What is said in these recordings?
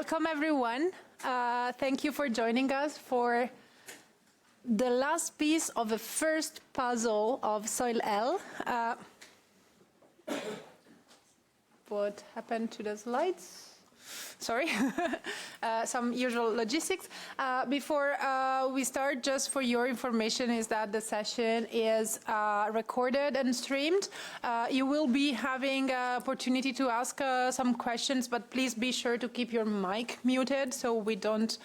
Welcome, everyone. Thank you for joining us for the last piece of the first puzzle of SOILL. What happened to the slides? Sorry, some usual logistics. Before we start, just for your information, is that the session is recorded and streamed. You will be having an opportunity to ask some questions, but please be sure to keep your mic muted so we don't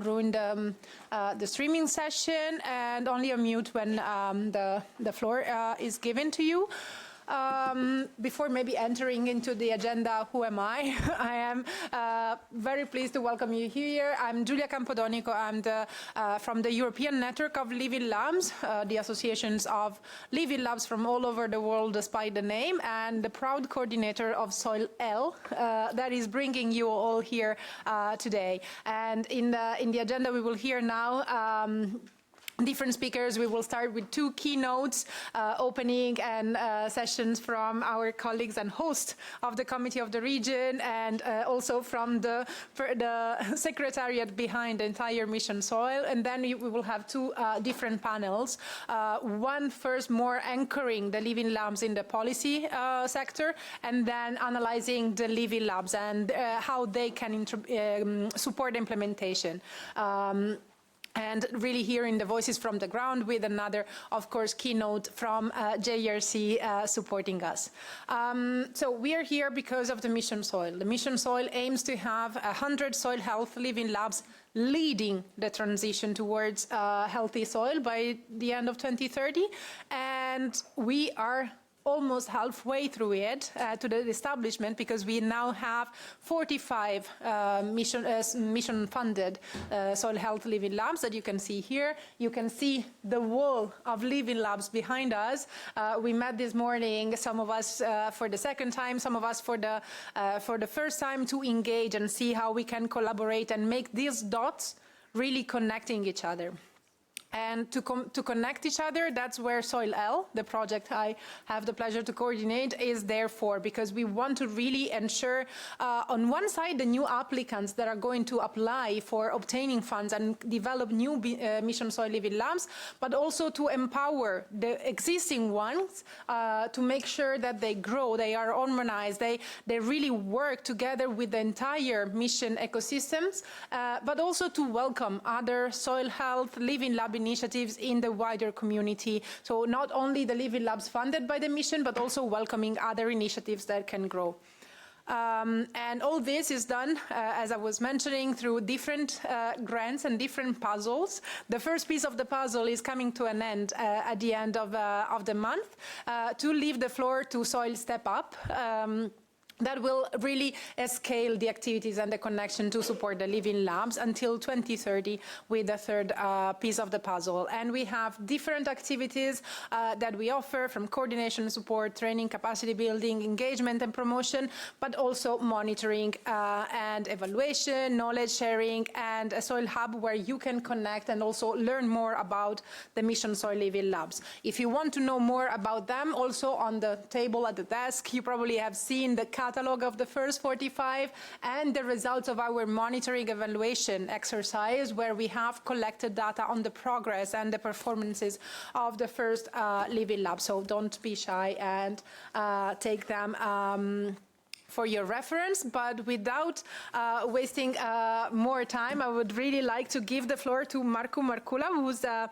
ruin the streaming session, and only unmute when the floor is given to you. Before maybe entering into the agenda, who am I? I am very pleased to welcome you here. I'm Giulia Campodonico. I'm from the European Network of Living Labs, the associations of Living Labs from all over the world, despite the name, and the proud coordinator of SOILL that is bringing you all here today. And in the agenda, we will hear now different speakers. We will start with two keynotes, opening and sessions from our colleagues and host of the Committee of the Region, and also from the secretariat behind the entire Mission SOILL. And then we will have two different panels. One first more anchoring the Living Labs in the policy sector, and then analyzing the Living Labs and how they can support implementation. And really hearing the voices from the ground, with another, of course, keynote from JRC supporting us. So we are here because of the Mission SOILL. The Mission SOILL aims to have 100 soil health living labs leading the transition towards healthy soil by the end of 2030. And we are almost halfway through it to the establishment, because we now have 45 mission-funded soil health living labs that you can see here. You can see the wall of living labs behind us. We met this morning, some of us for the second time, some of us for the first time, to engage and see how we can collaborate and make these dots really connecting each other. And to connect each other, that's where SOILL, the project I have the pleasure to coordinate, is there for, because we want to really ensure, on one side, the new applicants that are going to apply for obtaining funds and develop new Mission SOILL Living Labs, but also to empower the existing ones to make sure that they grow, they are harmonized, they really work together with the entire mission ecosystems, but also to welcome other soil health living lab initiatives in the wider community. So not only the Living Labs funded by the mission, but also welcoming other initiatives that can grow. And all this is done, as I was mentioning, through different grants and different puzzles. The first piece of the puzzle is coming to an end at the end of the month, to leave the floor to SOILL-Startup. That will really scale the activities and the connection to support the Living Labs until 2030 with the third piece of the puzzle. And we have different activities that we offer, from coordination support, training, capacity building, engagement and promotion, but also monitoring and evaluation, knowledge sharing, and a Soil Hub where you can connect and also learn more about the Mission SOILL Living Labs. If you want to know more about them, also on the table at the desk, you probably have seen the catalog of the first 45 and the results of our monitoring evaluation exercise, where we have collected data on the progress and the performances of the first Living Lab. So don't be shy and take them for your reference. But without wasting more time, I would really like to give the floor to Markku Markkula, who's the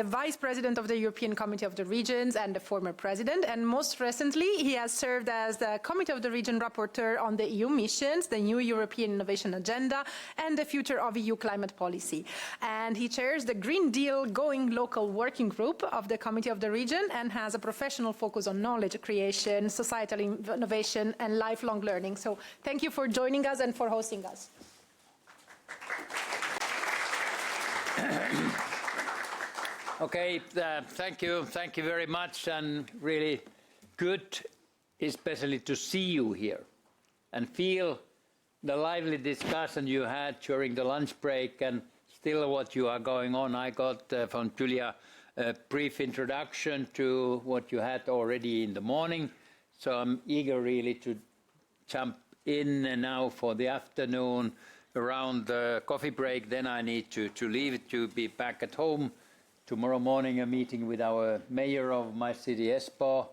Vice President of the European Committee of the Regions and the former President. And most recently, he has served as the Committee of the Region Rapporteur on the EU missions, the new European Innovation Agenda, and the future of EU climate policy. And he chairs the Green Deal Going Local Working Group of the Committee of the Region, and has a professional focus on knowledge creation, societal innovation, and lifelong learning. So thank you for joining us and for hosting us. Okay, thank you very much, and really good, especially to see you here and feel the lively discussion you had during the lunch break, and still what you are going on. I got from Julia a brief introduction to what you had already in the morning, so I'm eager really to jump in now for the afternoon around the coffee break. Then I need to leave to be back at home. Tomorrow morning a meeting with our mayor of my city, Espoo.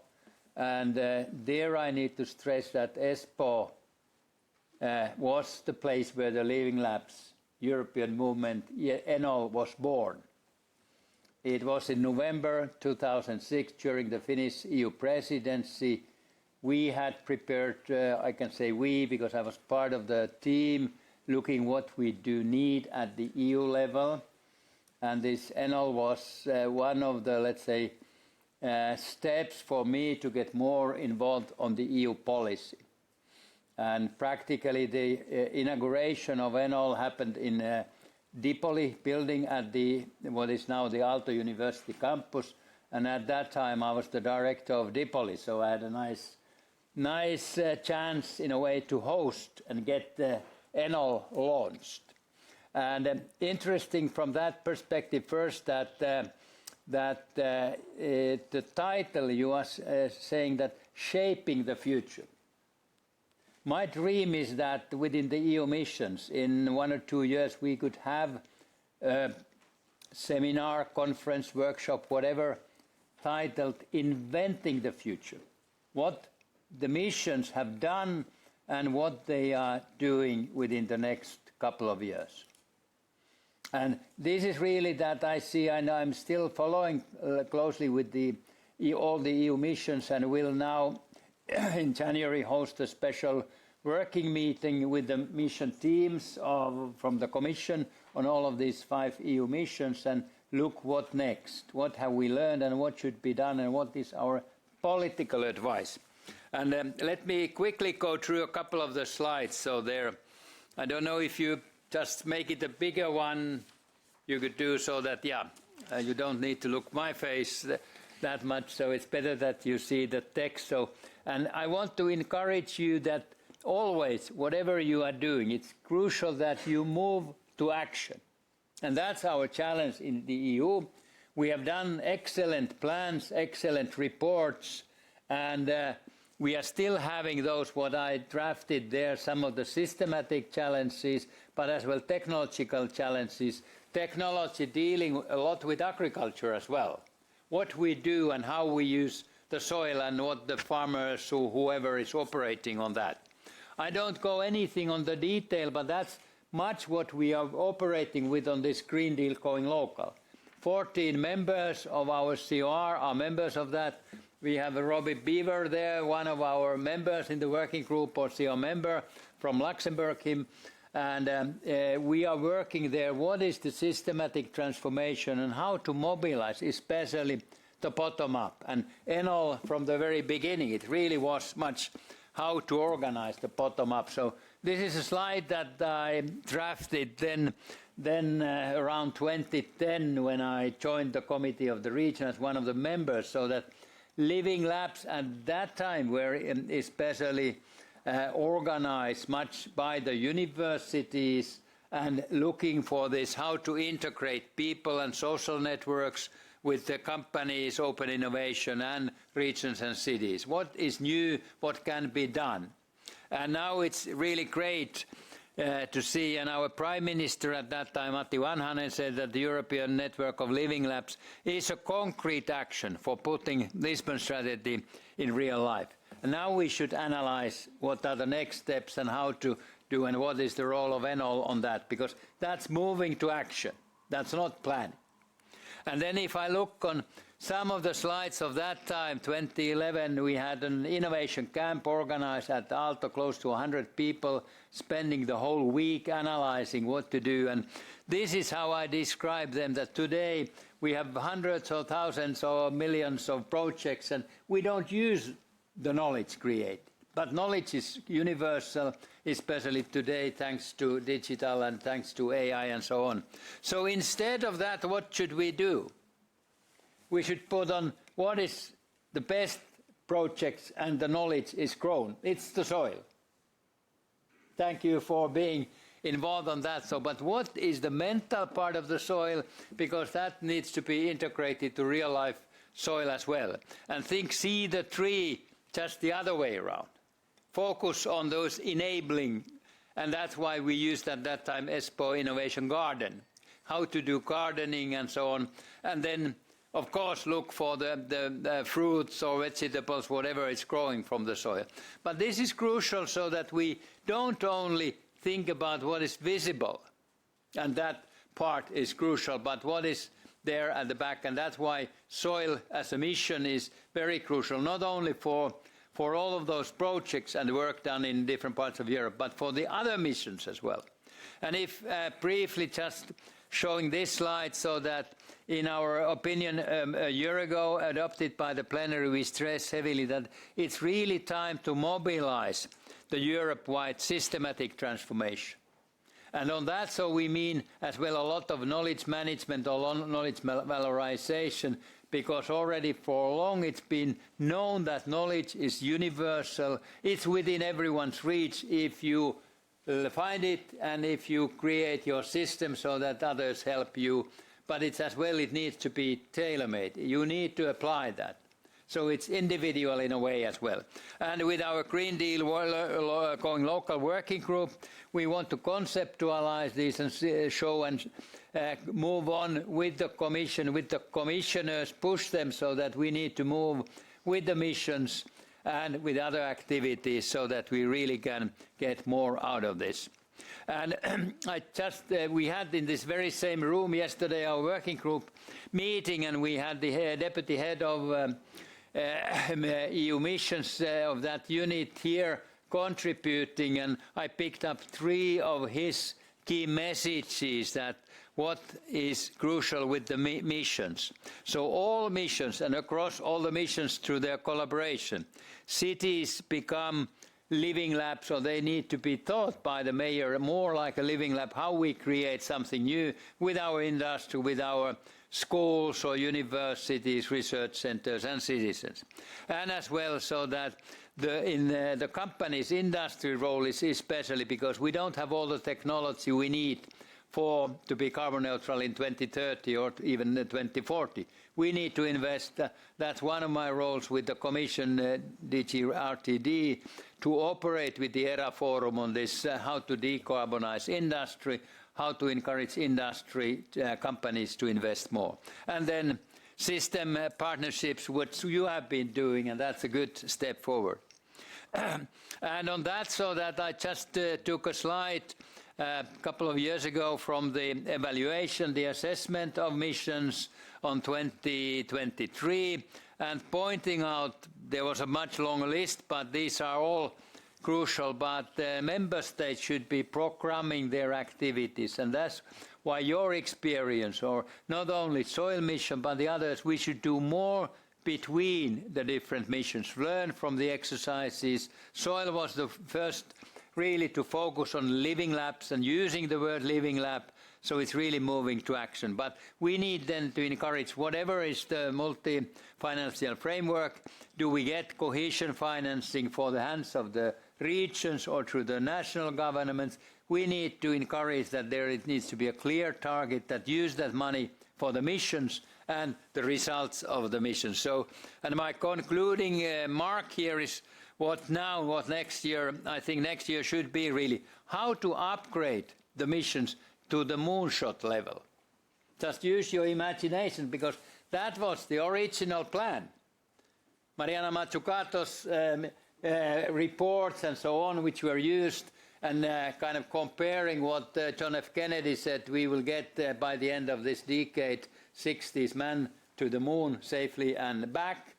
And there I need to stress that Espoo was the place where the Living Labs European movement, ENOL, was born. It was in November 2006 during the Finnish EU presidency. We had prepared, I can say we, because I was part of the team, looking what we do need at the EU level. And this ENOL was one of the, let's say, steps for me to get more involved on the EU policy. And practically the inauguration of ENOL happened in Dipoli building at the what is now the Aalto University campus, and at that time I was the director of Dipoli, so I had a nice chance in a way to host and get the ENOL launched. And interesting from that perspective first that the title you are saying that shaping the future. My dream is that within the EU missions, in 1 or 2 years, we could have a seminar, conference, workshop, whatever, titled Inventing the Future. What the missions have done and what they are doing within the next couple of years. And this is really that I see, and I'm still following closely with all the EU missions, and will now in January host a special working meeting with the mission teams from the Commission on all of these 5 EU missions, and look what next, what have we learned and what should be done and what is our political advice. And let me quickly go through a couple of the slides. So there, I don't know if you just make it a bigger one, you could do so that, you don't need to look my face that much, so it's better that you see the text. So, and I want to encourage you that always, whatever you are doing, it's crucial that you move to action. And that's our challenge in the EU. We have done excellent plans, excellent reports, and we are still having those, what I drafted there, some of the systematic challenges, but as well technological challenges, technology dealing a lot with agriculture as well. What we do and how we use the soil and what the farmers or whoever is operating on that. I don't go anything on the detail, but that's much what we are operating with on this Green Deal going local. 14 members of our COR are members of that. We have Robbie Beaver there, one of our members in the working group or CO member from Luxembourg, and we are working there. What is the systematic transformation and how to mobilize, especially the bottom up. And ENOL from the very beginning, it really was much how to organize the bottom up. So this is a slide that I drafted then around 2010 when I joined the Committee of the Region as one of the members, so that Living Labs at that time were especially organized much by the universities and looking for this, how to integrate people and social networks with the companies, open innovation and regions and cities. What is new, what can be done? And now it's really great to see, and our Prime Minister at that time, Matti Vanhanen, said that the European Network of Living Labs is a concrete action for putting Lisbon strategy in real life. And now we should analyze what are the next steps and how to do and what is the role of ENOL on that, because that's moving to action. That's not planning. And then if I look on some of the slides of that time, 2011, we had an innovation camp organized at Aalto, close to 100 people, spending the whole week analyzing what to do. And this is how I describe them, that today we have hundreds of thousands or millions of projects, and we don't use the knowledge created. But knowledge is universal, especially today, thanks to digital and thanks to AI and so on. So instead of that, what should we do? We should put on what is the best projects and the knowledge is grown. It's the soil. Thank you for being involved on that. So, but what is the mental part of the soil? Because that needs to be integrated to real life soil as well. And see the tree just the other way around. focus on those enabling, and that's why we used at that time Espoo Innovation Garden, how to do gardening and so on, and then of course look for the fruits or vegetables, whatever is growing from the soil. But this is crucial so that we don't only think about what is visible, and that part is crucial, but what is there at the back, and that's why soil as a mission is very crucial, not only for all of those projects and work done in different parts of Europe, but for the other missions as well. And if briefly just showing this slide, so that in our opinion a year ago adopted by the plenary, we stress heavily that it's really time to mobilize the Europe-wide systematic transformation. And on that, so we mean as well a lot of knowledge management or knowledge valorization, because already for long it's been known that knowledge is universal. It's within everyone's reach if you find it and if you create your system so that others help you. But it's as well, it needs to be tailor-made. You need to apply that. So it's individual in a way as well. And with our Green Deal going local working group, we want to conceptualize this and show and move on with the Commission, with the commissioners, push them so that we need to move with the missions and with other activities so that we really can get more out of this. And we had in this very same room yesterday our working group meeting, and we had the deputy head of EU missions of that unit here contributing, and I picked up 3 of his key messages that what is crucial with the missions. So all missions, and across all the missions through their collaboration, cities become living labs, so they need to be taught by the mayor more like a living lab, how we create something new with our industry, with our schools or universities, research centers and citizens. And as well so that the company's industry role is especially because we don't have all the technology we need to be carbon neutral in 2030 or even 2040. We need to invest. That's one of my roles with the Commission, DG RTD, to operate with the ERA Forum on this, how to decarbonize industry, how to encourage industry companies to invest more. And then system partnerships, which you have been doing, and that's a good step forward. And on that, so that I just took a slide a couple of years ago from the evaluation, the assessment of missions on 2023, and pointing out there was a much longer list, but these are all crucial, but member states should be programming their activities, and that's why your experience, or not only soil mission, but the others, we should do more between the different missions, learn from the exercises. Soil was the first really to focus on living labs and using the word living lab, so it's really moving to action. But we need then to encourage whatever is the multi-financial framework. Do we get cohesion financing for the hands of the regions or through the national governments? We need to encourage that there needs to be a clear target that use that money for the missions and the results of the mission. So, and my concluding mark here is what next year, I think next year should be really how to upgrade the missions to the moonshot level. Just use your imagination, because that was the original plan. Mariana Mazzucato's reports and so on, which were used, and kind of comparing what John F. Kennedy said, we will get by the end of this decade 60s man to the moon safely and back.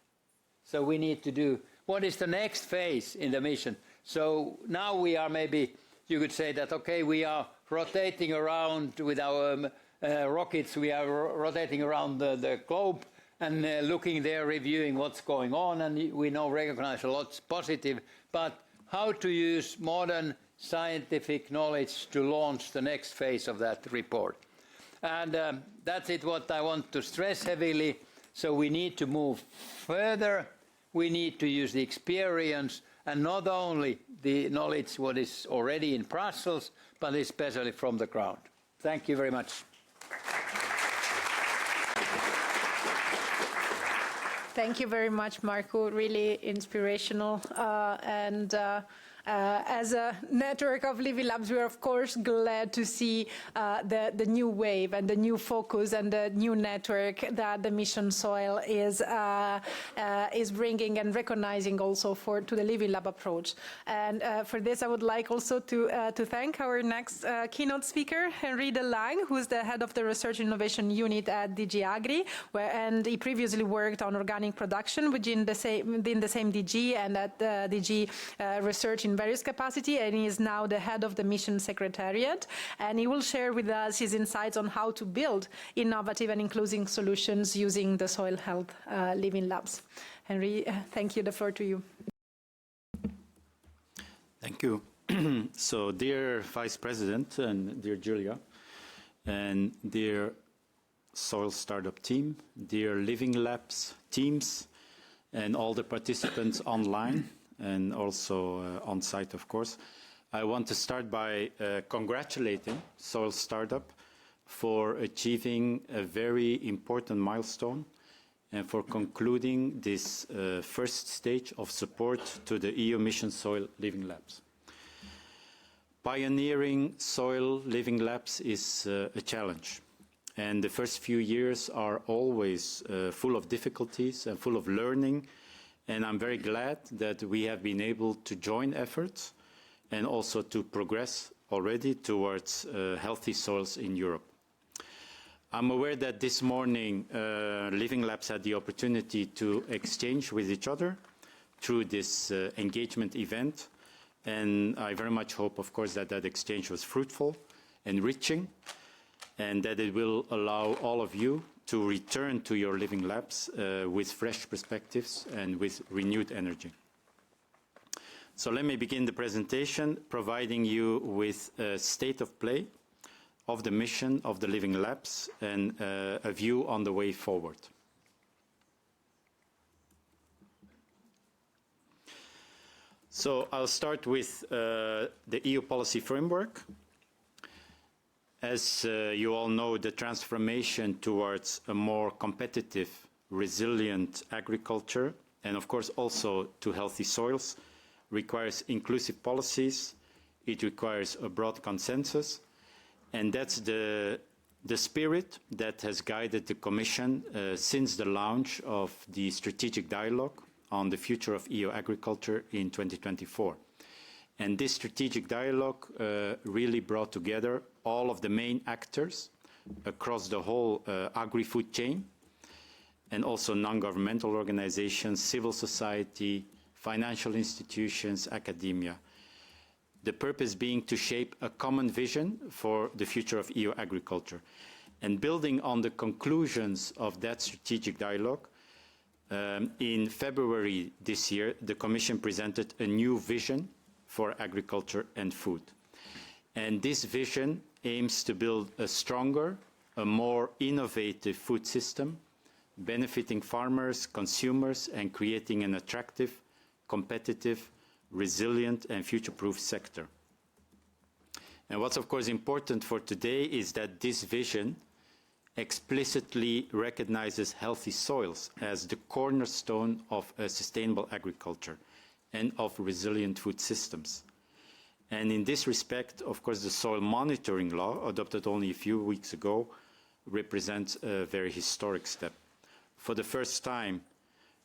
So we need to do, what is the next phase in the mission? So now we are, maybe you could say that, okay, we are rotating around with our rockets, we are rotating around the globe and looking there, reviewing what's going on, and we now recognize a lot's positive, but how to use modern scientific knowledge to launch the next phase of that report. And that's it, what I want to stress heavily. So we need to move further, we need to use the experience, and not only the knowledge what is already in Brussels, but especially from the ground. Thank you very much. Thank you very much, Marco. Really inspirational. As a network of Living Labs, we are of course glad to see the new wave and the new focus and the new network that the Mission Soil is bringing and recognizing also to the Living Lab approach. And for this, I would like also to thank our next keynote speaker, Henri de Lang, who is the head of the Research Innovation Unit at DG Agri, and he previously worked on organic production within the same DG and at DG Research in various capacity, and he is now the head of the Mission Secretariat, and he will share with us his insights on how to build innovative and inclusive solutions using the Soil Health Living Labs. Henri, thank you. The floor to you. Thank you. So, dear Vice President and dear Julia, and dear Soil Startup team, dear Living Labs teams, and all the participants online, and also on site, of course. I want to start by congratulating Soil Startup for achieving a very important milestone and for concluding this first stage of support to the EU Mission Soil Living Labs. Pioneering Soil Living Labs is a challenge, and the first few years are always full of difficulties and full of learning. And I'm very glad that we have been able to join efforts and also to progress already towards healthy soils in Europe. I'm aware that this morning Living Labs had the opportunity to exchange with each other through this engagement event. And I very much hope, of course, that that exchange was fruitful, enriching, and that it will allow all of you to return to your Living Labs with fresh perspectives and with renewed energy. So let me begin the presentation providing you with a state of play of the mission of the Living Labs and a view on the way forward. So I'll start with the EU policy framework. As you all know, the transformation towards a more competitive, resilient agriculture, and of course also to healthy soils, requires inclusive policies. It requires a broad consensus, and that's the spirit that has guided the Commission since the launch of the strategic dialogue on the future of EU agriculture in 2024. And this strategic dialogue really brought together all of the main actors across the whole agri-food chain, and also non-governmental organizations, civil society, financial institutions, academia. The purpose being to shape a common vision for the future of EU agriculture. And building on the conclusions of that strategic dialogue, in February this year, the Commission presented a new vision for agriculture and food. And this vision aims to build a stronger, a more innovative food system, benefiting farmers, consumers, and creating an attractive, competitive, resilient, and future-proof sector. And what's of course important for today is that this vision explicitly recognizes healthy soils as the cornerstone of a sustainable agriculture and of resilient food systems. And in this respect, of course, the soil monitoring law, adopted only a few weeks ago, represents a very historic step. For the first time,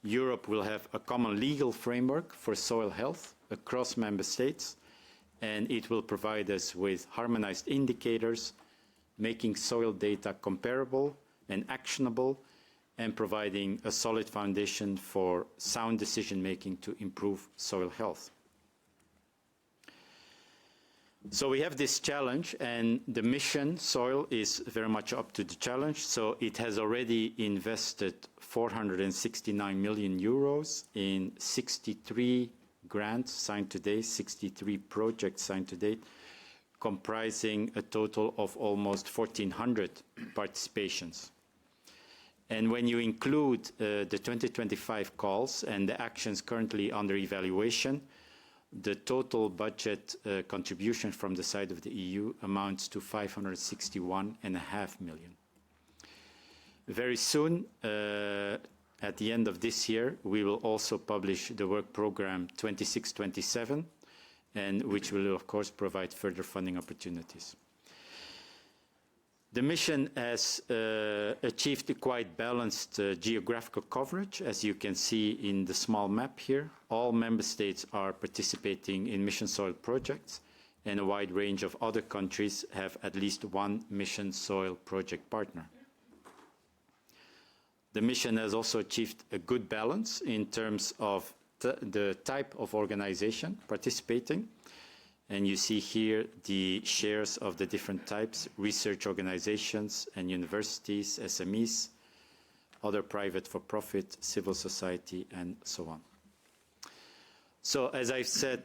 Europe will have a common legal framework for soil health across member states, and it will provide us with harmonized indicators, making soil data comparable and actionable, and providing a solid foundation for sound decision-making to improve soil health. So we have this challenge, and the mission Soil is very much up to the challenge. So it has already invested 469 million euros in 63 grants signed to date, 63 projects signed to date, comprising a total of almost 1,400 participations. And when you include the 2025 calls and the actions currently under evaluation, the total budget contribution from the side of the EU amounts to 561.5 million. Very soon, at the end of this year, we will also publish the work program 26-27, and which will, of course, provide further funding opportunities. The mission has achieved a quite balanced geographical coverage, as you can see in the small map here. All member states are participating in Mission Soil projects, and a wide range of other countries have at least one Mission Soil project partner. The mission has also achieved a good balance in terms of the type of organization participating. And you see here the shares of the different types: research organizations and universities, SMEs, other private for-profit, civil society, and so on. So as I've said,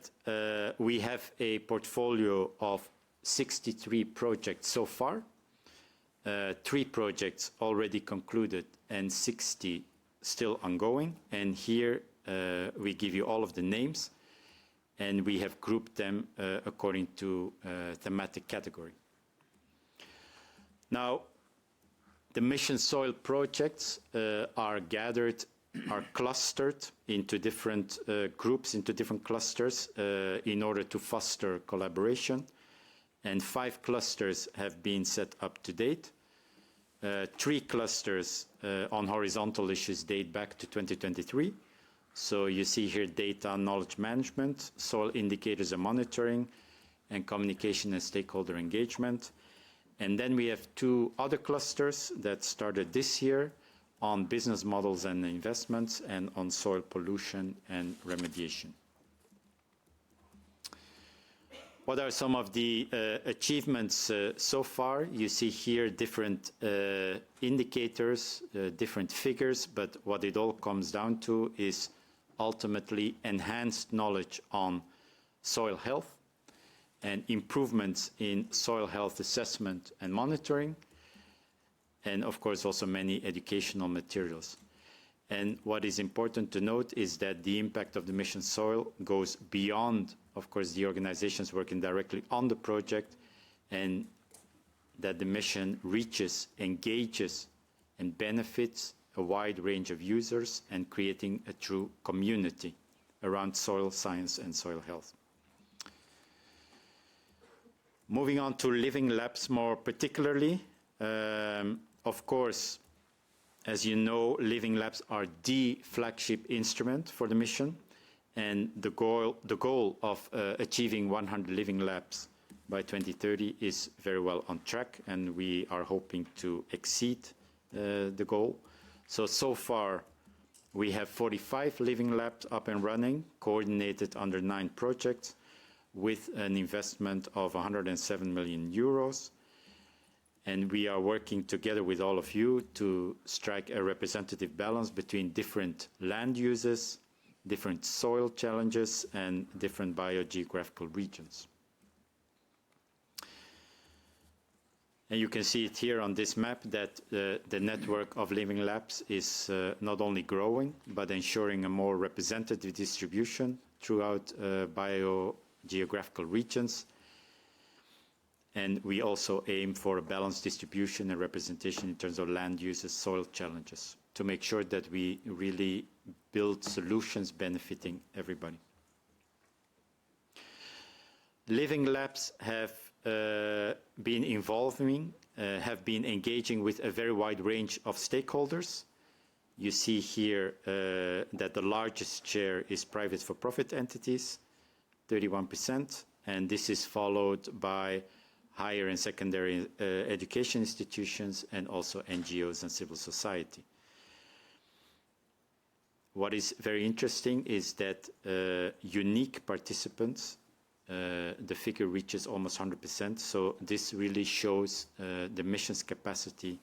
we have a portfolio of 63 projects so far, 3 projects already concluded and 60 still ongoing. And here we give you all of the names, and we have grouped them according to thematic category. Now, the Mission Soil projects are clustered into different groups, into different clusters in order to foster collaboration. And 5 clusters have been set up to date. 3 clusters on horizontal issues date back to 2023. So you see here data knowledge management, soil indicators and monitoring, and communication and stakeholder engagement. And then we have 2 other clusters that started this year on business models and investments, and on soil pollution and remediation. What are some of the achievements so far? You see here different indicators, different figures, but what it all comes down to is ultimately enhanced knowledge on soil health and improvements in soil health assessment and monitoring, and of course also many educational materials. And what is important to note is that the impact of the Mission Soil goes beyond, of course, the organizations working directly on the project, and that the mission reaches, engages, and benefits a wide range of users, and creating a true community around soil science and soil health. Moving on to Living Labs more particularly, of course, as you know, Living Labs are the flagship instrument for the mission, and the goal of achieving 100 Living Labs by 2030 is very well on track, and we are hoping to exceed the goal. So far, we have 45 Living Labs up and running, coordinated under 9 projects, with an investment of 107 million euros. And we are working together with all of you to strike a representative balance between different land uses, different soil challenges, and different biogeographical regions. And you can see it here on this map that the network of Living Labs is not only growing, but ensuring a more representative distribution throughout biogeographical regions. And we also aim for a balanced distribution and representation in terms of land uses, soil challenges, to make sure that we really build solutions benefiting everybody. Living Labs have been engaging with a very wide range of stakeholders. You see here that the largest share is private for-profit entities, 31%, and this is followed by higher and secondary education institutions, and also NGOs and civil society. What is very interesting is that unique participants, the figure reaches almost 100%. So this really shows the mission's capacity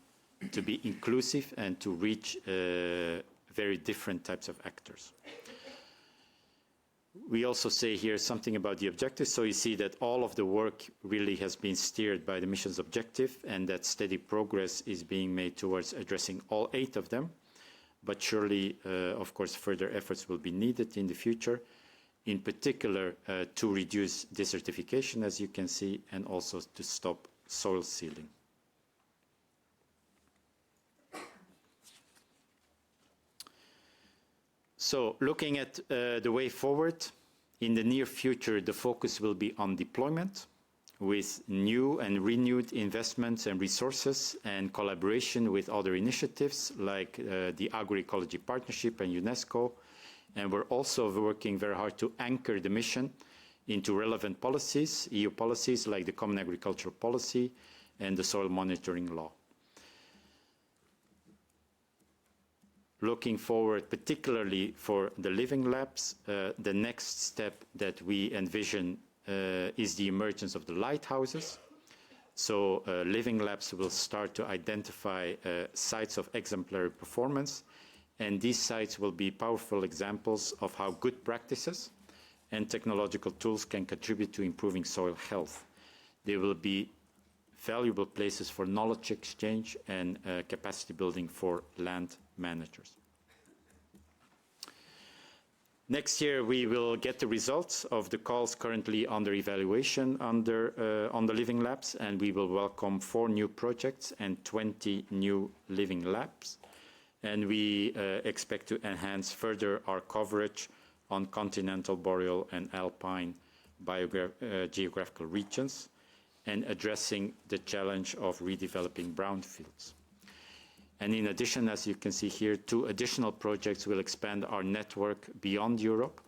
to be inclusive and to reach very different types of actors. We also say here something about the objectives. So you see that all of the work really has been steered by the mission's objective, and that steady progress is being made towards addressing all 8 of them. But surely, of course, further efforts will be needed in the future, in particular to reduce desertification, as you can see, and also to stop soil sealing. So looking at the way forward, in the near future, the focus will be on deployment with new and renewed investments and resources and collaboration with other initiatives like the Agroecology Partnership and UNESCO. And we're also working very hard to anchor the mission into relevant policies, EU policies like the Common Agricultural Policy and the Soil Monitoring Law. Looking forward, particularly for the living labs, the next step that we envision is the emergence of the lighthouses. So living labs will start to identify sites of exemplary performance, and these sites will be powerful examples of how good practices and technological tools can contribute to improving soil health. They will be valuable places for knowledge exchange and capacity building for land managers. Next year, we will get the results of the calls currently under evaluation on the living labs, and we will welcome 4 new projects and 20 new living labs. And we expect to enhance further our coverage on continental, boreal, and alpine geographical regions, and addressing the challenge of redeveloping brownfields. And in addition, as you can see here, 2 additional projects will expand our network beyond Europe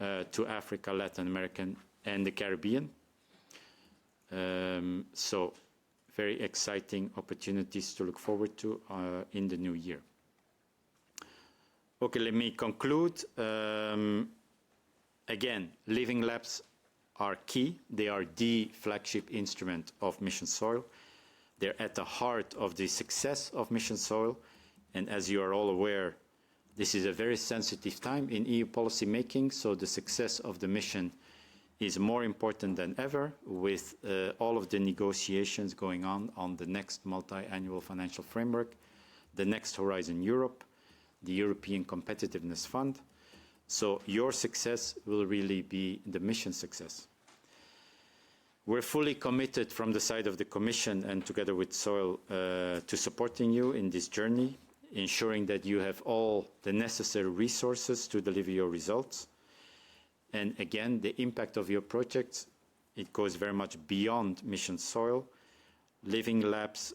to Africa, Latin America, and the Caribbean. So very exciting opportunities to look forward to in the new year. Okay, let me conclude. Again, living labs are key. They are the flagship instrument of Mission Soil. They're at the heart of the success of Mission Soil. And as you are all aware, this is a very sensitive time in EU policy making, so the success of the mission is more important than ever with all of the negotiations going on the next multi-annual financial framework, the next Horizon Europe, the European Competitiveness Fund. So your success will really be the mission success. We're fully committed from the side of the Commission and together with SOIL to supporting you in this journey, ensuring that you have all the necessary resources to deliver your results. And again, the impact of your projects, it goes very much beyond Mission Soil. Living labs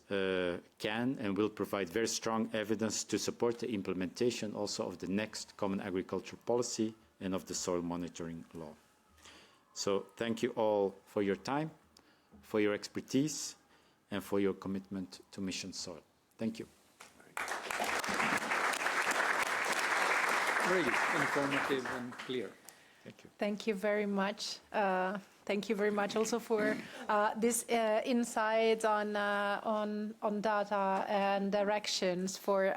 can and will provide very strong evidence to support the implementation also of the next Common Agricultural Policy and of the Soil Monitoring Law. So thank you all for your time, for your expertise, and for your commitment to Mission Soil. Thank you. Really informative and clear. Thank you. Thank you very much. Thank you very much also for this insights on data and directions for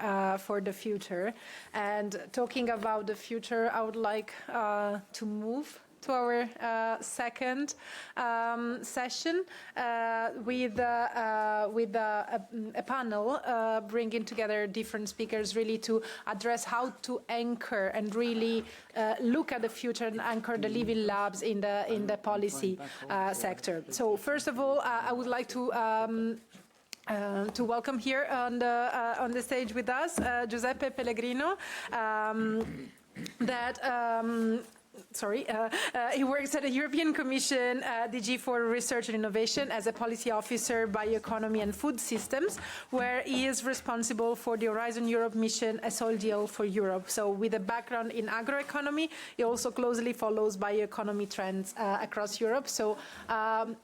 the future. And talking about the future, I would like to move to our second session with a panel bringing together different speakers really to address how to anchor and really look at the future and anchor the living labs in the policy sector. So first of all, I would like to welcome here on the stage with us Giuseppe Pellegrino, he works at the European Commission DG for Research and Innovation as a policy officer, bioeconomy and food systems, where he is responsible for the Horizon Europe mission, a soil deal for Europe. So with a background in agroeconomy, he also closely follows bioeconomy trends across Europe. So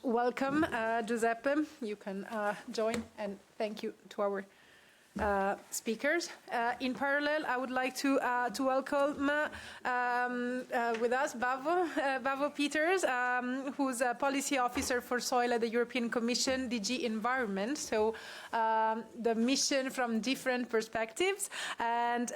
welcome, Giuseppe. You can join, and thank you to our speakers. In parallel, I would like to welcome with us Bavo Peters, who's a policy officer for soil at the European Commission, DG Environment. So the mission from different perspectives. And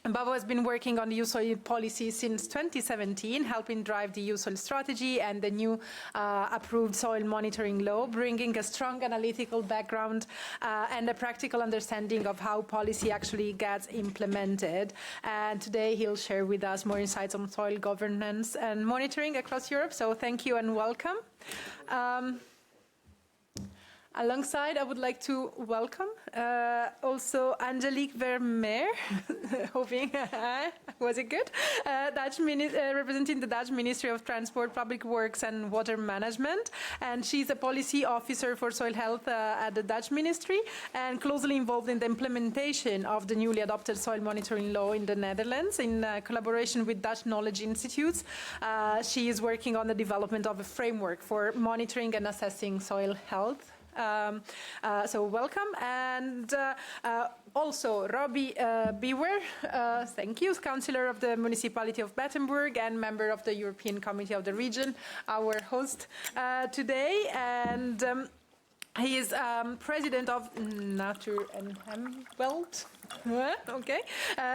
Bavo has been working on the EU soil policy since 2017, helping drive the EU soil strategy and the new approved soil monitoring law, bringing a strong analytical background and a practical understanding of how policy actually gets implemented. And today he'll share with us more insights on soil governance and monitoring across Europe. So thank you and welcome. Alongside, I would like to welcome also Angelique Vermeer, hoping, was it good? Representing the Dutch Ministry of Transport, Public Works and Water Management. And she's a policy officer for soil health at the Dutch Ministry and closely involved in the implementation of the newly adopted soil monitoring law in the Netherlands in collaboration with Dutch knowledge institutes. She is working on the development of a framework for monitoring and assessing soil health. So welcome, and also Robbie Bewer, thank you, Councillor of the Municipality of Battenburg and member of the European Committee of the Region, our host today, and he is president of Natuur en Hemveld. Okay,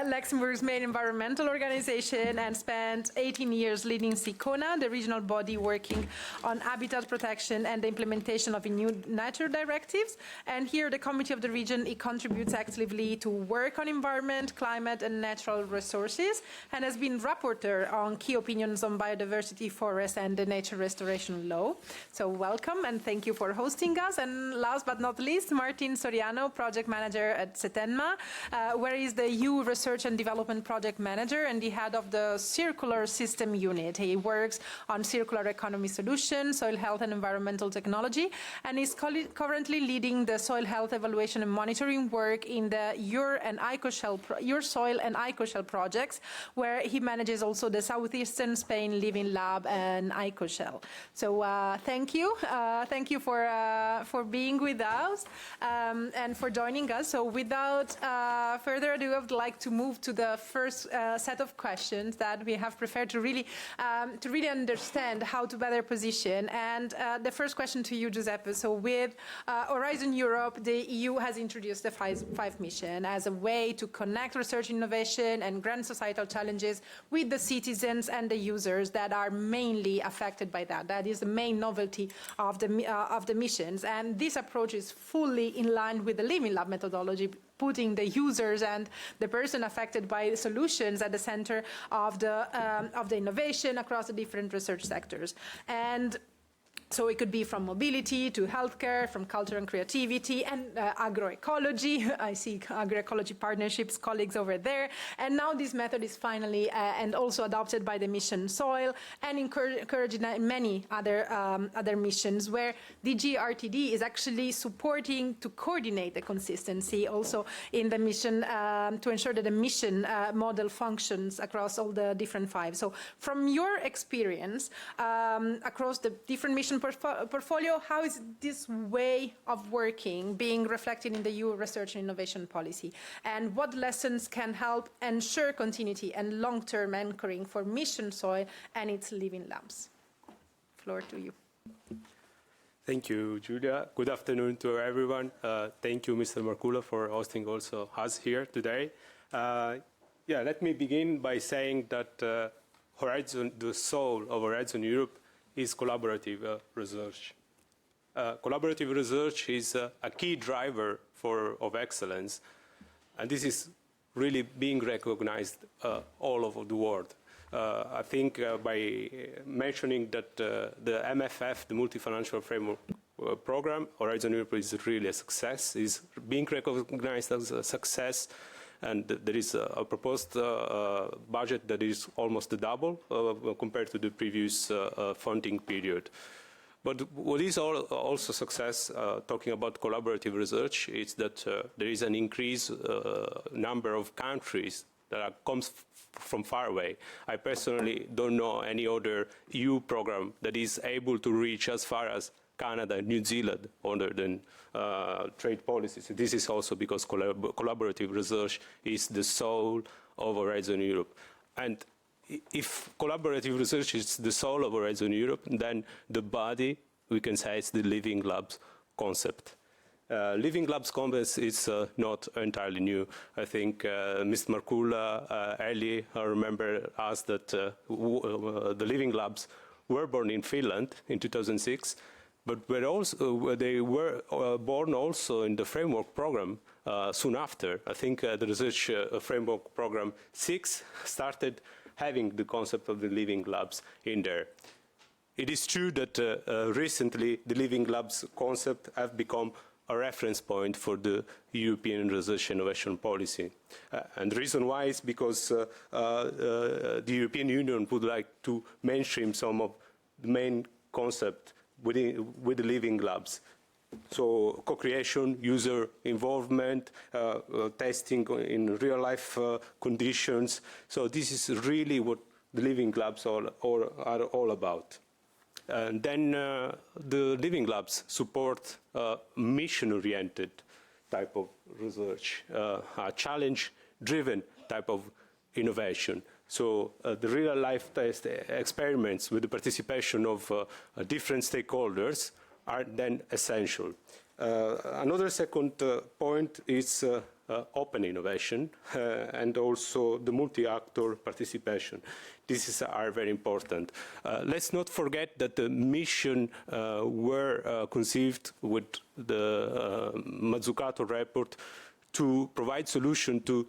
Luxembourg's main environmental organization, and spent 18 years leading SICONA, the regional body working on habitat protection and the implementation of new nature directives. And here, the Committee of the Region, it contributes actively to work on environment, climate, and natural resources, and has been rapporteur on key opinions on biodiversity, forest, and the nature restoration law. So welcome, and thank you for hosting us. And last but not least, Martin Soriano, project manager at Setenma, where he is the EU Research and Development Project Manager and the head of the Circular System Unit. He works on circular economy solutions, soil health and environmental technology, and is currently leading the soil health evaluation and monitoring work in the Your Soil and IcoShell projects, where he manages also the Southeastern Spain Living Lab and IcoShell. So thank you for being with us and for joining us. So without further ado, I would like to move to the first set of questions that we have prepared to really understand how to better position. And the first question to you, Giuseppe. So with Horizon Europe, the EU has introduced the 5 mission as a way to connect research innovation and grand societal challenges with the citizens and the users that are mainly affected by that. That is the main novelty of the missions. And this approach is fully in line with the Living Lab methodology, putting the users and the person affected by the solutions at the center of the innovation across the different research sectors. And so it could be from mobility to healthcare, from culture and creativity, and agroecology. I see agroecology partnerships, colleagues over there. And now this method is finally and also adopted by the mission SOIL and encouraged in many other missions, where DG RTD is actually supporting to coordinate the consistency also in the mission to ensure that the mission model functions across all the different 5. So from your experience across the different mission portfolio, how is this way of working being reflected in the EU research and innovation policy? And what lessons can help ensure continuity and long-term anchoring for Mission SOIL and its living labs? Floor to you. Thank you, Julia. Good afternoon to everyone. Thank you, Mr. Markula, for hosting also us here today. Let me begin by saying that the soul of Horizon Europe is collaborative research. Collaborative research is a key driver of excellence, and this is really being recognized all over the world. I think by mentioning that the MFF, the Multi-Financial Framework Program, Horizon Europe is really a success, is being recognized as a success. And there is a proposed budget that is almost double compared to the previous funding period. But what is also success, talking about collaborative research, is that there is an increased number of countries that comes from far away. I personally don't know any other EU program that is able to reach as far as Canada and New Zealand other than trade policies. This is also because collaborative research is the soul of Horizon Europe. And if collaborative research is the soul of Horizon Europe, then the body, we can say, it's the Living Labs concept. Living Labs concept is not entirely new. I think Mr. Markula earlier, I remember, asked that the Living Labs were born in Finland in 2006, but they were born also in the framework program soon after. I think the research framework program 6 started having the concept of the Living Labs in there. It is true that recently the Living Labs concept have become a reference point for the European research innovation policy. And the reason why is because the European Union would like to mainstream some of the main concepts with the Living Labs. So co-creation, user involvement, testing in real-life conditions. So this is really what the Living Labs are all about. And then the Living Labs support mission-oriented type of research, a challenge-driven type of innovation. So the real-life test experiments with the participation of different stakeholders are then essential. Another second point is open innovation and also the multi-actor participation. These are very important. Let's not forget that the mission were conceived with the Mazzucato report to provide solution to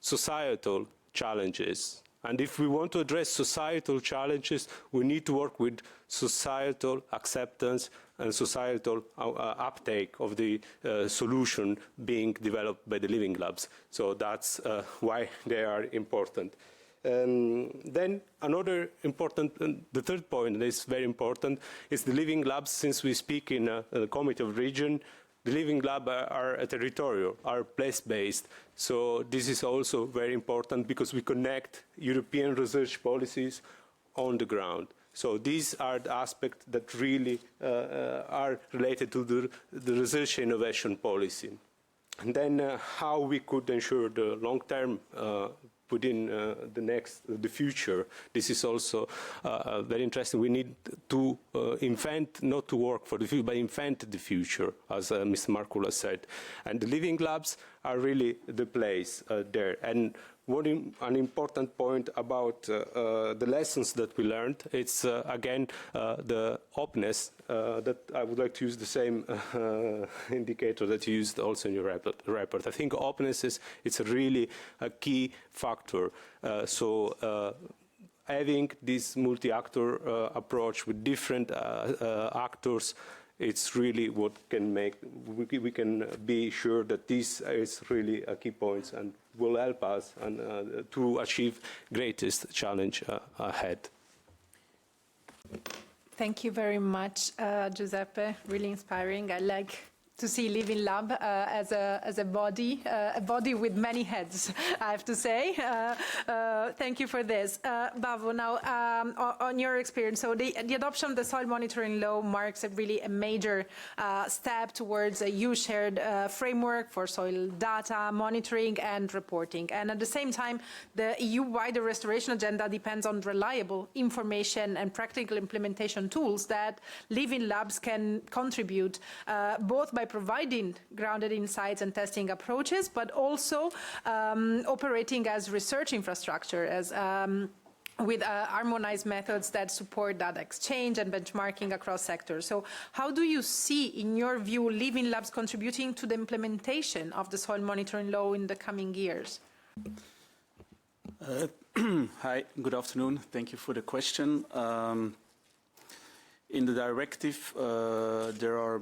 societal challenges. And if we want to address societal challenges, we need to work with societal acceptance and societal uptake of the solution being developed by the Living Labs. So that's why they are important. Then another important, the third point that is very important, is the Living Labs. Since we speak in a Committee of Region, the Living Lab are territorial, are place-based. So this is also very important because we connect European research policies on the ground. So these are the aspects that really are related to the research innovation policy. And then how we could ensure the long-term within the future. This is also very interesting. We need to invent, not to work for the future, but invent the future, as Mr. Markula said. And the Living Labs are really the place there. And an important point about the lessons that we learned, it's again the openness that I would like to use the same indicator that you used also in your report. I think openness it's really a key factor. Having this multi-actor approach with different actors, it's really what can make, we can be sure that this is really a key point and will help us to achieve greatest challenge ahead. Thank you very much, Giuseppe. Really inspiring. I like to see Living Lab as a body with many heads, I have to say. Thank you for this. Bavo, now on your experience, so the adoption of the soil monitoring law marks a major step towards a EU-shared framework for soil data monitoring and reporting. And at the same time, the EU-wide restoration agenda depends on reliable information and practical implementation tools that Living Labs can contribute, both by providing grounded insights and testing approaches, but also operating as research infrastructure, with harmonized methods that support data exchange and benchmarking across sectors. So how do you see, in your view, Living Labs contributing to the implementation of the soil monitoring law in the coming years? Hi, good afternoon. Thank you for the question. In the directive, there are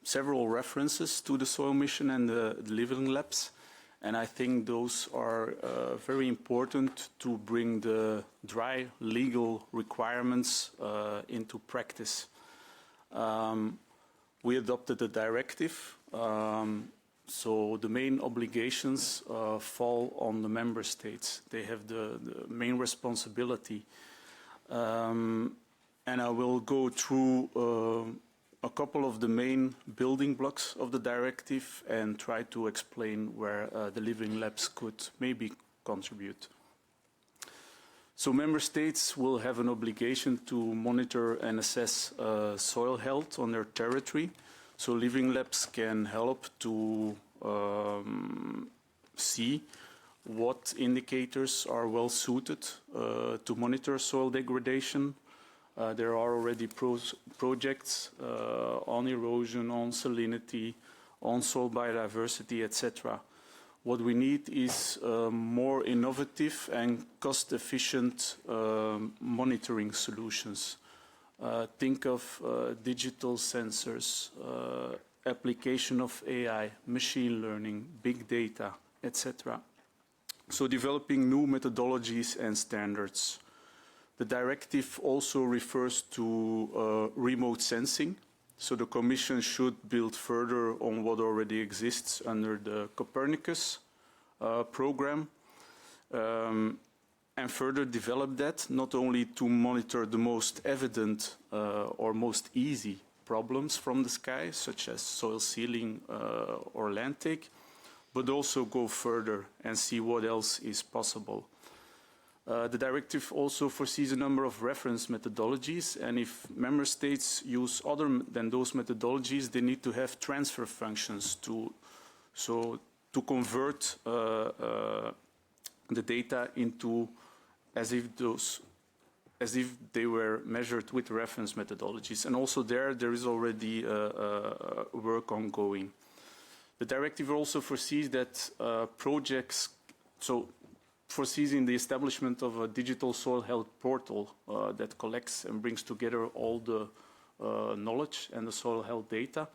several references to the soil mission and the Living Labs, and I think those are very important to bring the dry legal requirements into practice. We adopted the directive, so the main obligations fall on the member states. They have the main responsibility, and I will go through a couple of the main building blocks of the directive and try to explain where the Living Labs could maybe contribute. So member states will have an obligation to monitor and assess soil health on their territory. So Living Labs can help to see what indicators are well suited to monitor soil degradation. There are already projects on erosion, on salinity, on soil biodiversity, etc. What we need is more innovative and cost-efficient monitoring solutions. Think of digital sensors, application of AI, machine learning, big data, etc. So developing new methodologies and standards. The directive also refers to remote sensing. So the Commission should build further on what already exists under the Copernicus program and further develop that, not only to monitor the most evident or most easy problems from the sky, such as soil sealing or land take, but also go further and see what else is possible. The directive also foresees a number of reference methodologies, and if member states use other than those methodologies, they need to have transfer functions to convert the data into as if they were measured with reference methodologies. And also there is already work ongoing. The directive also foresees that foresees in the establishment of a digital soil health portal that collects and brings together all the knowledge and the soil health data.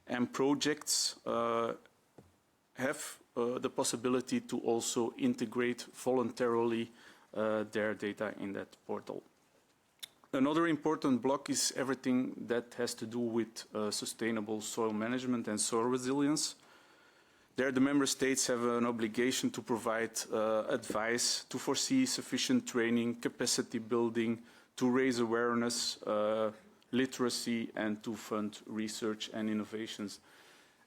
And projects have the possibility to also integrate voluntarily their data in that portal. Another important block is everything that has to do with sustainable soil management and soil resilience. There, the member states have an obligation to provide advice, to foresee sufficient training, capacity building, to raise awareness, literacy, and to fund research and innovations.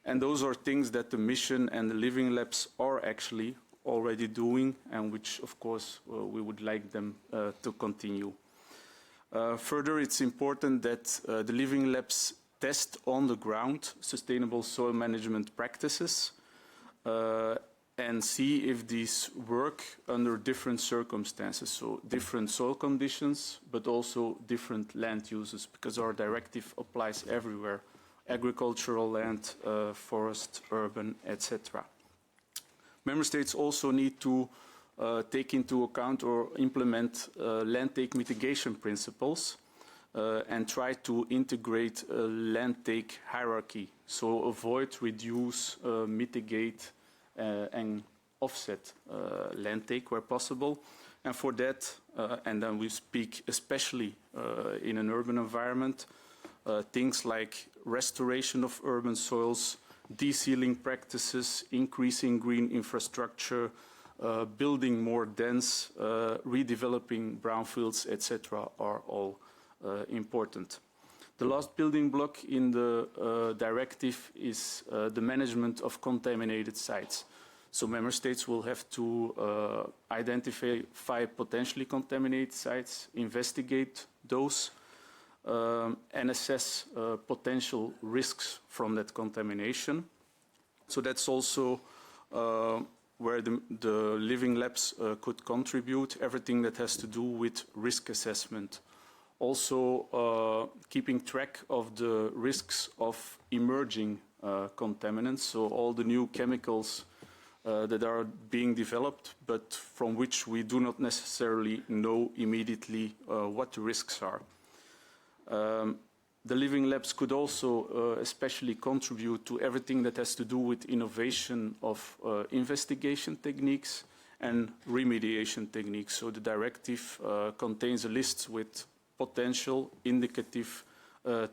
And those are things that the mission and the Living Labs are actually already doing, and which, of course, we would like them to continue. Further, it's important that the Living Labs test on the ground sustainable soil management practices and see if these work under different circumstances, so different soil conditions, but also different land uses, because our directive applies everywhere, agricultural land, forest, urban, etc. Member states also need to take into account or implement land take mitigation principles and try to integrate a land take hierarchy. So avoid, reduce, mitigate and offset land take where possible. And for that, and then we speak especially in an urban environment, things like restoration of urban soils, de-sealing practices, increasing green infrastructure, building more dense, redeveloping brownfields, etc. are all important. The last building block in the directive is the management of contaminated sites. So member states will have to identify potentially contaminated sites, investigate those, and assess potential risks from that contamination. So that's also where the Living Labs could contribute, everything that has to do with risk assessment. Also keeping track of the risks of emerging contaminants, so all the new chemicals that are being developed, but from which we do not necessarily know immediately what the risks are. The Living Labs could also especially contribute to everything that has to do with innovation of investigation techniques and remediation techniques. So the directive contains a list with potential indicative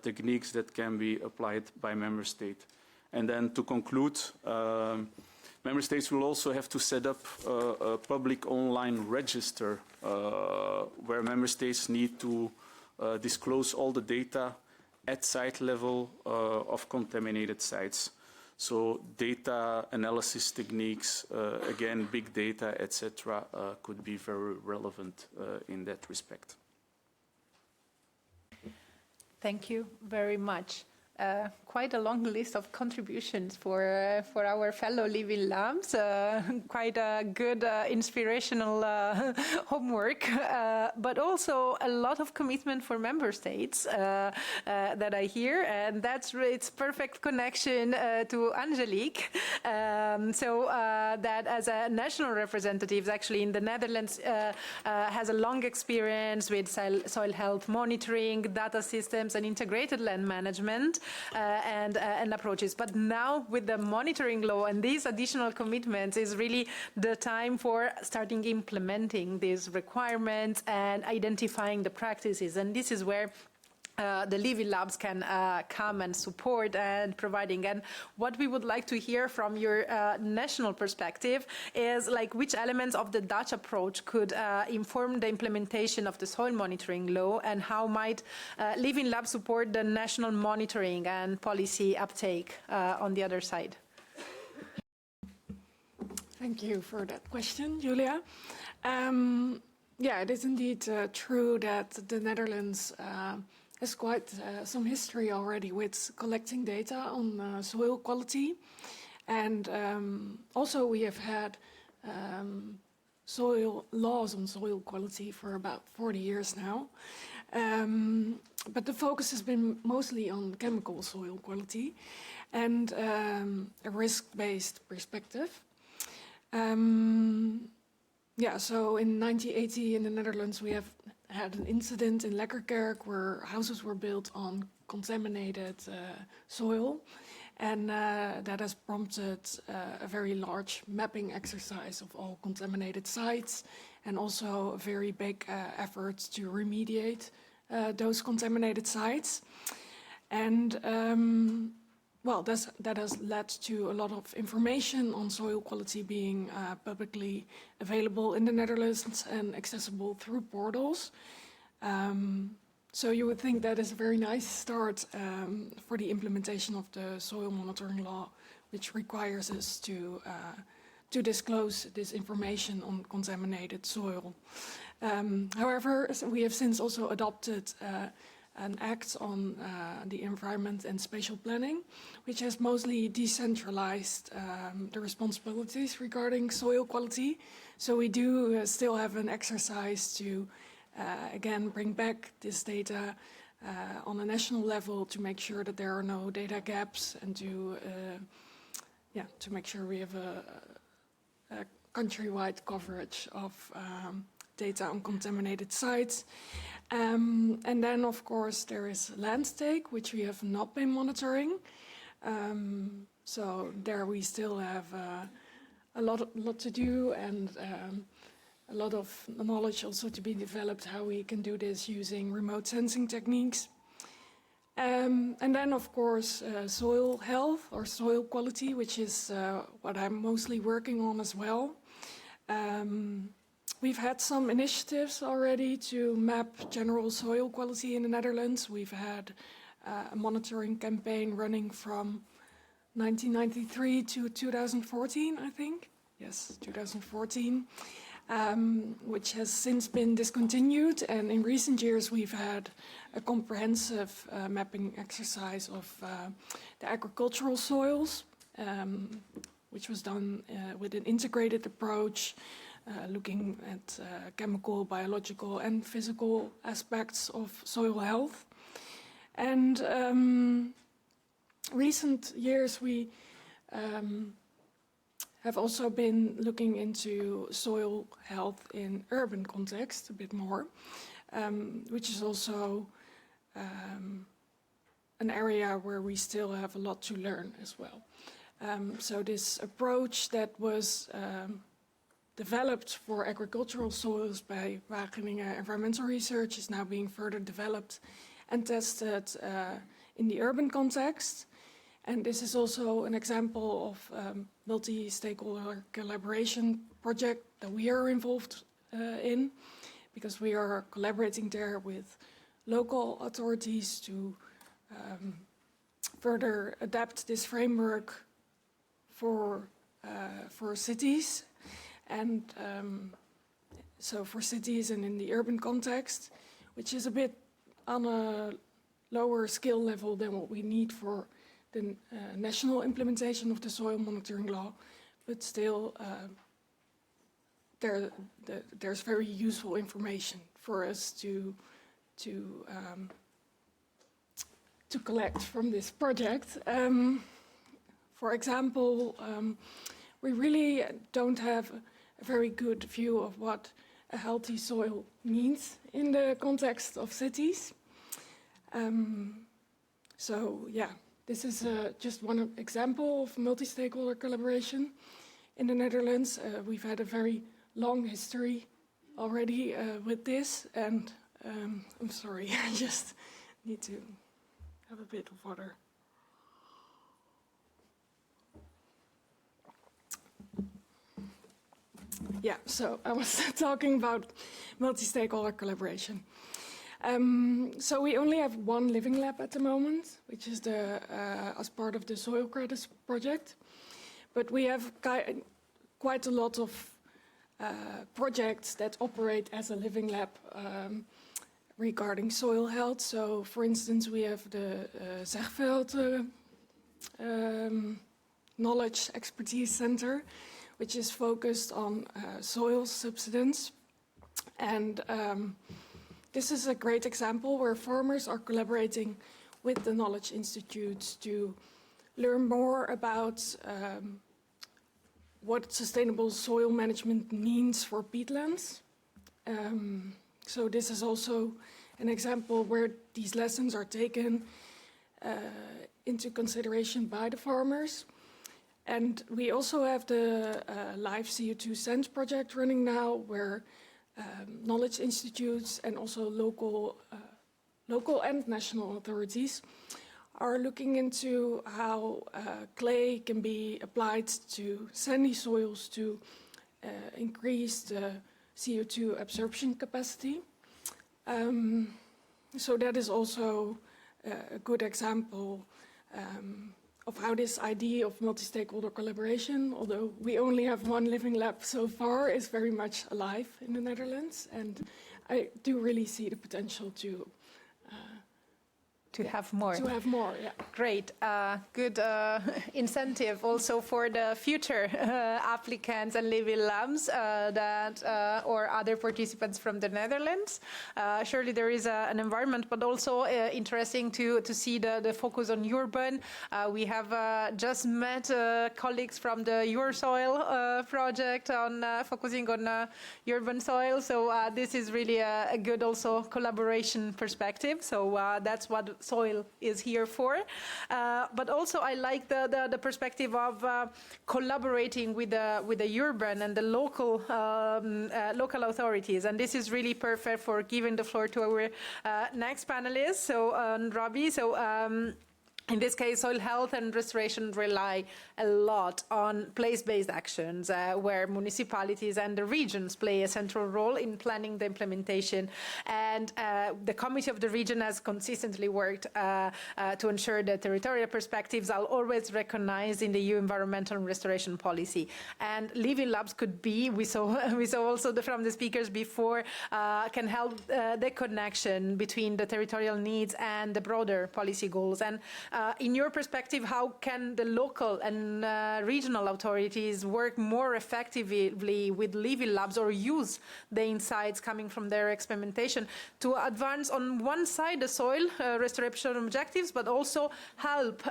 techniques that can be applied by member state. And then to conclude, member states will also have to set up a public online register where member states need to disclose all the data at site level of contaminated sites. So data analysis techniques, again, big data, etc., could be very relevant in that respect. Thank you very much. quite a long list of contributions for our fellow Living Labs. Quite a good inspirational homework, but also a lot of commitment for member states that I hear, and that's its perfect connection to Angelique. That as a national representative, actually in the Netherlands, has a long experience with soil health monitoring, data systems, and integrated land management. And approaches. But now with the monitoring law and these additional commitments is really the time for starting implementing these requirements and identifying the practices. And this is where the Living Labs can come and support and providing. And what we would like to hear from your national perspective is like which elements of the Dutch approach could inform the implementation of the soil monitoring law, and how might Living Labs support the national monitoring and policy uptake on the other side? Thank you for that question, Julia. Yeah, it is indeed true that the Netherlands has quite some history already with collecting data on soil quality. And also we have had soil laws on soil quality for about 40 years now. But the focus has been mostly on chemical soil quality and a risk-based perspective. Yeah, so in 1980 in the Netherlands we have had an incident in Lekkerkerk where houses were built on contaminated soil, and that has prompted a very large mapping exercise of all contaminated sites, and also a very big effort to remediate those contaminated sites. And well, that has led to a lot of information on soil quality being publicly available in the Netherlands and accessible through portals. So you would think that is a very nice start for the implementation of the soil monitoring law, which requires us to disclose this information on contaminated soil. However, we have since also adopted an act on the environment and spatial planning, which has mostly decentralized the responsibilities regarding soil quality. So we do still have an exercise to, again, bring back this data on a national level to make sure that there are no data gaps, and to make sure we have a countrywide coverage of data on contaminated sites. And then, of course, there is land stake, which we have not been monitoring. So there we still have a lot to do, and a lot of knowledge also to be developed how we can do this using remote sensing techniques. And then, of course, soil health or soil quality, which is what I'm mostly working on as well. We've had some initiatives already to map general soil quality in the Netherlands. We've had a monitoring campaign running from 1993 to 2014, I think. Yes, 2014, which has since been discontinued. And in recent years, we've had a comprehensive mapping exercise of the agricultural soils, which was done with an integrated approach, looking at chemical, biological, and physical aspects of soil health. And recent years, we have also been looking into soil health in urban context a bit more, which is also an area where we still have a lot to learn as well. So this approach that was developed for agricultural soils by Wageningen Environmental Research is now being further developed and tested in the urban context. And this is also an example of multi-stakeholder collaboration project that we are involved in, because we are collaborating there with local authorities to further adapt this framework for cities. And so for cities and in the urban context, which is a bit on a lower skill level than what we need for the national implementation of the soil monitoring law, but still there's very useful information for us to collect from this project. For example, we really don't have a very good view of what a healthy soil means in the context of cities. So yeah, this is just one example of multi-stakeholder collaboration in the Netherlands. We've had a very long history already with this, and I'm sorry, I just need to have a bit of water. Yeah, so I was talking about multi-stakeholder collaboration. So we only have one living lab at the moment, which is as part of the Soil Credits project. But we have quite a lot of projects that operate as a living lab regarding soil health. So, for instance, we have the Zegveld Knowledge Expertise Center, which is focused on soil subsidence. And this is a great example where farmers are collaborating with the knowledge institutes to learn more about what sustainable soil management means for peatlands. So this is also an example where these lessons are taken into consideration by the farmers. And we also have the Live CO2 Sense project running now, where knowledge institutes and also local and national authorities are looking into how clay can be applied to sandy soils to increase the CO2 absorption capacity. So that is also a good example of how this idea of multi-stakeholder collaboration, although we only have one living lab so far, is very much alive in the Netherlands. And I do really see the potential to have more. To have more, yeah. Great. Good incentive also for the future applicants and living labs or other participants from the Netherlands. Surely there is an environment, but also interesting to see the focus on urban. We have just met colleagues from the Your Soil project on focusing on urban soil. So this is really a good also collaboration perspective. So that's what soil is here for. But also I like the perspective of collaborating with the urban and the local authorities. And this is really perfect for giving the floor to our next panelist, so Robbie. So in this case, soil health and restoration rely a lot on place-based actions, where municipalities and the regions play a central role in planning the implementation. And the Committee of the Region has consistently worked to ensure that territorial perspectives are always recognized in the EU environmental and restoration policy. And living labs could be, we saw also from the speakers before, can help the connection between the territorial needs and the broader policy goals. And in your perspective, how can the local and regional authorities work more effectively with living labs or use the insights coming from their experimentation to advance on one side the soil restoration objectives, but also help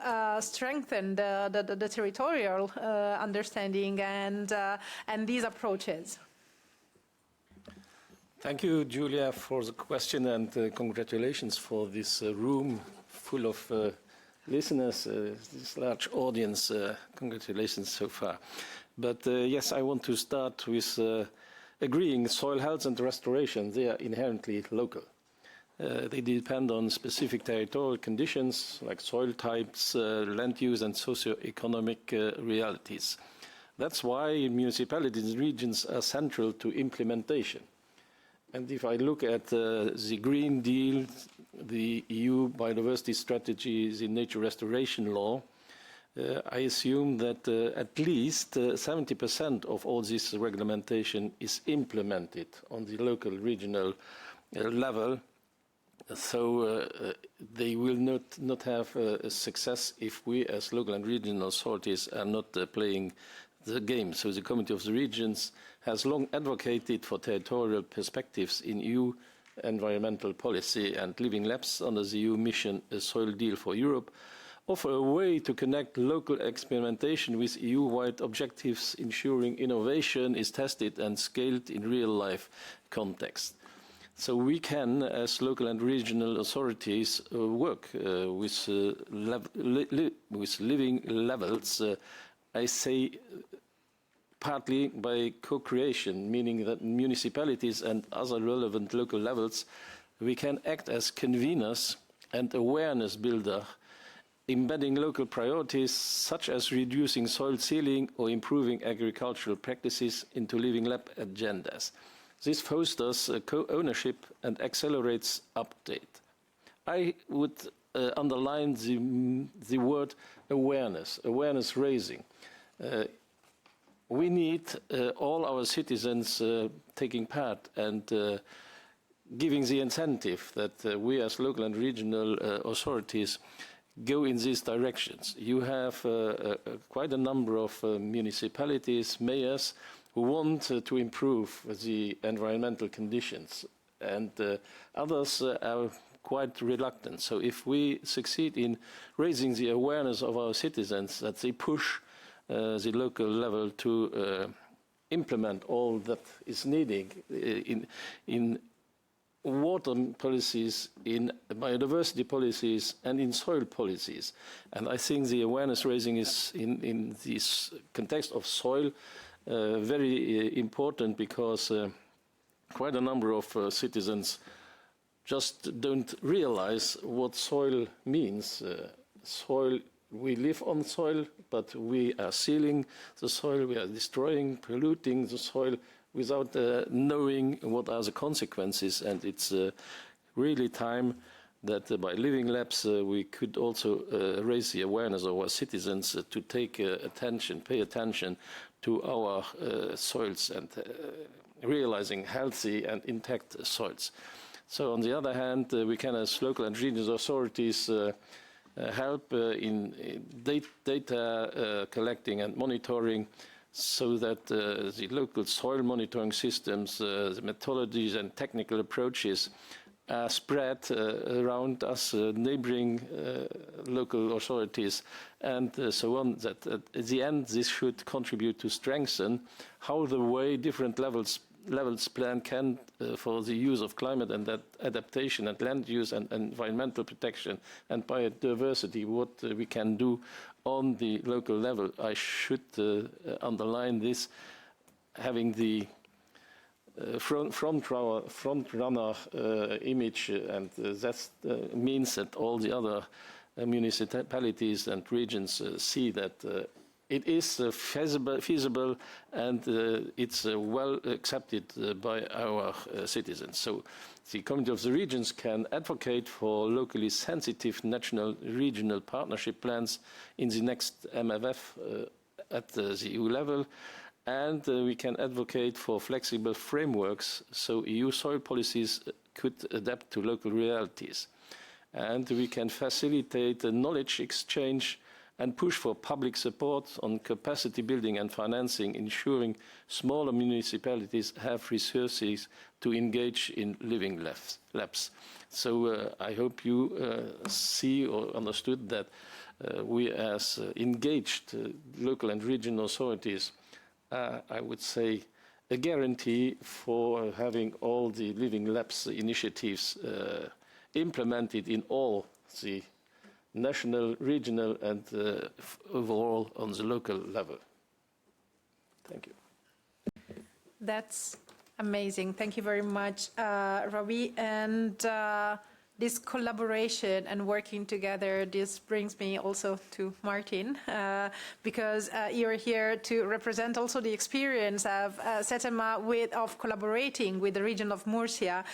strengthen the territorial understanding and these approaches? Thank you, Julia, for the question, and congratulations for this room full of listeners, this large audience. Congratulations so far. But yes, I want to start with agreeing soil health and restoration, they are inherently local. They depend on specific territorial conditions like soil types, land use and socio-economic realities. That's why municipalities and regions are central to implementation. And if I look at the Green Deal, the EU biodiversity strategies in nature restoration law, I assume that at least 70% of all this regulation is implemented on the local, regional level. So they will not have a success if we as local and regional authorities are not playing the game. So the Committee of the Regions has long advocated for territorial perspectives in EU environmental policy, and Living Labs under the EU mission A Soil Deal for Europe offer a way to connect local experimentation with EU-wide objectives, ensuring innovation is tested and scaled in real-life context. So we can, as local and regional authorities, work with living levels. I say partly by co-creation, meaning that municipalities and other relevant local levels, we can act as conveners and awareness builder, embedding local priorities such as reducing soil sealing or improving agricultural practices into Living Lab agendas. This fosters co-ownership and accelerates update. I would underline the word awareness raising. We need all our citizens taking part and giving the incentive that we as local and regional authorities go in these directions. You have quite a number of municipalities, mayors, who want to improve the environmental conditions, and others are quite reluctant. So if we succeed in raising the awareness of our citizens, that they push the local level to implement all that is needed in water policies, in biodiversity policies, and in soil policies. And I think the awareness raising is, in this context of soil, very important, because quite a number of citizens just don't realize what soil means. Soil, we live on soil, but we are sealing the soil, we are destroying, polluting the soil without knowing what are the consequences. And it's really time that by Living Labs we could also raise the awareness of our citizens to take attention, pay attention to our soils, and realizing healthy and intact soils. So on the other hand, we can, as local and regional authorities, help in data collecting and monitoring, so that the local soil monitoring systems, the methodologies and technical approaches are spread around us, neighboring local authorities, and so on, that at the end this should contribute to strengthen how the way different levels plan can for the use of climate and that adaptation and land use and environmental protection and biodiversity, what we can do on the local level. I should underline this, having the front runner image, and that means that all the other municipalities and regions see that it is feasible and it's well accepted by our citizens. So the Committee of the Regions can advocate for locally sensitive national regional partnership plans in the next MFF at the EU level, and we can advocate for flexible frameworks so EU soil policies could adapt to local realities. And we can facilitate a knowledge exchange and push for public support on capacity building and financing, ensuring smaller municipalities have resources to engage in Living Labs. So I hope you see or understood that we, as engaged local and regional authorities, I would say a guarantee for having all the Living Labs initiatives implemented in all the national, regional, and overall on the local level. Thank you. That's amazing. Thank you very much, Ravi. And this collaboration and working together, this brings me also to Martin, because you're here to represent also the experience of Setema of collaborating with the region of Murcia,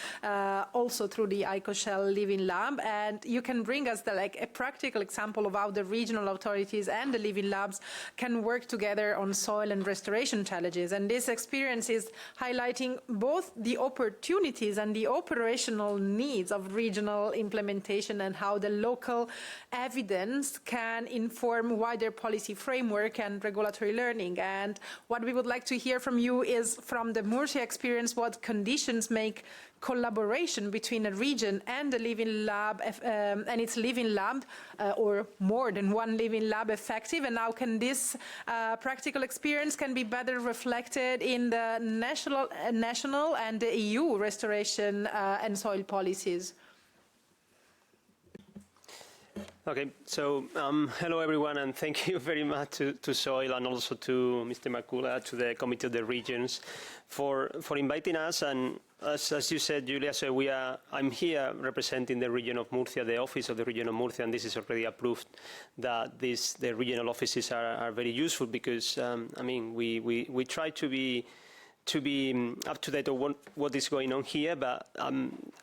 also through the ICOShell Living Lab. And you can bring us a practical example of how the regional authorities and the Living Labs can work together on soil and restoration challenges. And this experience is highlighting both the opportunities and the operational needs of regional national implementation and how the local evidence can inform wider policy framework and regulatory learning. And what we would like to hear from you is, from the Murcia experience, what conditions make collaboration between a region and a living lab and its living lab, or more than one living lab, effective, and how can this practical experience can be better reflected in the national and the EU restoration and soil policies. Okay, so hello everyone, and thank you very much to SOIL and also to Mr. Markula, to the Committee of the Regions, for inviting us. And as you said, Julia, so I'm here representing the region of Murcia, the office of the region of Murcia, and this is already approved that the regional offices are very useful because I mean we try to be up to date on what is going on here, but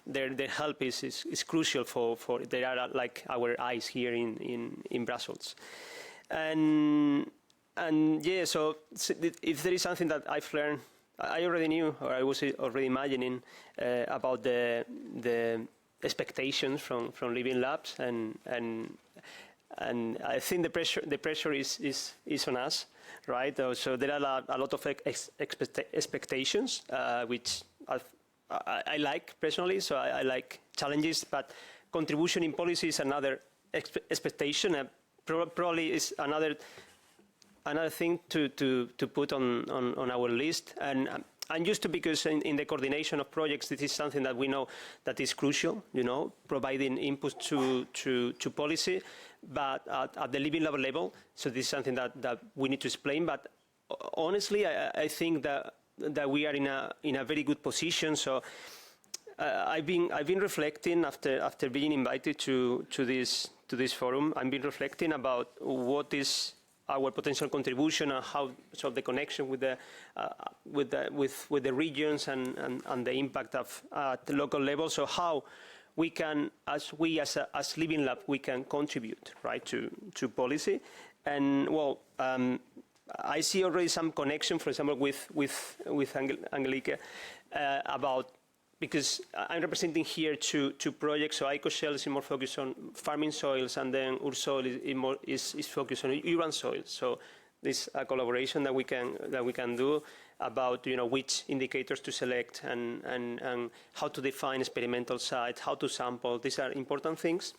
their help is crucial for they are like our eyes here in Brussels. And yeah, so if there is something that I've learned, I already knew, or I was already imagining about the expectations from living labs, and I think the pressure is on us, right? So there are a lot of expectations, which I like personally. So I like challenges, but contribution in policy is another expectation. Probably is another thing to put on our list. And just because in the coordination of projects, this is something that we know that is crucial, providing input to policy, but at the living level. So this is something that we need to explain. But honestly, I think that we are in a very good position. So I've been reflecting after being invited to this forum. I've been reflecting about what is our potential contribution and how the connection with the regions and the impact at the local level. So how we can, as Living Lab, we can contribute, right, to policy. And well, I see already some connection, for example, with Angelique about, because I'm representing here two projects. So IcoShell is more focused on farming soils, and then URSOIL is focused on urban soils. So this a collaboration that we can do about which indicators to select and how to define experimental sites, how to sample. These are important things.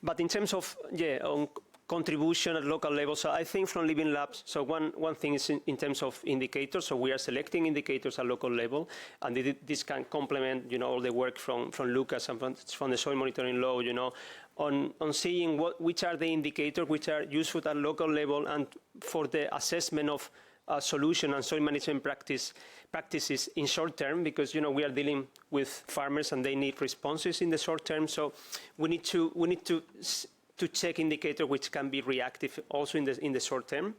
But in terms of on contribution at local level, so I think from Living Labs, so one thing is in terms of indicators, so we are selecting indicators at local level, and this can complement all the work from Lucas and from the soil monitoring law, on seeing which are the indicators which are useful at local level and for the assessment of solution and soil management practices in short term, because we are dealing with farmers and they need responses in the short term. So we need to check indicators which can be reactive also in the short term.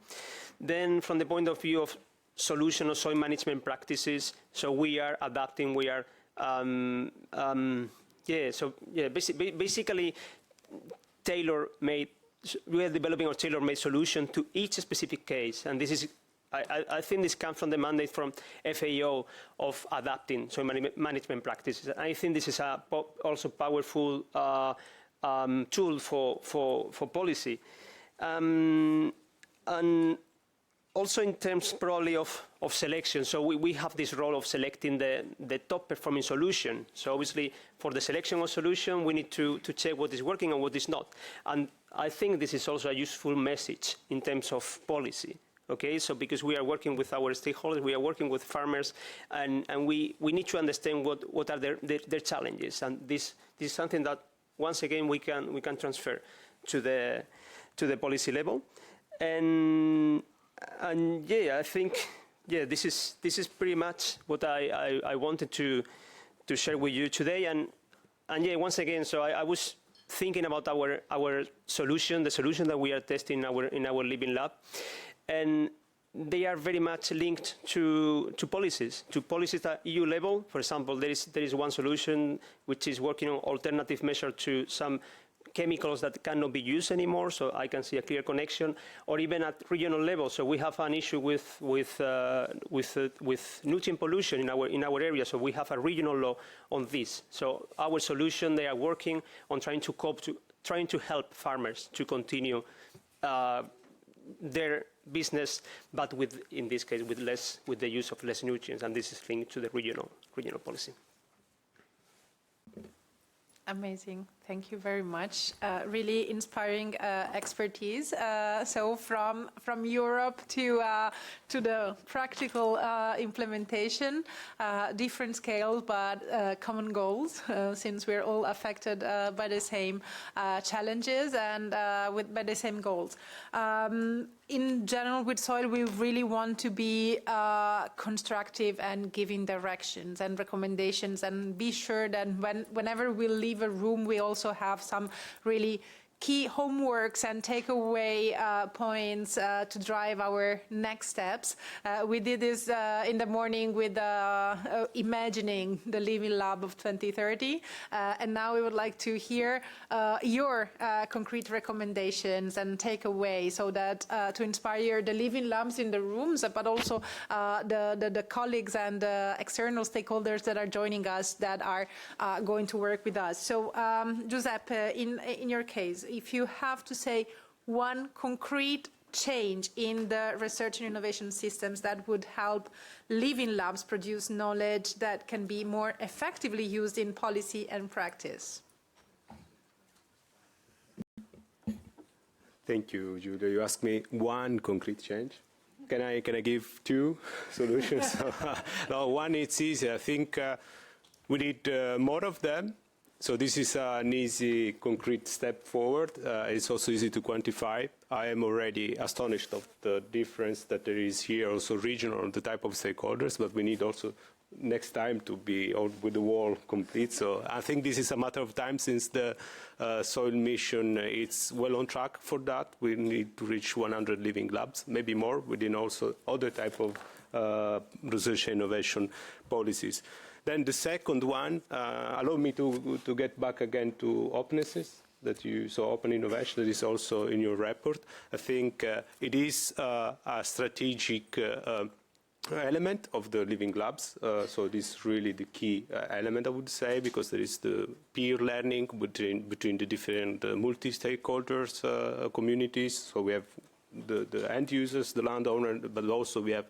Then from the point of view of solution of soil management practices, so we are adapting, we are basically tailor-made. We are developing a tailor-made solution to each specific case, and this is. I think this comes from the mandate from FAO of adapting soil management practices. I think this is also powerful tool for policy, and also in terms probably of selection. So we have this role of selecting the top performing solution. So obviously for the selection of solution, we need to check what is working and what is not. And I think this is also a useful message in terms of policy. Okay, so because we are working with our stakeholders, we are working with farmers, and we need to understand what are their challenges. And this is something that once again we can transfer to the policy level. And I think this is pretty much what I wanted to share with you today. And once again, so I was thinking about our solution, the solution that we are testing in our Living Lab. And they are very much linked to policies at EU level. For example, there is one solution which is working on alternative measure to some chemicals that cannot be used anymore, so I can see a clear connection, or even at regional level. So we have an issue with nutrient pollution in our area, so we have a regional law on this. So our solution, they are working on trying to help farmers to continue their business, but in this case with the use of less nutrients, and this is linked to the regional policy. Amazing. Thank you very much. Really inspiring expertise. So from Europe to the practical implementation, different scale but common goals, since we're all affected by the same challenges and by the same goals. In general, with soil, we really want to be constructive and giving directions and recommendations, and be sure that whenever we leave a room, we also have some really key homeworks and takeaway points to drive our next steps. We did this in the morning with imagining the Living Lab of 2030, and now we would like to hear your concrete recommendations and takeaways, so that to inspire the Living Labs in the rooms, but also the colleagues and the external stakeholders that are joining us that are going to work with us. So Giuseppe, in your case, if you have to say one concrete change in the research and innovation systems that would help Living Labs produce knowledge that can be more effectively used in policy and practice. Thank you, Julia. You asked me one concrete change. Can I give two solutions? No, one, it's easy. I think we need more of them. So this is an easy, concrete step forward. It's also easy to quantify. I am already astonished of the difference that there is here, also regional, the type of stakeholders, but we need also next time to be all with the wall complete. So I think this is a matter of time, since the soil mission is well on track for that. We need to reach 100 living labs, maybe more, within also other type of research and innovation policies. Then the second one, allow me to get back again to openness, that you saw open innovation, that is also in your report. I think it is a strategic element of the living labs. So this is really the key element, I would say, because there is the peer learning between the different multi-stakeholders communities. So we have the end users, the landowner, but also we have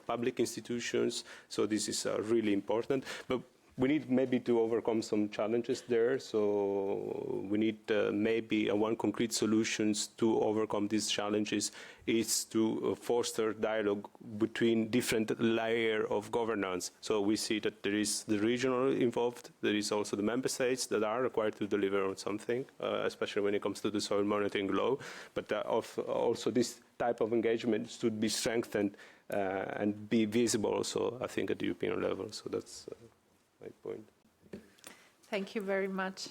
public institutions. So this is really important. But we need maybe to overcome some challenges there. So we need maybe one concrete solutions to overcome these challenges is to foster dialogue between different layers of governance. So we see that there is the regional involved, there is also the member states that are required to deliver on something, especially when it comes to the soil monitoring law. But also this type of engagement should be strengthened and be visible also, I think, at the European level. So that's my point. Thank you very much,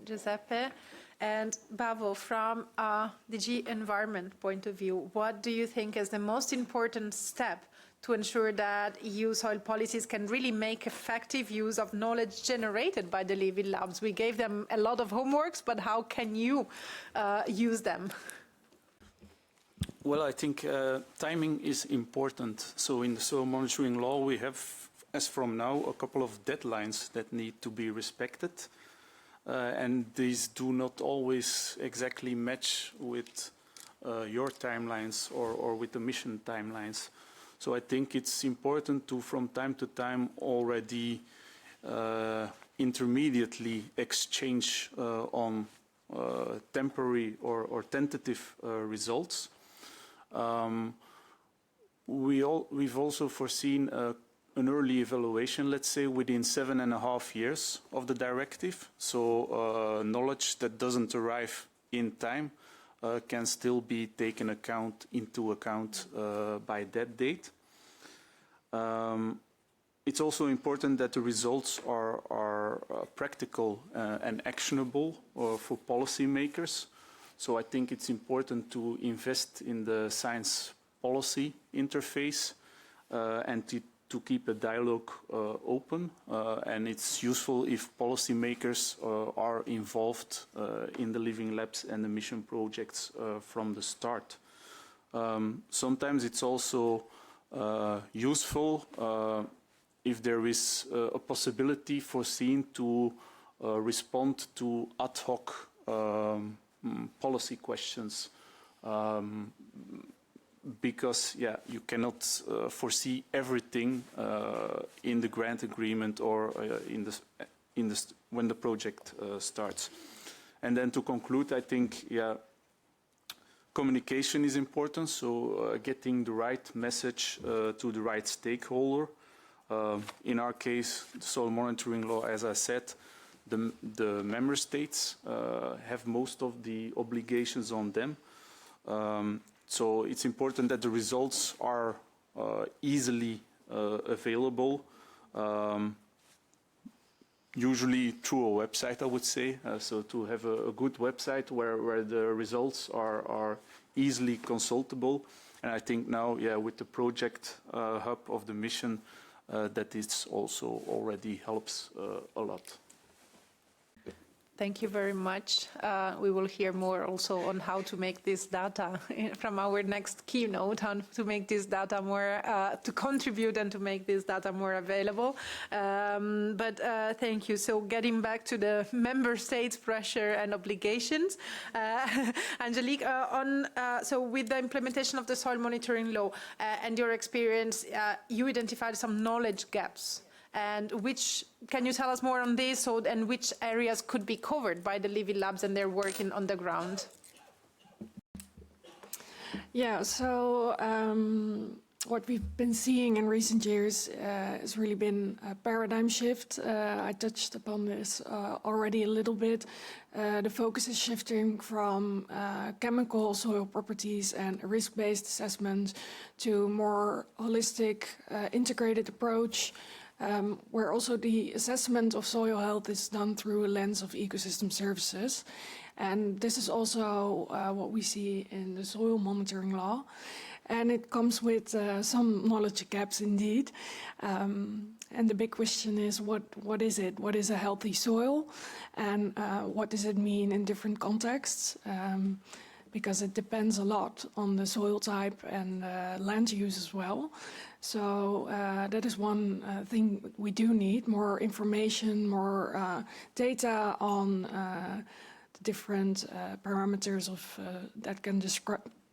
Giuseppe. And Bavo, from DG Environment point of view, what do you think is the most important step to ensure that EU soil policies can really make effective use of knowledge generated by the Living Labs? We gave them a lot of homeworks, but how can you use them? Well, I think timing is important. So in the soil monitoring law, we have, as from now, a couple of deadlines that need to be respected. And these do not always exactly match with your timelines or with the mission timelines. So I think it's important to, from time to time, already intermediately exchange on temporary or tentative results. We've also foreseen an early evaluation, let's say, within 7.5 years of the directive. So knowledge that doesn't arrive in time can still be taken into account by that date. It's also important that the results are practical and actionable for policymakers. So I think it's important to invest in the science policy interface and to to keep a dialogue open, and it's useful if policymakers are involved in the Living Labs and the mission projects from the start. Sometimes it's also useful if there is a possibility foreseen to respond to ad hoc policy questions, because you cannot foresee everything in the grant agreement or when the project starts. And then to conclude, I think communication is important, so getting the right message to the right stakeholder. In our case, the soil monitoring law, as I said, the member states have most of the obligations on them. So it's important that the results are easily available, usually through a website, I would say. So to have a good website where the results are easily consultable. And I think now, with the project hub of the mission, that this also already helps a lot. Thank you very much. We will hear more also on how to make this data from our next keynote, how to make this data more, to contribute and to make this data more available. But thank you. So getting back to the member states' pressure and obligations, Angelique, so with the implementation of the soil monitoring law and your experience, you identified some knowledge gaps. And can you tell us more on this, and which areas could be covered by the Living Labs and their work on the ground? Yeah, so what we've been seeing in recent years has really been a paradigm shift. I touched upon this already a little bit. The focus is shifting from chemical soil properties and risk-based assessment to more holistic, integrated approach, where also the assessment of soil health is done through a lens of ecosystem services. And this is also what we see in the soil monitoring law. And it comes with some knowledge gaps indeed. And the big question is, what is it? What is a healthy soil? And what does it mean in different contexts? Because it depends a lot on the soil type and land use as well. So that is one thing we do need, more information, more data on the different parameters of that can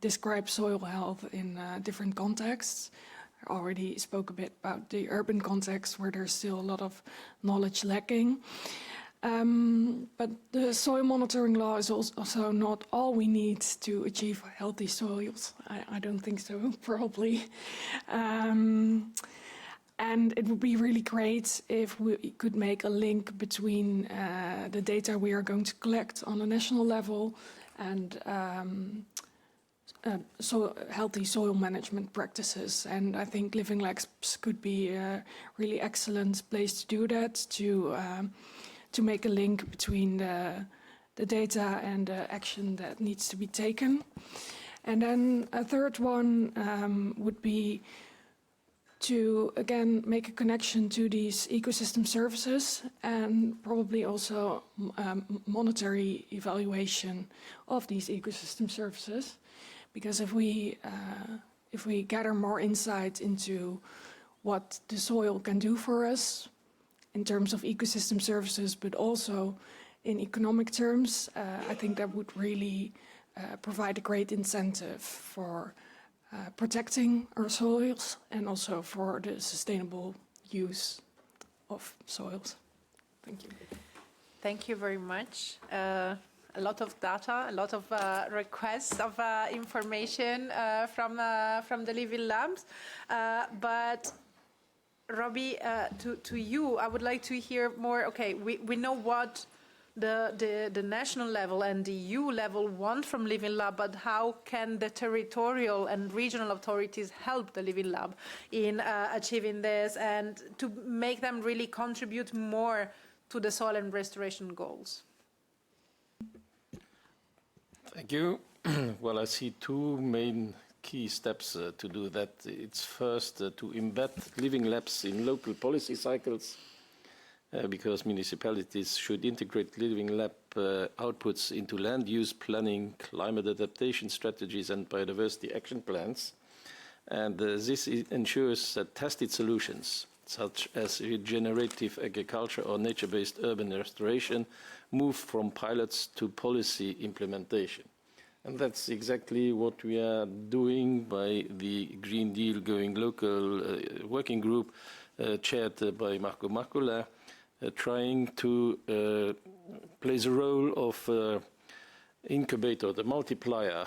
describe soil health in different contexts. I already spoke a bit about the urban context where there's still a lot of knowledge lacking. But the soil monitoring law is also not all we need to achieve healthy soils. I don't think so, probably. And it would be really great if we could make a link between the data we are going to collect on a national level and healthy soil management practices. And I think Living Labs could be a really excellent place to do that, to make a link between the data and the action that needs to be taken. And then a third one would be to, again, make a connection to these ecosystem services and probably also monetary evaluation of these ecosystem services. Because if we gather more insight into what the soil can do for us, in terms of ecosystem services, but also in economic terms, I think that would really provide a great incentive for protecting our soils and also for the sustainable use of soils. Thank you. Thank you very much. A lot of data, a lot of requests of information from the Living Labs, but Robbie, to you, I would like to hear more. Okay, we know what the national level and the EU level want from Living Lab, but how can the territorial and regional authorities help the Living Lab in achieving this and to make them really contribute more to the soil and restoration goals? Thank you. Well, I see two main key steps to do that. It's first to embed living labs in local policy cycles, because municipalities should integrate living lab outputs into land use planning, climate adaptation strategies, and biodiversity action plans. And this ensures that tested solutions, such as regenerative agriculture or nature-based urban restoration, move from pilots to policy implementation. And that's exactly what we are doing by the Green Deal Going Local working group chaired by Marco Marcola, trying to play the role of incubator, the multiplier,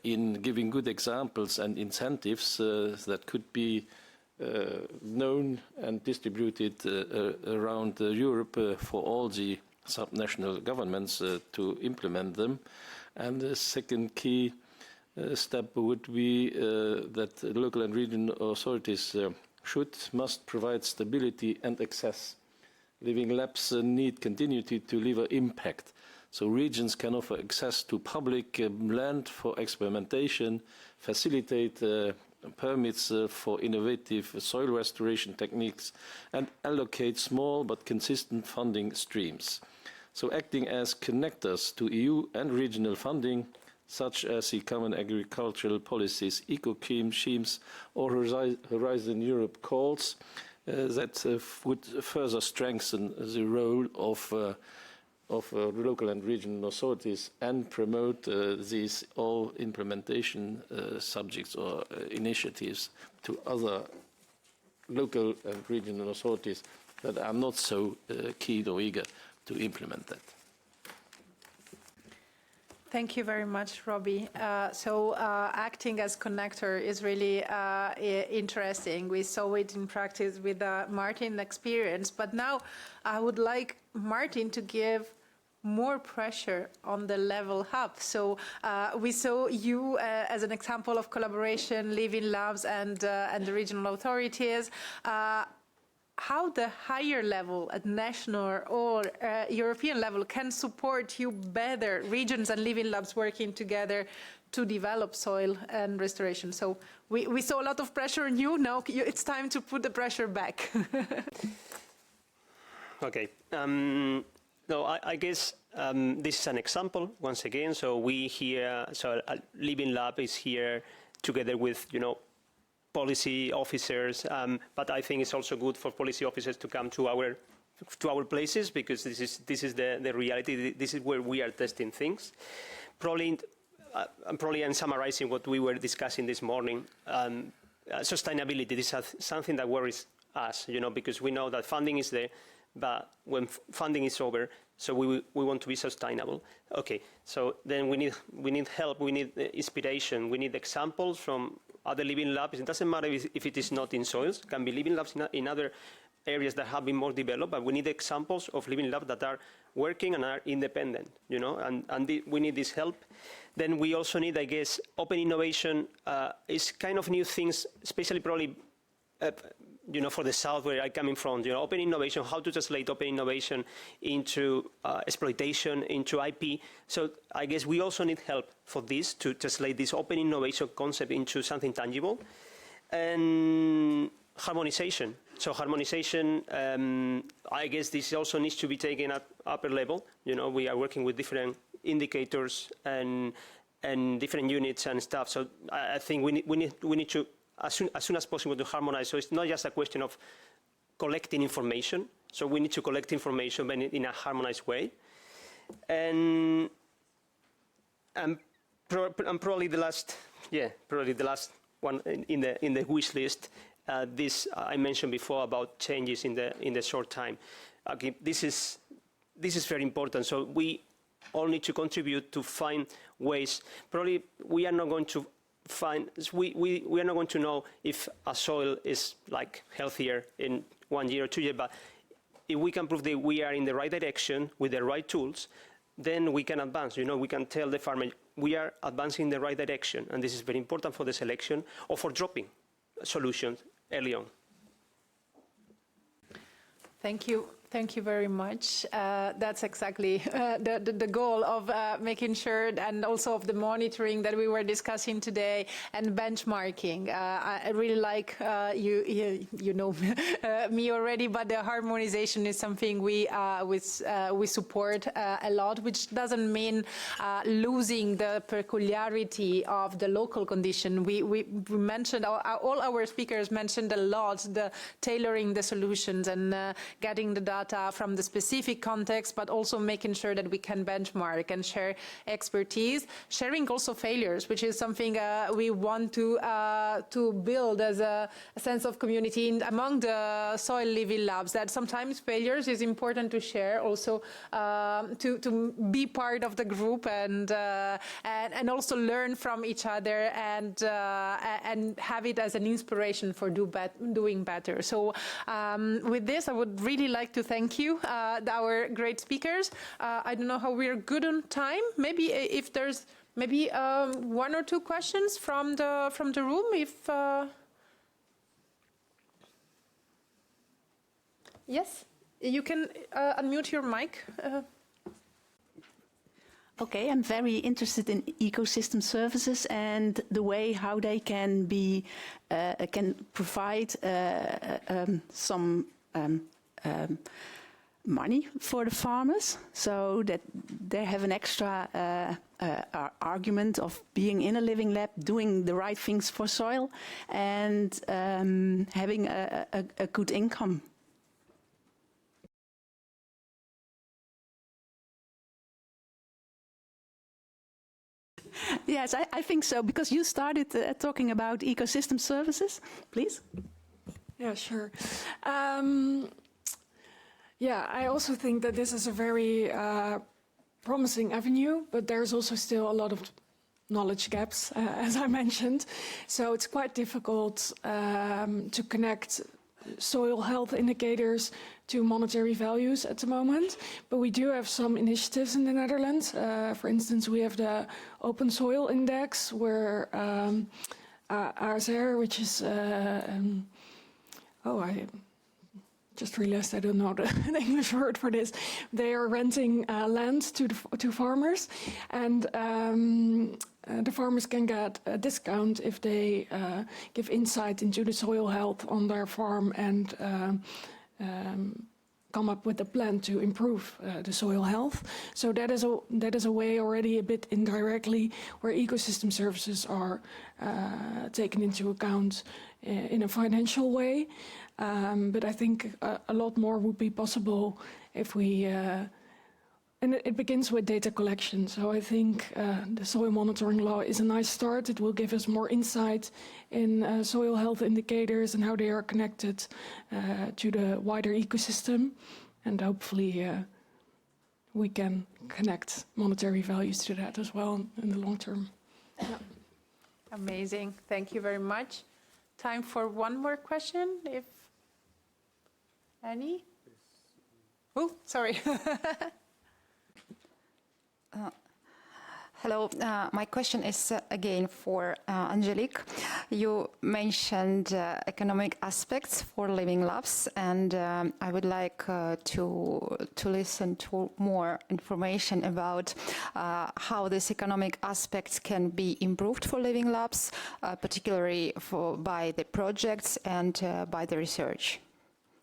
in giving good examples and incentives that could be known and distributed around Europe for all the subnational governments to implement them. And the second key step would be that local and regional authorities must provide stability and access. Living labs need continuity to deliver impact. So regions can offer access to public land for experimentation, facilitate permits for innovative soil restoration techniques, and allocate small but consistent funding streams. So acting as connectors to EU and regional funding, such as the Common Agricultural Policies, eco-scheme schemes, or Horizon Europe calls, that would further strengthen the role of local and regional authorities and promote these all implementation subjects or initiatives to other local and regional authorities that are not so keen or eager to implement that. Thank you very much, Robbie. Acting as connector is really interesting. We saw it in practice with Martin's experience, but now I would like Martin to give more pressure on the level hub. So we saw you as an example of collaboration, living labs and the regional authorities. How the higher level at national or European level can support you better, regions and living labs working together to develop soil and restoration. So we saw a lot of pressure on you. Now it's time to put the pressure back. Okay. No, I guess this is an example once again. So we here, so Living Lab is here together with, policy officers, but I think it's also good for policy officers to come to our places, because this is the reality. This is where we are testing things. Probably I'm summarizing what we were discussing this morning. Sustainability, this is something that worries us, because we know that funding is there, but when funding is over, so we want to be sustainable. Okay, so then we need help, we need inspiration, we need examples from other living labs. It doesn't matter if it is not in soils, it can be living labs in other areas that have been more developed, but we need examples of living labs that are working and are independent, and we need this help. Then we also need, I guess, open innovation is kind of new things, especially probably for the south where I'm coming from, open innovation, how to translate open innovation into exploitation, into IP. So I guess we also need help for this, to translate this open innovation concept into something tangible. And harmonization. So harmonization, I guess this also needs to be taken at upper level. We are working with different indicators and different units and stuff. So I think we need to, as soon as possible, to harmonize. So it's not just a question of collecting information. So we need to collect information, but in a harmonized way. And probably the last one in the wish list. This I mentioned before about changes in the short time. Okay, this is very important. So we all need to contribute to find ways. Probably we are not going to we are not going to know if a soil is like healthier in 1 year or 2 years, but if we can prove that we are in the right direction with the right tools, then we can advance. We can tell the farmer we are advancing in the right direction, and this is very important for the selection or for dropping solutions early on. Thank you Thank you very much. That's exactly the goal of making sure, and also of the monitoring that we were discussing today, and benchmarking. I really like, you know me already, but the harmonization is something we support a lot, which doesn't mean losing the peculiarity of the local condition. We mentioned, all our speakers mentioned a lot, the tailoring the solutions and getting the data from the specific context, but also making sure that we can benchmark and share expertise, sharing also failures, which is something we want to build as a sense of community among the soil living labs, that sometimes failures is important to share, also to be part of the group and also learn from each other and have it as an inspiration for doing better. So with this, I would really like to thank you, our great speakers. I don't know how we're good on time. Maybe if there's one or two questions from the room, if yes, you can unmute your mic. Okay, I'm very interested in ecosystem services and the way how they can be can provide some money for the farmers, so that they have an extra argument of being in a living lab, doing the right things for soil, and having a good income. Yes, I think so, because you started talking about ecosystem services. Please. Yeah, sure. Yeah, I also think that this is a very promising avenue, but there's also still a lot of knowledge gaps, as I mentioned. So it's quite difficult to connect soil health indicators to monetary values at the moment. But we do have some initiatives in the Netherlands. For instance, we have the Open Soil Index, where ASR, which is I just realized I don't know the English word for this. They are renting land to farmers, and the farmers can get a discount if they give insight into the soil health on their farm and come up with a plan to improve the soil health. So that is a way already a bit indirectly where ecosystem services are taken into account in a financial way. But I think a lot more would be possible if we, and it begins with data collection. So I think the soil monitoring law is a nice start. It will give us more insight in soil health indicators and how they are connected to the wider ecosystem. And hopefully we can connect monetary values to that as well in the long term. Yeah. Amazing. Thank you very much. Time for one more question, if any? Oh, sorry. Hello, my question is again for Angelique. You mentioned economic aspects for living labs, and I would like to listen to more information about how these economic aspects can be improved for living labs, particularly by the projects and by the research.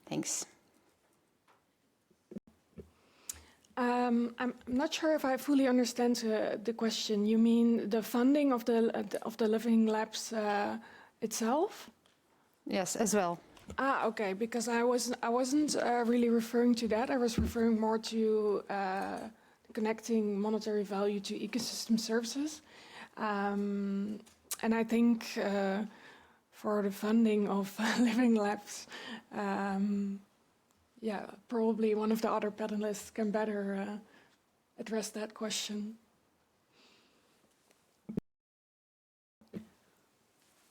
Thanks. I'm not sure if I fully understand the question. You mean the funding of the living labs itself? Yes, as well. Okay. Because I wasn't really referring to that. I was referring more to connecting monetary value to ecosystem services, and I think for the funding of living labs. Yeah, probably one of the other panelists can better address that question.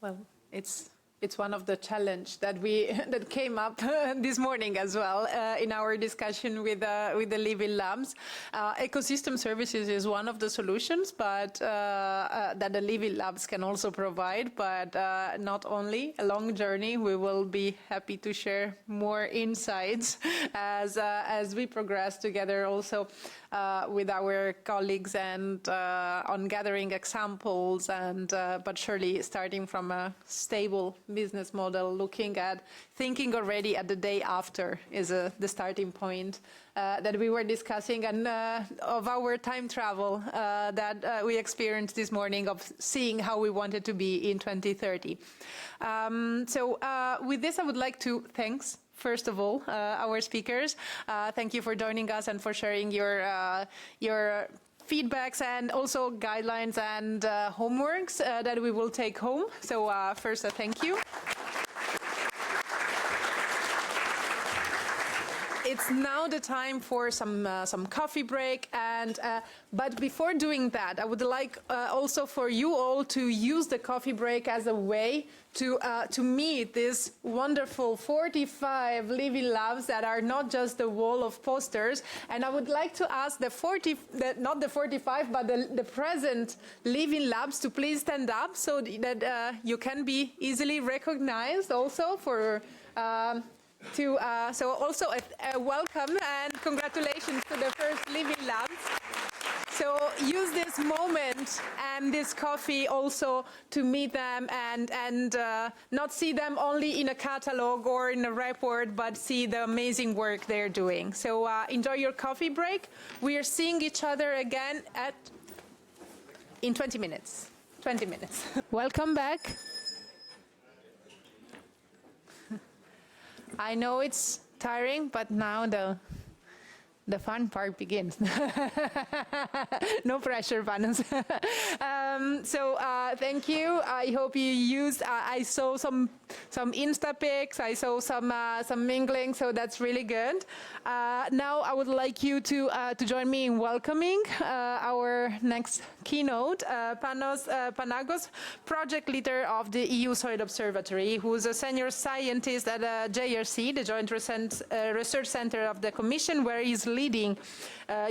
Well, it's it's one of the challenges that came up this morning as well in our discussion with the Living Labs. Ecosystem services is one of the solutions, but that the Living Labs can also provide. But not only a long journey. We will be happy to share more insights as we progress together, also with our colleagues and on gathering examples, and but surely starting from a stable business model, looking at thinking already at the day after is the starting point that we were discussing, and of our time travel that we experienced this morning, of seeing how we wanted to be in 2030. So with this, I would like to thanks first of all, our speakers. Thank you for joining us and for sharing your feedbacks and also guidelines and homeworks that we will take home. So first, thank you. It's now the time for some coffee break, and but before doing that, I would like also for you all to use the coffee break as a way to meet this wonderful 45 Living Labs that are not just the wall of posters. And I would like to ask not the 45, but the present Living Labs to please stand up so that you can be easily recognized also for. So also a welcome and congratulations to the first Living Labs. So use this moment and this coffee also to meet them and not see them only in a catalog or in a report, but see the amazing work they're doing. So enjoy your coffee break. We are seeing each other again in 20 minutes. 20 minutes. Welcome back. I know it's tiring, but now the fun part begins. No pressure, Panos. So thank you. I hope you used. I saw some Insta pics. I saw some mingling. So that's really good. Now I would like you to join me in welcoming our next keynote, Panos Panagos, project leader of the EU Soil Observatory, who is a senior scientist at JRC, the Joint Research Center of the Commission, where he's leading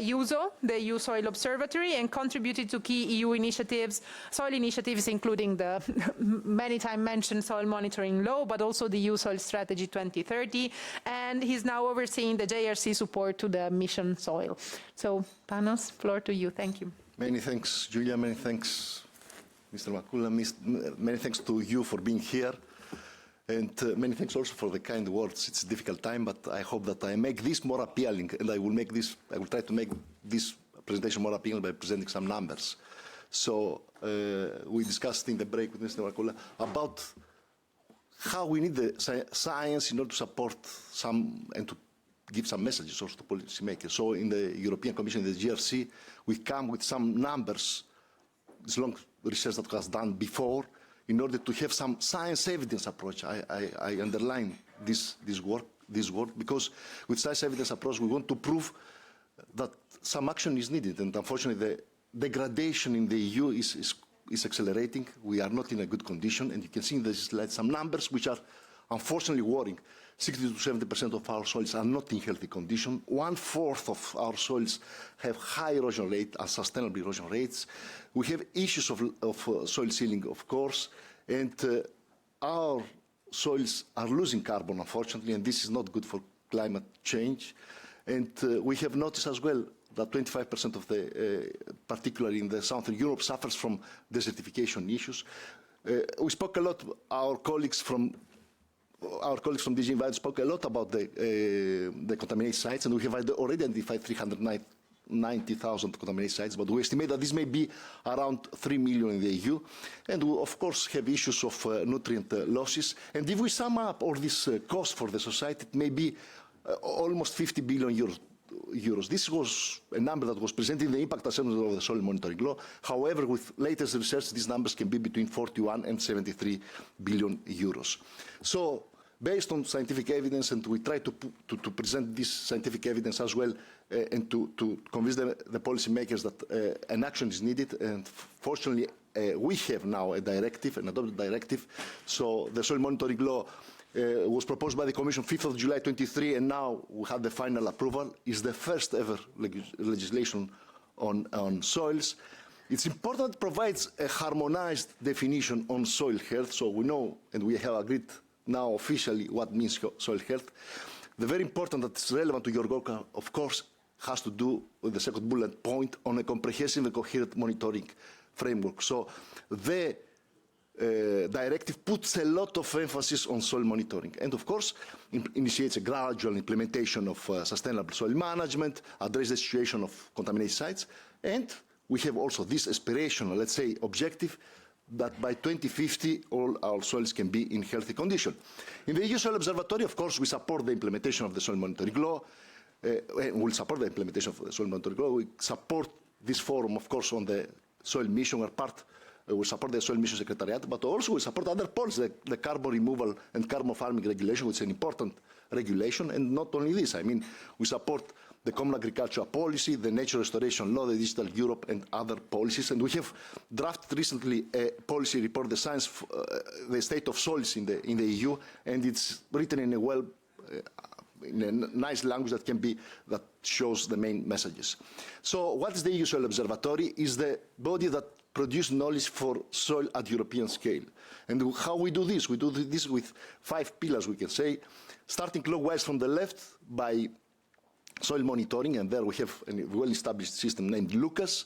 USO, the EU Soil Observatory, and contributed to key EU initiatives, soil initiatives, including the many times mentioned soil monitoring law, but also the EU Soil Strategy 2030. And he's now overseeing the JRC support to the mission soil. So, Panos, floor to you. Thank you. Many thanks, Julia. Many thanks, Mr. Makula. Many thanks to you for being here. And many thanks also for the kind words. It's a difficult time, but I hope that I make this more appealing, and I will try to make this presentation more appealing by presenting some numbers. So we discussed in the break with Mr. Makula about how we need the science in order to support some and to give some messages also to policymakers. So in the European Commission, the GRC, we come with some numbers, this long research that was done before, in order to have some science evidence approach. I underline this word because with science evidence approach we want to prove that some action is needed, and unfortunately the degradation in the EU is accelerating. We are not in a good condition, and you can see in this slide some numbers which are unfortunately worrying. 60 to 70% of our soils are not in healthy condition. 1/4 of our soils have high erosion rate, unsustainable erosion rates. We have issues of soil sealing, of course, and our soils are losing carbon, unfortunately, and this is not good for climate change. And we have noticed as well that 25% of particularly in the southern Europe, suffers from desertification issues. We spoke a lot, our colleagues from DG Environment spoke a lot about the contaminated sites, and we have already identified 390,000 contaminated sites, but we estimate that this may be around 3 million in the EU. And we, of course, have issues of nutrient losses. And if we sum up all this cost for the society, it may be almost 50 billion euros. This was a number that was presented in the impact assessment of the soil monitoring law. However, with latest research, these numbers can be between 41 and 73 billion euros. So based on scientific evidence, and we try to present this scientific evidence as well and to convince the policymakers that an action is needed. And fortunately, we have now a directive, an adopted directive. So the soil monitoring law was proposed by the Commission 5th of July 23, and now we have the final approval. It's the first ever legislation on soils. It's important it provides a harmonized definition on soil health, so we know and we have agreed now officially what means soil health. The very important that it's relevant to your work, of course, has to do with the second bullet point on a comprehensive and coherent monitoring framework. So the directive puts a lot of emphasis on soil monitoring and, of course, initiates a gradual implementation of sustainable soil management, address the situation of contaminated sites, and we have also this aspirational, let's say, objective that by 2050 all our soils can be in healthy condition. In the EU Soil Observatory, of course, we support the implementation of the soil monitoring law. We'll support the implementation of the soil monitoring law. We support this forum, of course, on the soil mission. We support the soil mission secretariat, but also we support other policies, like the carbon removal and carbon farming regulation, which is an important regulation. And not only this, I mean, we support the Common Agricultural Policy, the Nature Restoration Law, the Digital Europe, and other policies. And we have drafted recently a policy report, the state of soils in the EU, and it's written in in a nice language that shows the main messages. So what is the EU Soil Observatory? Is the body that produces knowledge for soil at European scale. And how we do this? We do this with 5 pillars, we can say, starting clockwise from the left by soil monitoring, and there we have a well-established system named Lucas,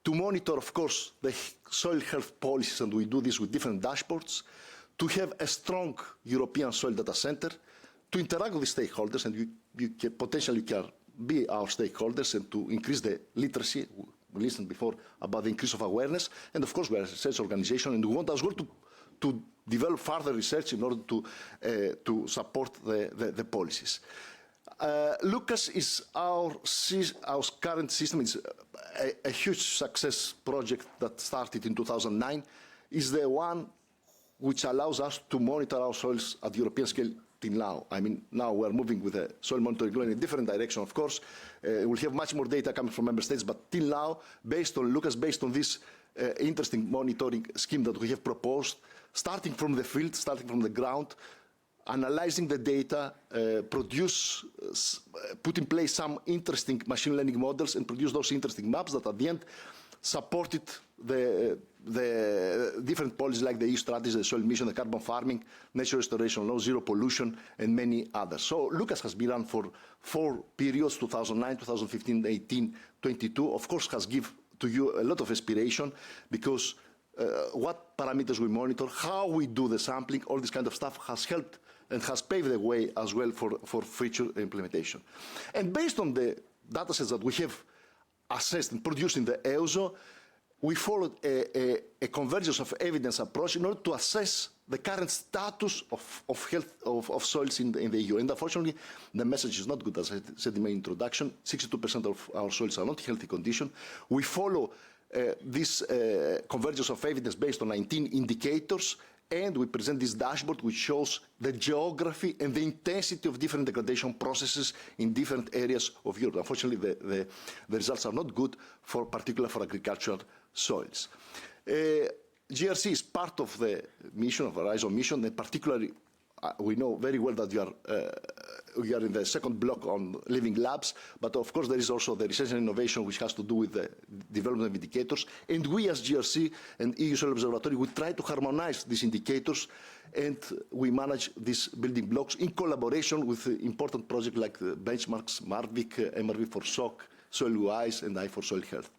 to monitor, of course, the soil health policies, and we do this with different dashboards, to have a strong European soil data center, to interact with the stakeholders, and you can potentially be our stakeholders, and to increase the literacy. We listened before about the increase of awareness, and of course we are a research organization, and we want as well to develop further research in order to support the policies. Lucas is our current system. It's a huge success project that started in 2009. Is the one which allows us to monitor our soils at European scale till now. I mean, now we're moving with the soil monitoring law in a different direction, of course. We'll have much more data coming from member states, but till now, based on Lucas, based on this interesting monitoring scheme that we have proposed, starting from the field, starting from the ground, analyzing the data, put in place some interesting machine learning models and produce those interesting maps that at the end supported the different policies like the EU strategy, the soil mission, the carbon farming, nature restoration law, zero pollution, and many others. So Lucas has been run for 4 periods, 2009, 2015, 18, 22. Of course, has given to you a lot of inspiration because what parameters we monitor, how we do the sampling, all this kind of stuff has helped and has paved the way as well for future implementation. And based on the data sets that we have assessed and produced in the EUSO, we followed a convergence of evidence approach in order to assess the current status of health of soils in the EU. And unfortunately, the message is not good. As I said in my introduction, 62% of our soils are not in healthy condition. We follow this convergence of evidence based on 19 indicators, and we present this dashboard which shows the geography and the intensity of different degradation processes in different areas of Europe. Unfortunately, the results are not good, particularly for agricultural soils. GRC is part of the mission, of our ISO mission, and particularly we know very well that we are in the second block on living labs, but of course there is also the research and innovation which has to do with the development of indicators. And we as GRC and EU Soil Observatory, we try to harmonize these indicators and we manage these building blocks in collaboration with important projects like the benchmarks, MARVIC, MRV for SOC, SOIL-WISE, and I for Soil Health.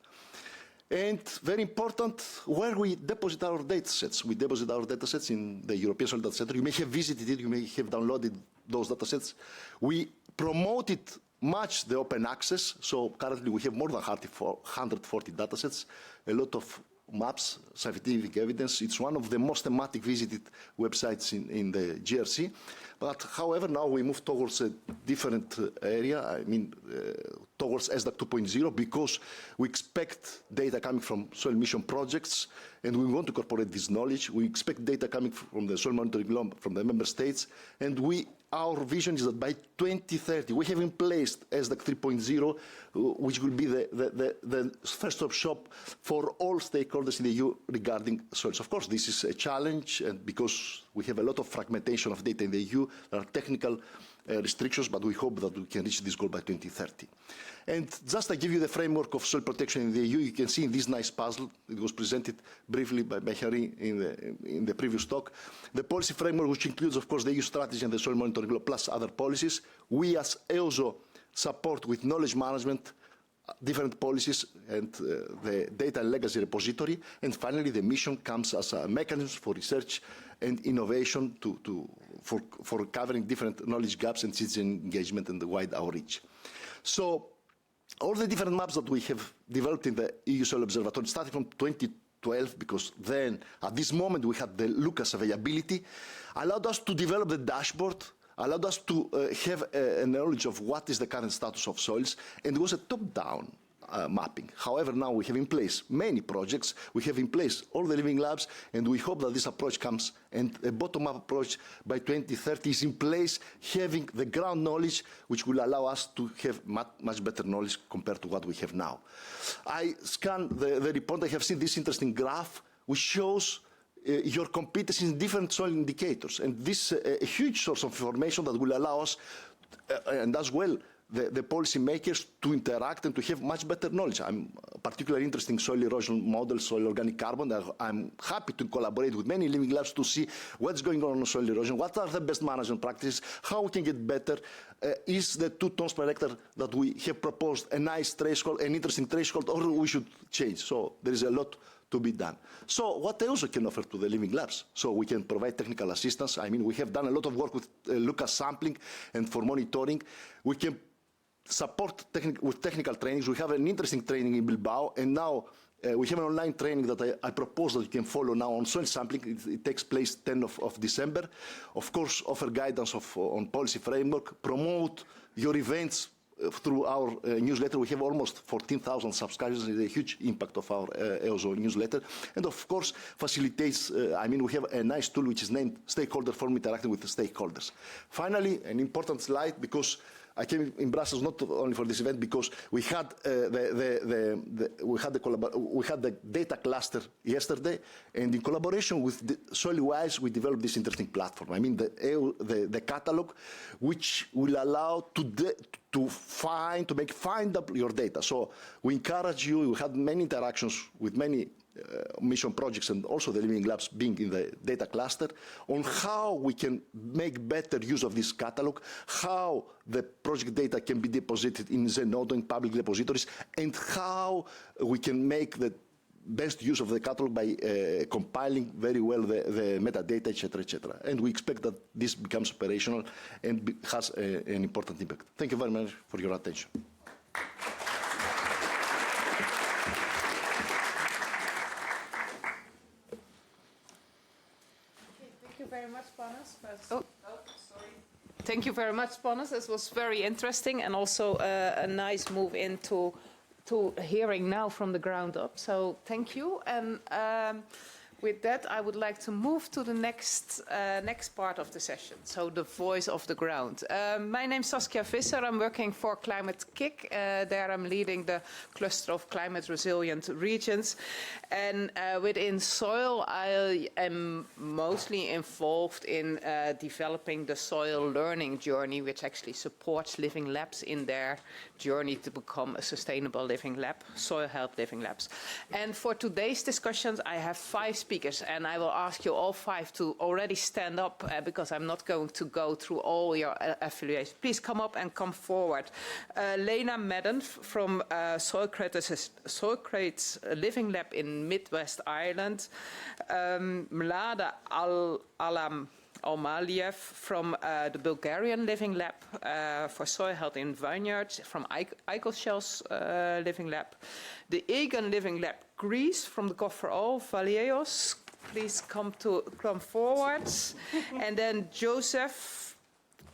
And very important, where we deposit our data sets. We deposit our data sets in the European Soil Data Center. You may have visited it, you may have downloaded those data sets. We promoted much the open access, so currently we have more than 140 data sets, a lot of maps, scientific evidence. It's one of the most thematic visited websites in the GRC. But however, now we move towards a different area, towards SDAC 2.0, because we expect data coming from soil mission projects, and we want to incorporate this knowledge. We expect data coming from the soil monitoring law from the member states, and our vision is that by 2030, we have in place SDAC 3.0, which will be the first-stop shop for all stakeholders in the EU regarding soils. Of course, this is a challenge, and because we have a lot of fragmentation of data in the EU, there are technical restrictions, but we hope that we can reach this goal by 2030. And just to give you the framework of soil protection in the EU, you can see in this nice puzzle, it was presented briefly by Harry in the previous talk, the policy framework, which includes, of course, the EU strategy and the soil monitoring law, plus other policies. We as EOSO support with knowledge management different policies and the data and legacy repository. And finally, the mission comes as a mechanism for research and innovation for covering different knowledge gaps and citizen engagement and the wide outreach. So all the different maps that we have developed in the EU Soil Observatory, starting from 2012, because then at this moment we had the Lucas availability, allowed us to develop the dashboard, allowed us to have a knowledge of what is the current status of soils, and it was a top-down mapping. However, now we have in place many projects, we have in place all the living labs, and we hope that this approach comes, and a bottom-up approach by 2030 is in place, having the ground knowledge, which will allow us to have much better knowledge compared to what we have now. I scanned the report, I have seen this interesting graph, which shows your competency in different soil indicators. And this is a huge source of information that will allow us, and as well, the policy makers to interact and to have much better knowledge. I'm particularly interested in soil erosion models, soil organic carbon. I'm happy to collaborate with many living labs to see what's going on soil erosion, what are the best management practices, how we can get better. Is the 2 tons per hectare that we have proposed a nice threshold, an interesting threshold, or we should change? So there is a lot to be done. So what I also can offer to the living labs? So we can provide technical assistance. I mean, we have done a lot of work with Lucas sampling and for monitoring. We can support with technical trainings. We have an interesting training in Bilbao, and now we have an online training that I propose that you can follow now on soil sampling. It takes place 10th of December. Of course, offer guidance on policy framework, promote your events through our newsletter. We have almost 14,000 subscribers. It's a huge impact of our EOSO newsletter. And of course, facilitates, we have a nice tool which is named Stakeholder Forum, interacting with the stakeholders. Finally, an important slide, because I came in Brussels not only for this event, because we had the data cluster yesterday, and in collaboration with SoilWise, we developed this interesting platform. I mean, the catalog, which will allow to make findable your data. So we encourage you. We had many interactions with many mission projects and also the living labs being in the data cluster on how we can make better use of this catalog, how the project data can be deposited in Zenodo in public repositories, and how we can make the best use of the catalog by compiling very well the metadata, etc., etc. And we expect that this becomes operational and has an important impact. Thank you very much for your attention. Thank you very much, Panos. This was very interesting, and also a nice move into hearing now from the ground up. So thank you. And with that, I would like to move to the next part of the session, so the voice of the ground. My name is Saskia Visser. I'm working for Climate Kick. There I'm leading the cluster of climate resilient regions. And within SOIL, I am mostly involved in developing the SOIL learning journey, which actually supports living labs in their journey to become a sustainable living lab, soil health living labs. And for today's discussions, I have 5 speakers, and I will ask you all 5 to already stand up because I'm not going to go through all your affiliations. Please come up and come forward. Lena Madden from Soil Crate's Living Lab in Midwest Ireland. Mlada Almaliev from the Bulgarian Living Lab for Soil Health in Vineyards, from Eichelshell's Living Lab. The Egan Living Lab Greece from the COFRO, Valios, please come forwards. And then Joseph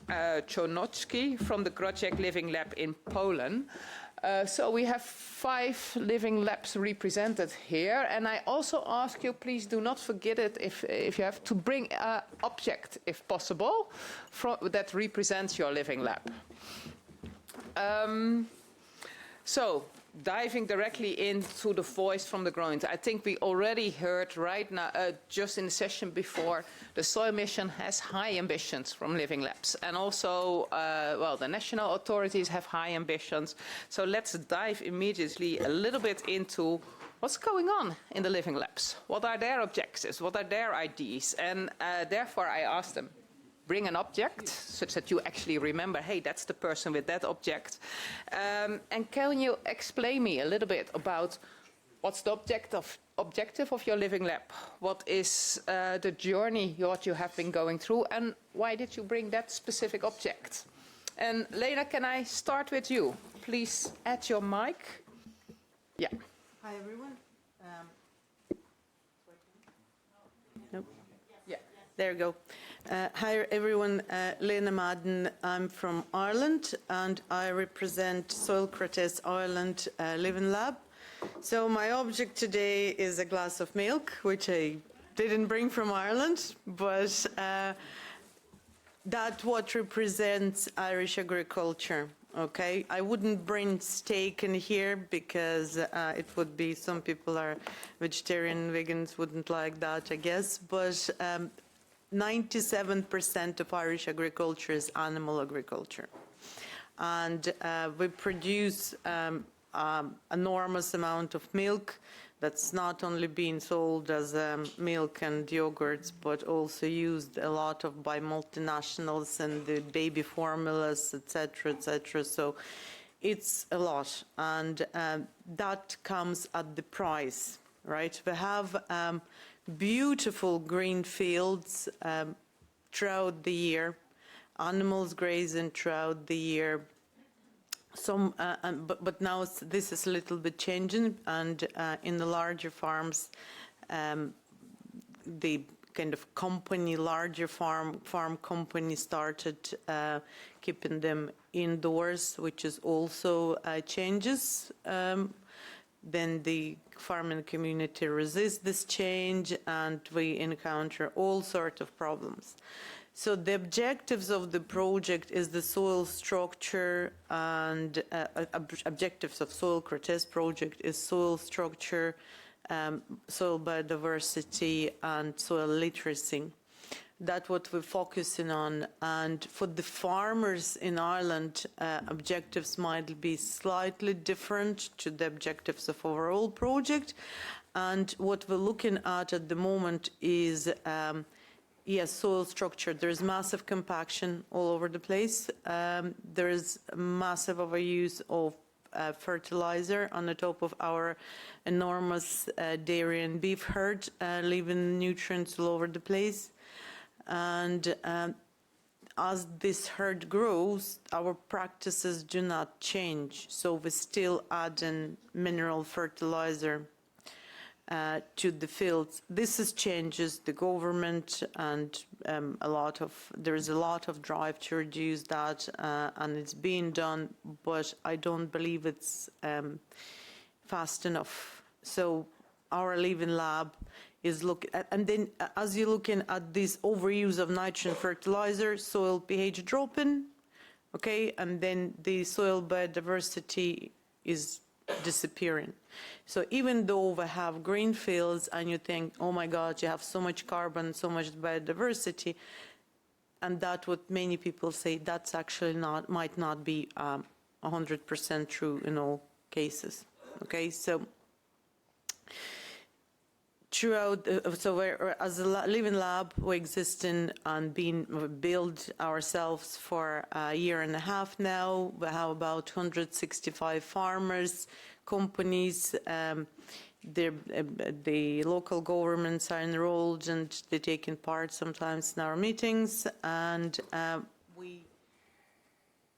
Czonocki from the Grociek Living Lab in Poland. So we have 5 living labs represented here, and I also ask you, please do not forget it if you have to bring an object, if possible, that represents your living lab. So diving directly into the voice from the ground, I think we already heard right now, just in the session before, the soil mission has high ambitions from living labs, and also, well, the national authorities have high ambitions. So let's dive immediately a little bit into what's going on in the living labs. What are their objectives? What are their ideas? And therefore, I asked them, bring an object such that you actually remember, hey, that's the person with that object. And can you explain me a little bit about what's the objective of your living lab? What is the journey what you have been going through, and why did you bring that specific object? And Lena, can I start with you? Please add your mic. Yeah. Hi, everyone. Nope. Yeah. There you go. Hi, everyone. Lena Madden. I'm from Ireland, and I represent SOILL-Startup Ireland Living Lab. So my object today is a glass of milk, which I didn't bring from Ireland, but that's what represents Irish agriculture. Okay, I wouldn't bring steak in here because it would be, some people are vegetarian, vegans wouldn't like that, I guess, but 97% of Irish agriculture is animal agriculture. And we produce enormous amount of milk that's not only being sold as milk and yogurts, but also used a lot of by multinationals and the baby formulas, etc., etc. So it's a lot, and that comes at the price, right? We have beautiful green fields throughout the year, animals grazing throughout the year. Some, but now this is a little bit changing, and in the larger farms, the kind of company, larger farm company started keeping them indoors, which is also changes. Then the farming community resists this change, and we encounter all sorts of problems. So the objectives of the project is the soil structure, and objectives of SOILL-Startup project is soil structure, soil biodiversity, and soil literacy. That's what we're focusing on. And for the farmers in Ireland, objectives might be slightly different to the objectives of overall project. And what we're looking at the moment is yes, soil structure. There's massive compaction all over the place. There is massive overuse of fertilizer on the top of our enormous dairy and beef herd, leaving nutrients all over the place. And as this herd grows, our practices do not change. So we still add in mineral fertilizer to the fields. This is changes the government, and there's a lot of drive to reduce that, and it's being done, but I don't believe it's fast enough. So our living lab is looking at, and then as you're looking at this overuse of nitrogen fertilizer, soil pH dropping, okay, and then the soil biodiversity is disappearing. So even though we have green fields and you think, oh my God, you have so much carbon, so much biodiversity, and that's what many people say, that's actually not, might not be 100% true in all cases. Okay, so throughout, so we're, as a living lab, we're existing and being built ourselves for a year and a half now. We have about 165 farmers, companies. The local governments are enrolled, and they're taking part sometimes in our meetings. And we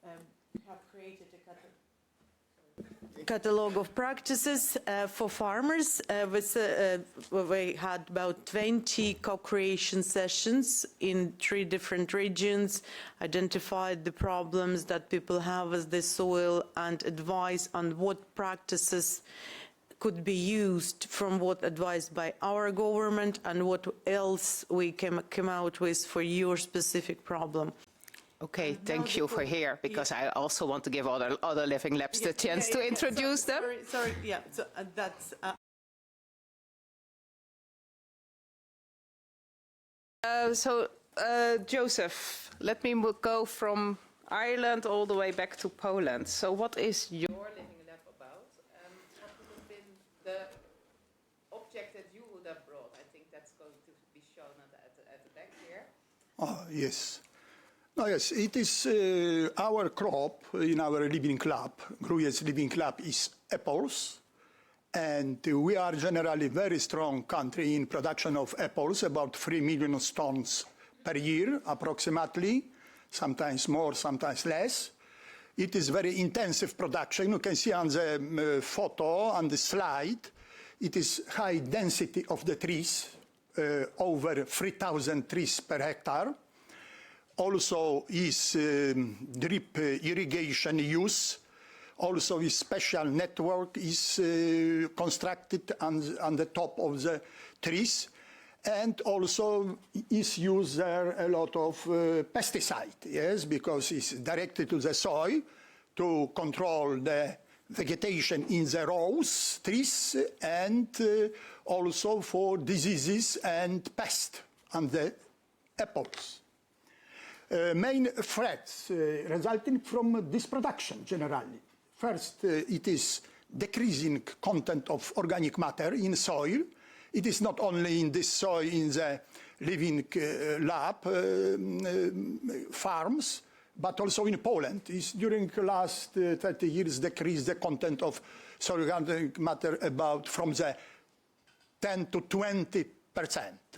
have created a catalog of practices for farmers. We had about 20 co-creation sessions in 3 different regions, identified the problems that people have with the soil and advice on what practices could be used from what advised by our government and what else we came out with for your specific problem. Okay, thank you for here, because I also want to give other Living Labs the chance to introduce them. Sorry, yeah, so that's... Joseph, let me go from Ireland all the way back to Poland. So what is your Living Lab about? And what would have been the object that you would have brought? I think that's going to be shown at the back here. Oh, yes. No, yes, it is our crop in our Living Lab. Grujec's Living Lab is apples. And we are generally a very strong country in production of apples, about 3 million tons per year, approximately, sometimes more, sometimes less. It is very intensive production. You can see on the photo, on the slide, it is high density of the trees, over 3,000 trees per hectare. Also is drip irrigation use. Also a special network is constructed on the top of the trees. And also is used there a lot of pesticide, yes, because it's directed to the soil to control the vegetation in the rows, trees, and also for diseases and pests on the apples. Main threats resulting from this production generally. First, it is decreasing content of organic matter in soil. It is not only in this soil in the Living Lab farms, but also in Poland. It's during the last 30 years decreased the content of soil organic matter about from the 10 to 20%,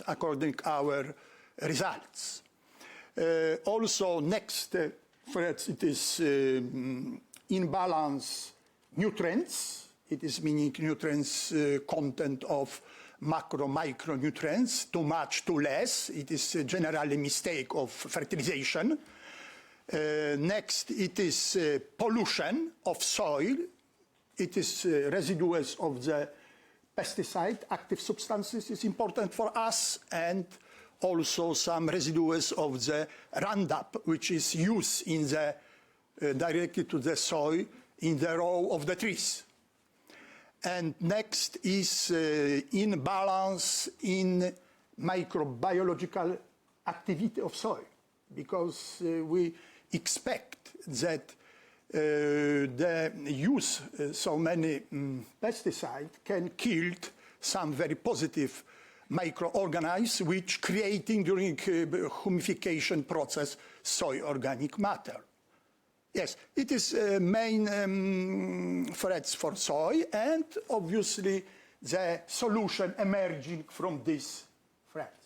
according to our results. Also, next threat, it is imbalance nutrients. It is meaning nutrients content of macro, micronutrients, too much, too less. It is generally a mistake of fertilization. Next, it is pollution of soil. It is residues of the pesticide, active substances is important for us, and also some residues of the Roundup, which is used in the directly to the soil in the row of the trees. And next is imbalance in microbiological activity of soil, because we expect that the use so many pesticides can kill some very positive microorganisms which creating during humidification process soil organic matter. Yes, it is main threats for soil, and obviously the solution emerging from these threats.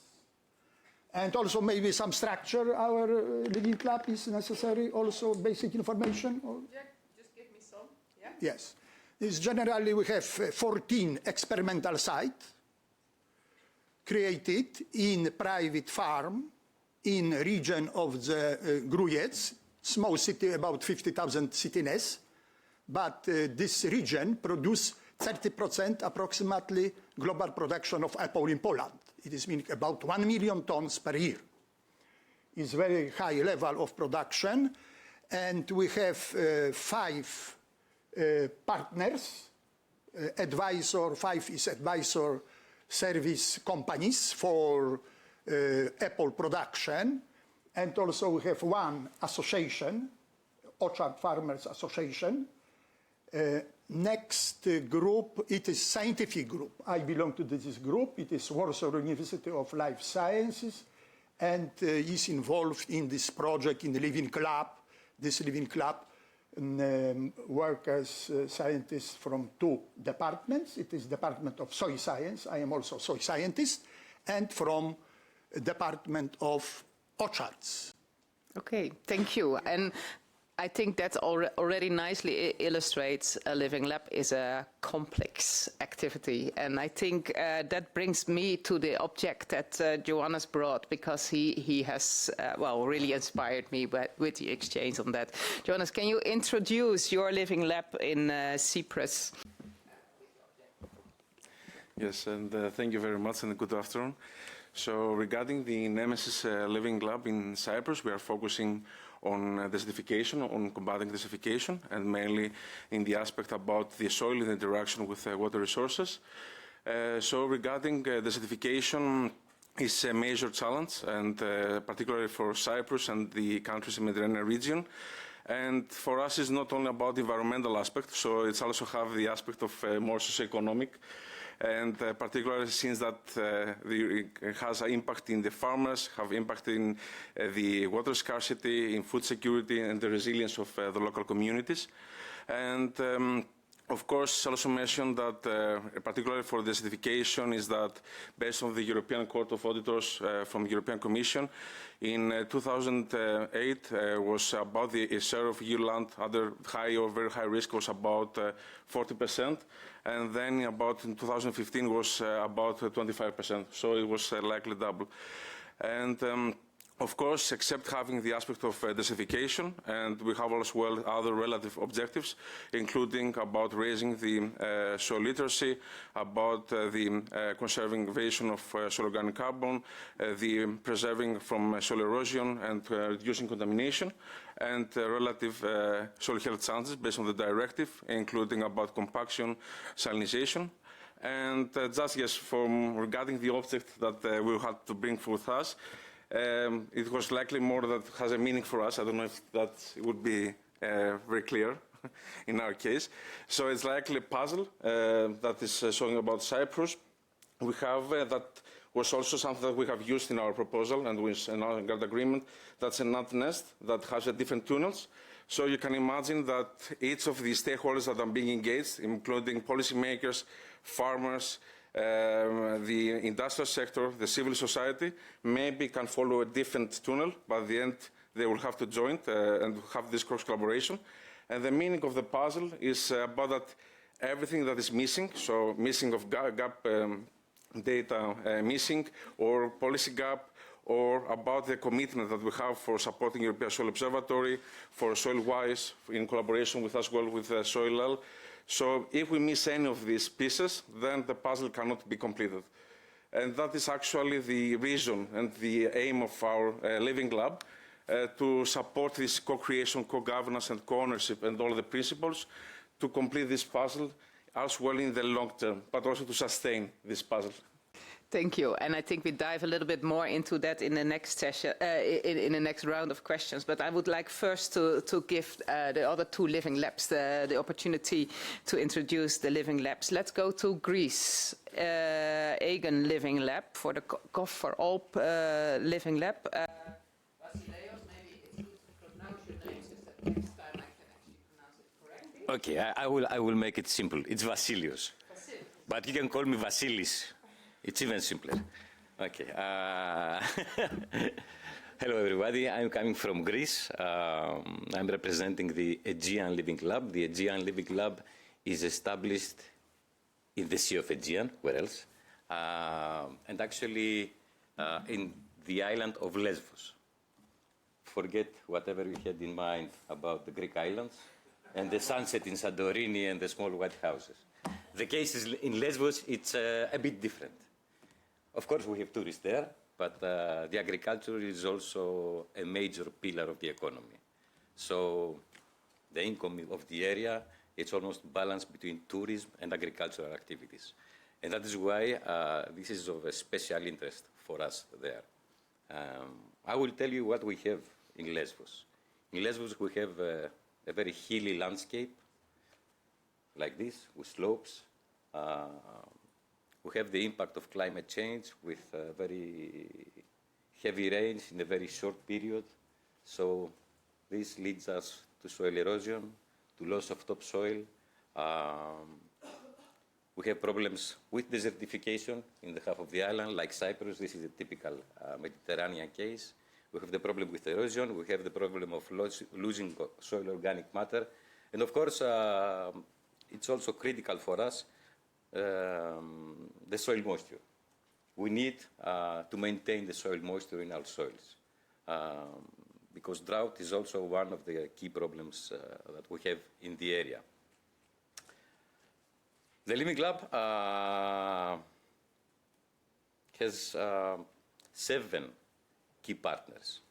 And also maybe some structure, our Living Lab is necessary, also basic information. Yeah, just give me some, yeah? Yes. It's generally we have 14 experimental sites created in private farm in region of the Grujec, small city, about 50,000 citizens, but this region produces 30% approximately global production of apple in Poland. It is meaning about 1 million tons per year. It's very high level of production, and we have 5 partners, 5 is advisor service companies for apple production. And also we have 1 association, Orchard Farmers Association. Next group, it is scientific group. I belong to this group. It is Warsaw University of Life Sciences, and is involved in this project in the Living Lab. This Living Lab workers, scientists from 2 departments. It is Department of Soil Science. I am also a soil scientist, and from Department of Orchards. Okay, thank you. And I think that already nicely illustrates a living lab is a complex activity. And I think that brings me to the object that Johannes brought, because he has, well, really inspired me with the exchange on that. Johannes, can you introduce your living lab in Cyprus? Yes, and thank you very much, and good afternoon. So regarding the Nemesis Living Lab in Cyprus, we are focusing on desertification, on combating desertification, and mainly in the aspect about the soil in interaction with water resources. So regarding desertification is a major challenge, and particularly for Cyprus and the countries in the Mediterranean region. And for us, it's not only about the environmental aspect, so it's also have the aspect of more socioeconomic, and particularly since that it has an impact in the farmers, have impact in the water scarcity, in food security, and the resilience of the local communities. And of course, also mentioned that particularly for desertification is that based on the European Court of Auditors from the European Commission, in 2008 was about the share of EU land under high or very high risk was about 40%, and then about in 2015 was about 25%, so it was likely double. And of course, except having the aspect of desertification, and we have as well other relative objectives, including about raising the soil literacy, about the conservation of soil organic carbon, the preserving from soil erosion and reducing contamination, and relative soil health challenges based on the directive, including about compaction, salinization. And just yes, regarding the object that we had to bring forth us, it was likely more that has a meaning for us. I don't know if that would be very clear in our case. So it's likely a puzzle that is showing about Cyprus. We have that was also something that we have used in our proposal and with an guard agreement. That's a nut nest that has different tunnels. So you can imagine that each of the stakeholders that are being engaged, including policymakers, farmers, the industrial sector, the civil society, maybe can follow a different tunnel, but at the end they will have to join and have this cross collaboration. And the meaning of the puzzle is about that everything that is missing, so missing of gap data missing, or policy gap, or about the commitment that we have for supporting European Soil Observatory, for SOIL-Wise, in collaboration with as well with SOILL. So if we miss any of these pieces, then the puzzle cannot be completed. And that is actually the reason and the aim of our Living Lab, to support this co-creation, co-governance and co-ownership and all the principles to complete this puzzle as well in the long term, but also to sustain this puzzle. Thank you. And I think we dive a little bit more into that in the next session, in the next round of questions. But I would like first to give the other two living labs the opportunity to introduce the living labs. Let's go to Greece. Aegon Living Lab for the Cough for All Living Lab. Vasileios, maybe it's good to pronounce your name so that next time I can actually pronounce it correctly. Okay, I will make it simple. It's Vasilios. But you can call me Vasilis. It's even simpler. Okay. Hello, everybody. I'm coming from Greece. I'm representing the Aegean Living Lab. The Aegean Living Lab is established in the Sea of Aegean. Where else? And actually in the island of Lesbos. Forget whatever you had in mind about the Greek islands and the sunset in Santorini and the small white houses. The case is in Lesbos, it's a bit different. Of course, we have tourists there, but the agriculture is also a major pillar of the economy. So the income of the area, it's almost balanced between tourism and agricultural activities. And that is why this is of a special interest for us there. I will tell you what we have in Lesbos. In Lesbos, we have a very hilly landscape, like this, with slopes. We have the impact of climate change with very heavy rains in a very short period. So this leads us to soil erosion, to loss of topsoil. We have problems with desertification in the half of the island, like Cyprus. This is a typical Mediterranean case. we have the problem with erosion, we have the problem of losing soil organic matter, and of course, it's also critical for us, the soil moisture. We need to maintain the soil moisture in our soils, because drought is also one of the key problems that we have in the area. The Living Lab has 7 key partners.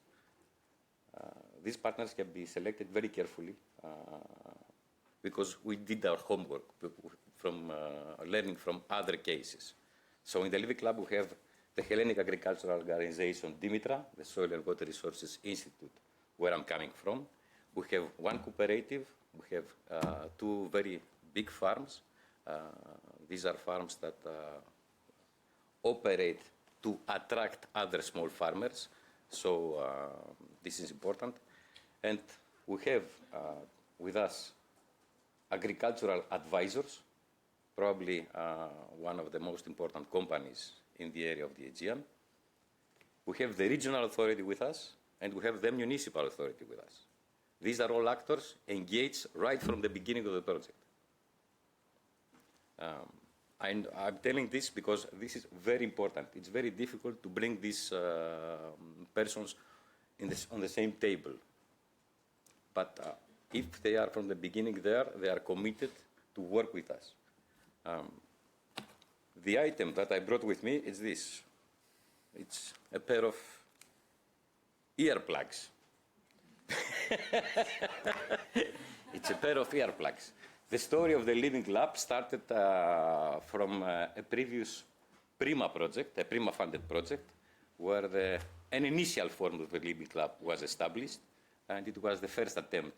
These partners have been selected very carefully because we did our homework from learning from other cases. So in the Living Lab we have the Hellenic Agricultural Organization Dimitra, the Soil and Water Resources Institute, where I'm coming from. We have one cooperative, we have 2 very big farms. These are farms that operate to attract other small farmers, so this is important. And we have with us agricultural advisors, probably one of the most important companies in the area of the Aegean. We have the regional authority with us, and we have the municipal authority with us. These are all actors engaged right from the beginning of the project. I'm telling this because this is very important. It's very difficult to bring these persons on the same table. But if they are from the beginning there, they are committed to work with us. The item that I brought with me is this. It's a pair of earplugs. It's a pair of earplugs. The story of the Living Lab started from a previous Prima project, a Prima funded project, where an initial form of the Living Lab was established, and it was the first attempt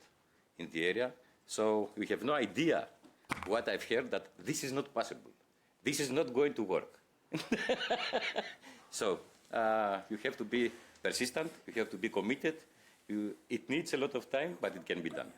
in the area. So we have no idea what I've heard, that this is not possible. This is not going to work. So you have to be persistent, you have to be committed. It needs a lot of time, but it can be done.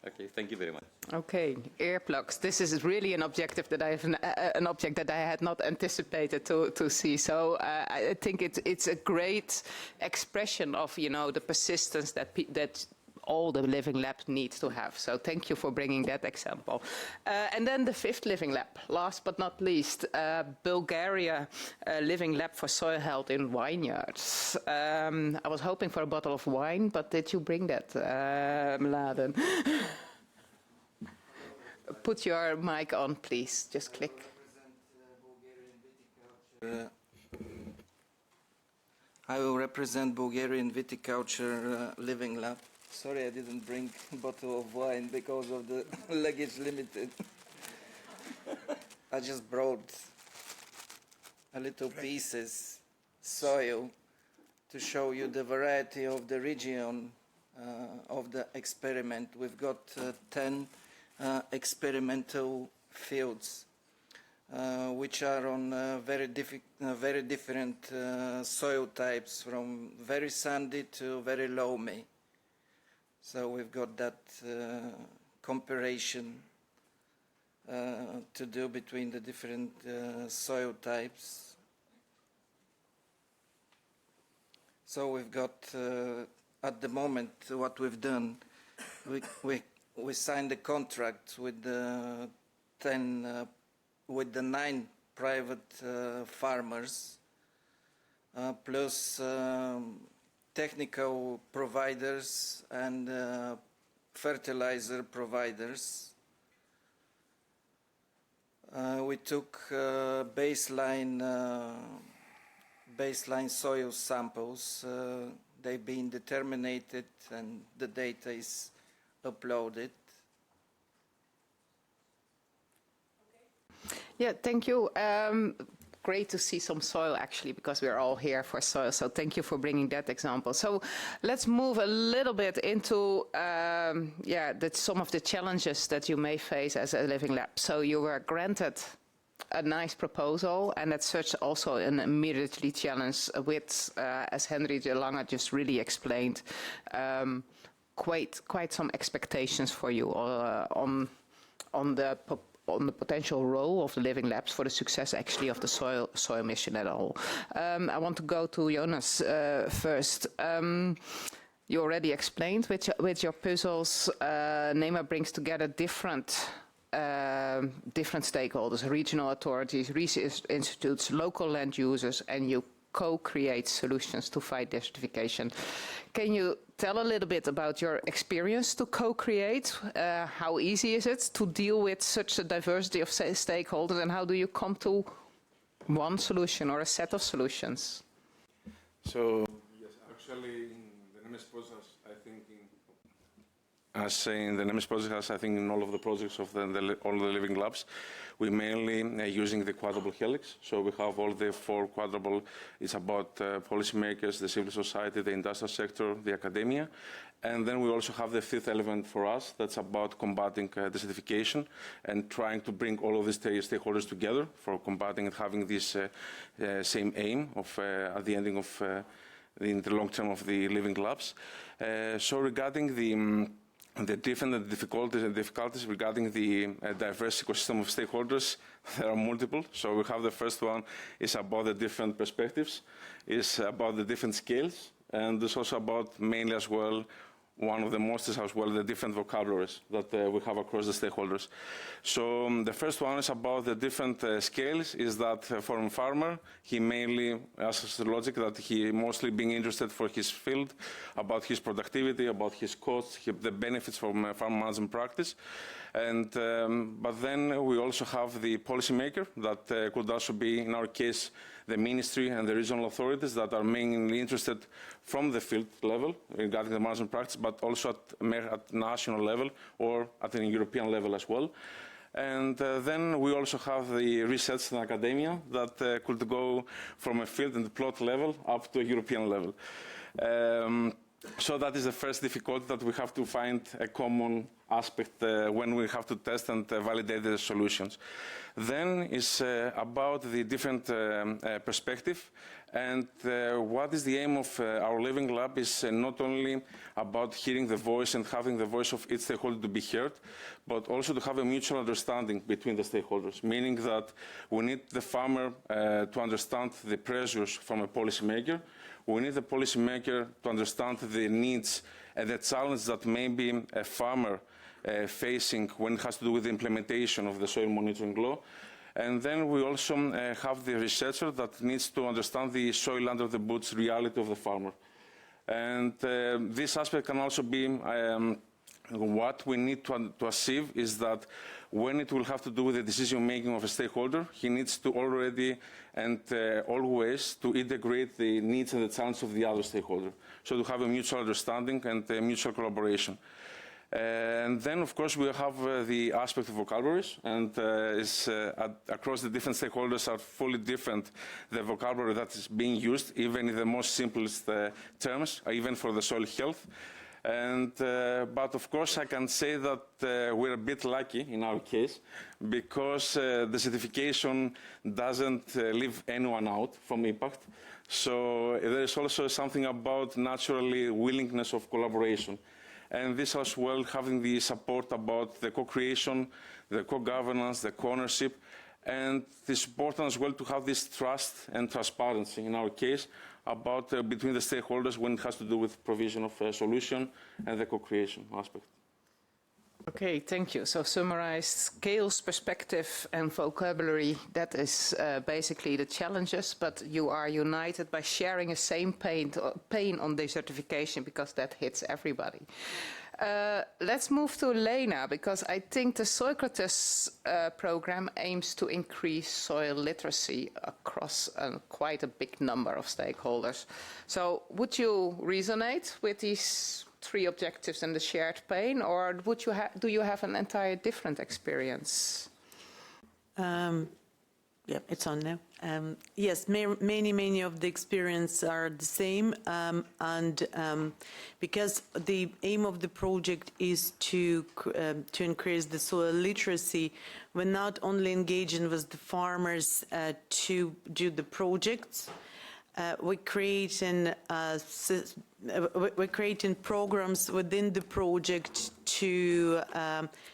Okay, thank you very much. Okay, earplugs. This is really an objective that I have an object that I had not anticipated to see. So I think it's a great expression of the persistence that all the Living Lab needs to have. So thank you for bringing that example. And then the 5th Living Lab, last but not least, Bulgaria Living Lab for Soil Health in Vineyards. I was hoping for a bottle of wine, but did you bring that, Mladen? Put your mic on, please. Just click. I will represent Bulgarian Viticulture Living Lab. Sorry, I didn't bring a bottle of wine because of the luggage limited. I just brought a little pieces soil to show you the variety of the region of the experiment. We've got 10 experimental fields which are on very different soil types, from very sandy to very loamy. So we've got that comparison to do between the different soil types. So we've got, at the moment, what we've done, we signed a contract with the 9 private farmers, plus technical providers and fertilizer providers. We took baseline soil samples. They've been determined and the data is uploaded. Yeah, thank you. Great to see some soil, actually, because we're all here for soil. So thank you for bringing that example. So let's move a little bit into some of the challenges that you may face as a Living Lab. So you were granted a nice proposal, and as such also an immediately challenge with, as Henry de Lange just really explained, quite some expectations for you on on the potential role of the living labs for the success actually of the soil mission at all. I want to go to Jonas first. You already explained with your puzzles, NEMA brings together different stakeholders, regional authorities, research institutes, local land users, and you co-create solutions to fight desertification. Can you tell a little bit about your experience to co-create? How easy is it to deal with such a diversity of stakeholders, and how do you come to one solution or a set of solutions? So, yes, actually, in the NEMES process, I think in the NEMES process, I think in all of the projects of all the living labs, we mainly using the quadruple helix. So we have all the 4 quadruple. It's about policymakers, the civil society, the industrial sector, the academia. And then we also have the 5th element for us. That's about combating desertification and trying to bring all of these stakeholders together for combating and having this same aim of at the ending of in the long term of the living labs. So regarding the different difficulties regarding the diverse ecosystem of stakeholders, there are multiple. So we have the first one is about the different perspectives, is about the different scales, and it's also about mainly as well, one of the most is as well the different vocabularies that we have across the stakeholders. So the first one is about the different scales, is that for a farmer, he mainly has the logic that he mostly being interested for his field, about his productivity, about his costs, the benefits from farm management practice. And, but then we also have the policymaker that could also be, in our case, the ministry and the regional authorities that are mainly interested from the field level regarding the management practice, but also at national level or at a European level as well. And then we also have the research and academia that could go from a field and plot level up to a European level. So that is the first difficulty, that we have to find a common aspect when we have to test and validate the solutions. Then is about the different perspective, and what is the aim of our living lab is not only about hearing the voice and having the voice of each stakeholder to be heard, but also to have a mutual understanding between the stakeholders, meaning that we need the farmer to understand the pressures from a policymaker. We need the policymaker to understand the needs and the challenges that maybe a farmer facing when it has to do with the implementation of the soil monitoring law. And then we also have the researcher that needs to understand the soil under the boots reality of the farmer. And this aspect can also be what we need to achieve is that when it will have to do with the decision making of a stakeholder, he needs to already and always to integrate the needs and the challenges of the other stakeholder. So to have a mutual understanding and a mutual collaboration. And then, of course, we have the aspect of vocabularies, and across the different stakeholders are fully different, the vocabulary that is being used, even in the most simplest terms, even for the soil health. And, but of course, I can say that we're a bit lucky in our case, because desertification doesn't leave anyone out from impact. So there is also something about naturally willingness of collaboration. And this as well having the support about the co-creation, the co-governance, the co-ownership, and it's important as well to have this trust and transparency in our case about between the stakeholders when it has to do with provision of a solution and the co-creation aspect. Okay, thank you. So summarize scales, perspective and vocabulary, that is basically the challenges, but you are united by sharing a same pain on desertification, because that hits everybody. Let's move to Lena, because I think the Socrates program aims to increase soil literacy across quite a big number of stakeholders. So would you resonate with these 3 objectives and the shared pain, or do you have an entire different experience? Yeah, it's on now. Yes, many of the experience are the same, and because the aim of the project is to increase the soil literacy, we're not only engaging with the farmers to do the projects, we're creating programs within the project to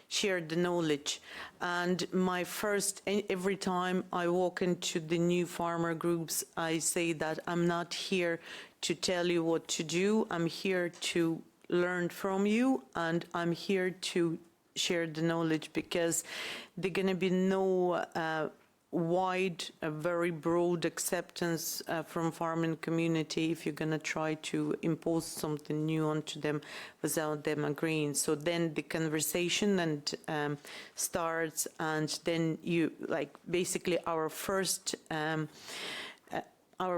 share the knowledge. And every time I walk into the new farmer groups, I say that I'm not here to tell you what to do. I'm here to learn from you, and I'm here to share the knowledge, because there's going to be no very broad acceptance from farming community if you're going to try to impose something new onto them without them agreeing. So then the conversation starts, and then basically our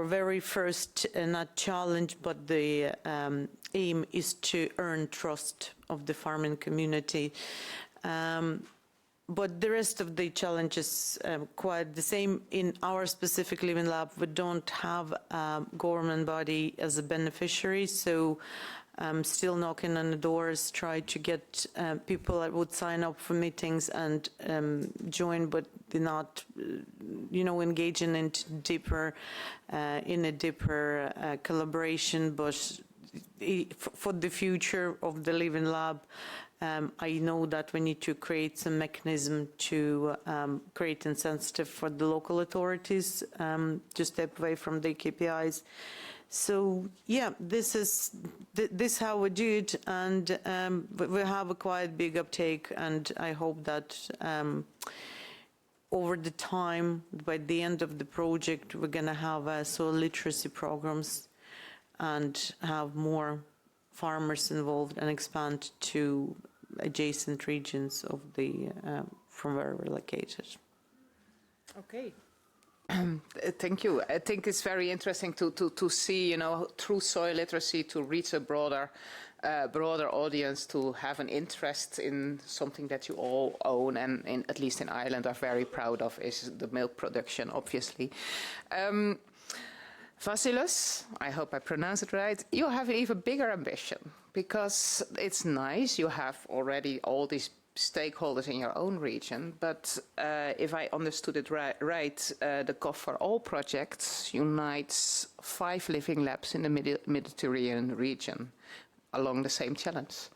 very first not challenge, but the aim is to earn trust of the farming community. But the rest of the challenges quite the same. In our specific Living Lab, we don't have a government body as a beneficiary, so I'm still knocking on the doors, try to get people that would sign up for meetings and join, but they're not, engaging in a deeper collaboration. But for the future of the Living Lab, I know that we need to create some mechanism to create incentive for the local authorities to step away from the KPIs. So yeah, this is how we do it, and we have a quite big uptake, and I hope that over the time, by the end of the project, we're going to have soil literacy programs and have more farmers involved and expand to adjacent regions of from where we're located. Okay. Thank you. I think it's very interesting to see, through soil literacy, to reach a broader audience, to have an interest in something that you all own, and at least in Ireland are very proud of, is the milk production, obviously. Vasilis, I hope I pronounce it right, you have an even bigger ambition, because it's nice, you have already all these stakeholders in your own region, but if I understood it right, the Cough for All project unites 5 living labs in the Mediterranean region along the same challenge.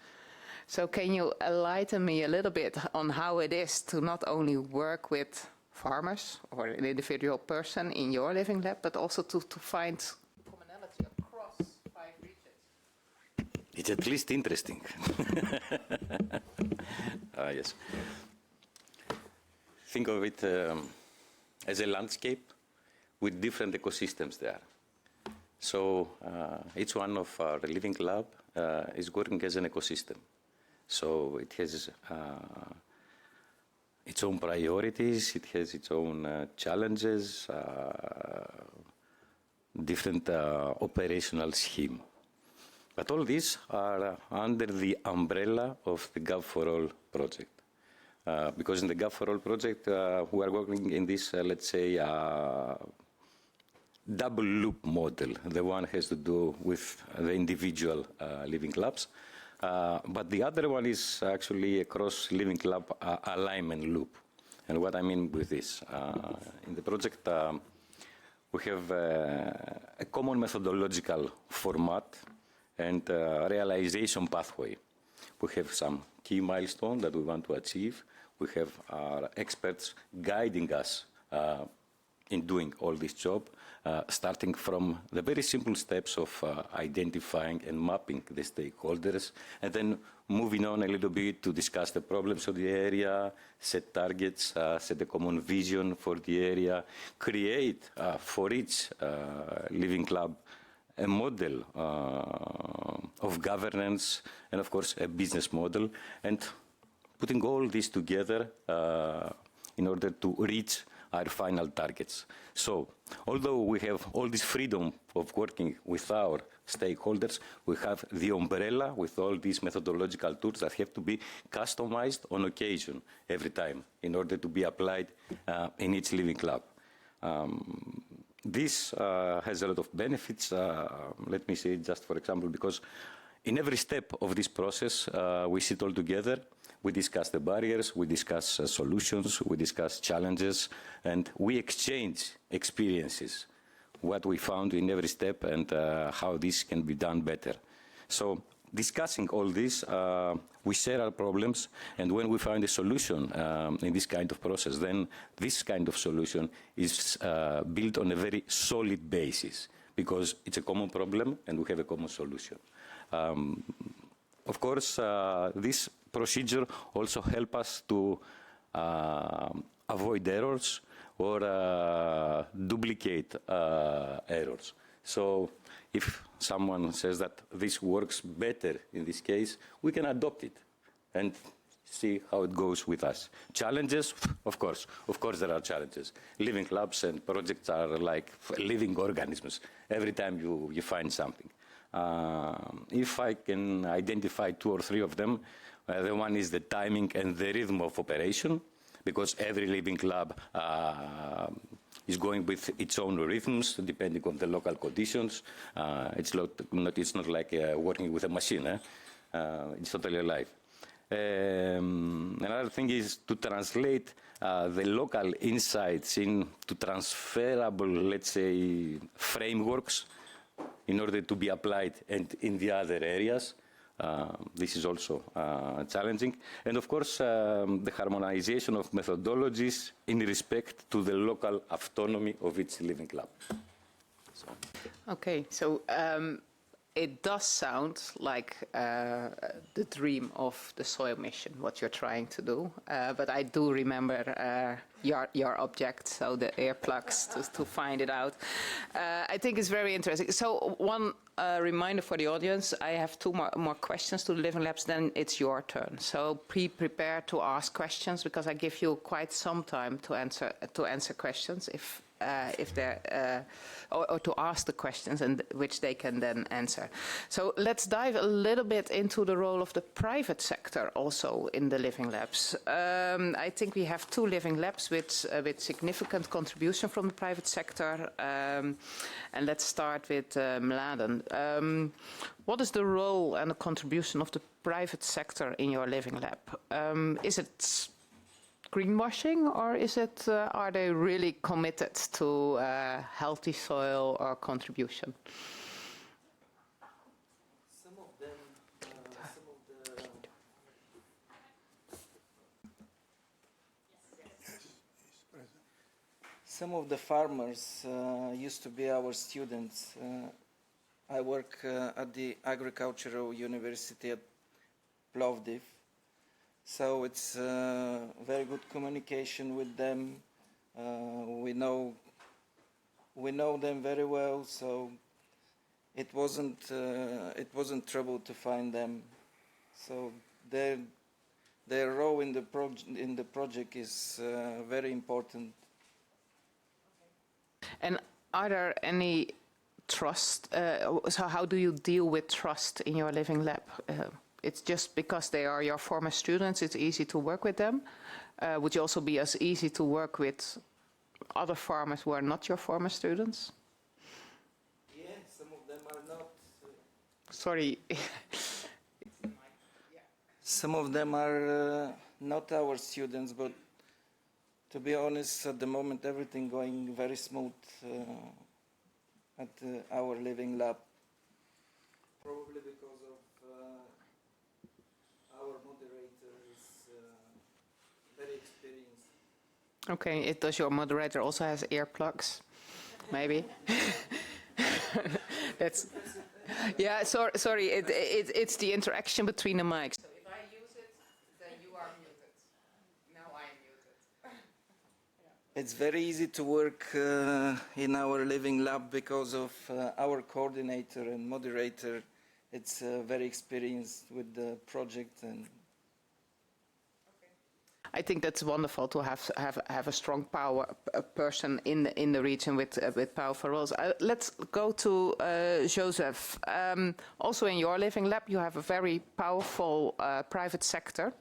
So can you enlighten me a little bit on how it is to not only work with farmers or an individual person in your living lab, but also to find commonality across 5 regions? It's at least interesting. Yes. Think of it as a landscape with different ecosystems there. So each one of our living lab is working as an ecosystem. So it has its own priorities, it has its own challenges, different operational scheme. But all these are under the umbrella of the Gov for All project. Because in the Gov for All project, we are working in this, let's say, double loop model. The one has to do with the individual living labs, but the other one is actually a cross living lab alignment loop. And what I mean with this, in the project, we have a common methodological format and realization pathway. We have some key milestones that we want to achieve. We have our experts guiding us in doing all this job, starting from the very simple steps of identifying and mapping the stakeholders, and then moving on a little bit to discuss the problems of the area, set targets, set a common vision for the area, create for each living club a model of governance, and of course a business model, and putting all this together in order to reach our final targets. So, although we have all this freedom of working with our stakeholders, we have the umbrella with all these methodological tools that have to be customized on occasion every time in order to be applied in each living club. This has a lot of benefits. Let me say just for example, because in every step of this process, we sit all together, we discuss the barriers, we discuss solutions, we discuss challenges, and we exchange experiences what we found in every step and how this can be done better. So discussing all this, we share our problems, and when we find a solution in this kind of process, then this kind of solution is built on a very solid basis, because it's a common problem and we have a common solution. Of course, this procedure also helps us to avoid errors or duplicate errors. So if someone says that this works better in this case, we can adopt it and see how it goes with us. Challenges, of course there are challenges. Living labs and projects are like living organisms. Every time you find something. If I can identify 2 or 3 of them, the one is the timing and the rhythm of operation, because every living lab is going with its own rhythms depending on the local conditions. It's not like working with a machine. It's totally alive. Another thing is to translate the local insights into transferable, let's say, frameworks in order to be applied and in the other areas. This is also challenging. And of course, the harmonization of methodologies in respect to the local autonomy of each living lab. So. Okay, so it does sound like the dream of the soil mission, what you're trying to do. But I do remember your object, so the earplugs, to find it out. I think it's very interesting. So one reminder for the audience, I have 2 more questions to the Living Labs, then it's your turn. So prepare to ask questions, because I give you quite some time to answer questions if they're, or to ask the questions, and which they can then answer. So let's dive a little bit into the role of the private sector also in the Living Labs. I think we have 2 Living Labs with significant contribution from the private sector. And let's start with Mladen. What is the role and the contribution of the private sector in your Living Lab? Is it greenwashing, or is it, are they really committed to healthy soil or contribution? Some of the farmers used to be our students. I work at the Agricultural University at Plovdiv. So it's very good communication with them. We know them very well, so it wasn't trouble to find them. So their role in the project is very important. And are there any trust? So how do you deal with trust in your Living Lab? It's just because they are your former students, it's easy to work with them. Would you also be as easy to work with other farmers who are not your former students? Yeah, some of them are not. Sorry. Some of them are not our students, but to be honest, at the moment everything going very smooth at our Living Lab. Probably because of our moderator is very experienced. Okay, does your moderator also has earplugs? Maybe. That's. Yeah, sorry. It's the interaction between the mics. So if I use it, then you are muted. Now I'm muted. It's very easy to work in our Living Lab because of our coordinator and moderator. It's very experienced with the project, and I think that's wonderful to have a strong person in the region with powerful roles. Let's go to Joseph. Also in your Living Lab, you have a very powerful private sector.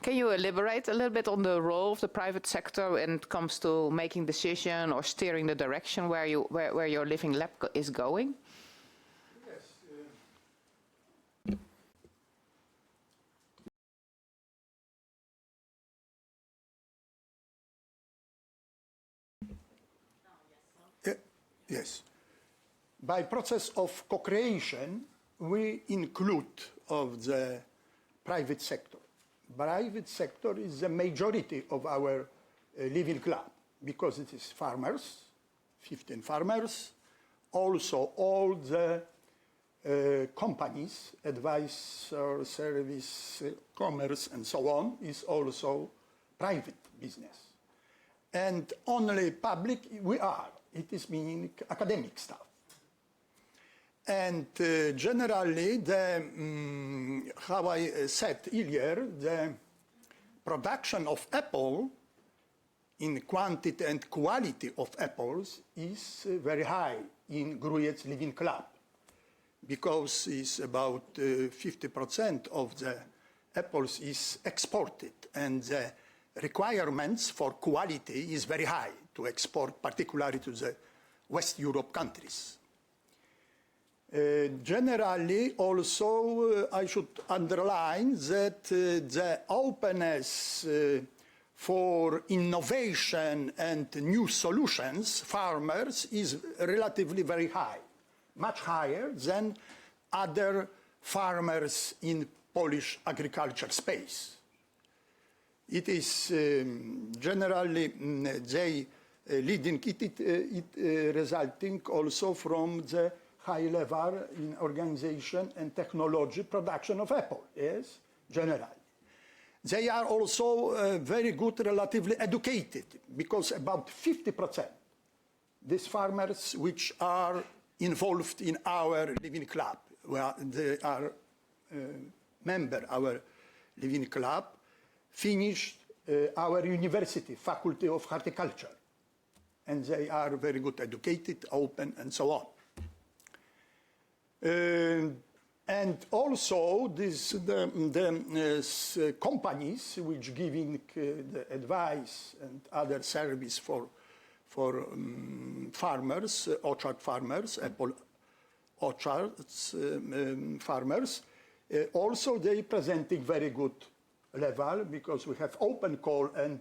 Can you elaborate a little bit on the role of the private sector when it comes to making decisions or steering the direction where your Living Lab is going? Yes. by process of co-creation, we include of the private sector. Private sector is the majority of our living club because it is farmers, 15 farmers, also all the companies, advice or service, commerce, and so on, is also private business. And only public we are. It is meaning academic stuff. And generally, how I said earlier, the production of apple in quantity and quality of apples is very high in Grujec Living Club, because it's about 50% of the apples is exported, and the requirements for quality is very high to export, particularly to the West Europe countries. Generally, also, I should underline that the openness for innovation and new solutions, farmers, is relatively very high, much higher than other farmers in Polish agriculture space. It is generally they leading it resulting also from the high level in organization and technology production of apple, yes, generally. They are also very good, relatively educated, because about 50% these farmers which are involved in our living club, where they are member our living club, finished our university, Faculty of Horticulture, and they are very good educated, open, and so on. And also the companies which giving the advice and other service for farmers, orchard farmers, apple orchards farmers, also they presenting very good level, because we have open call, and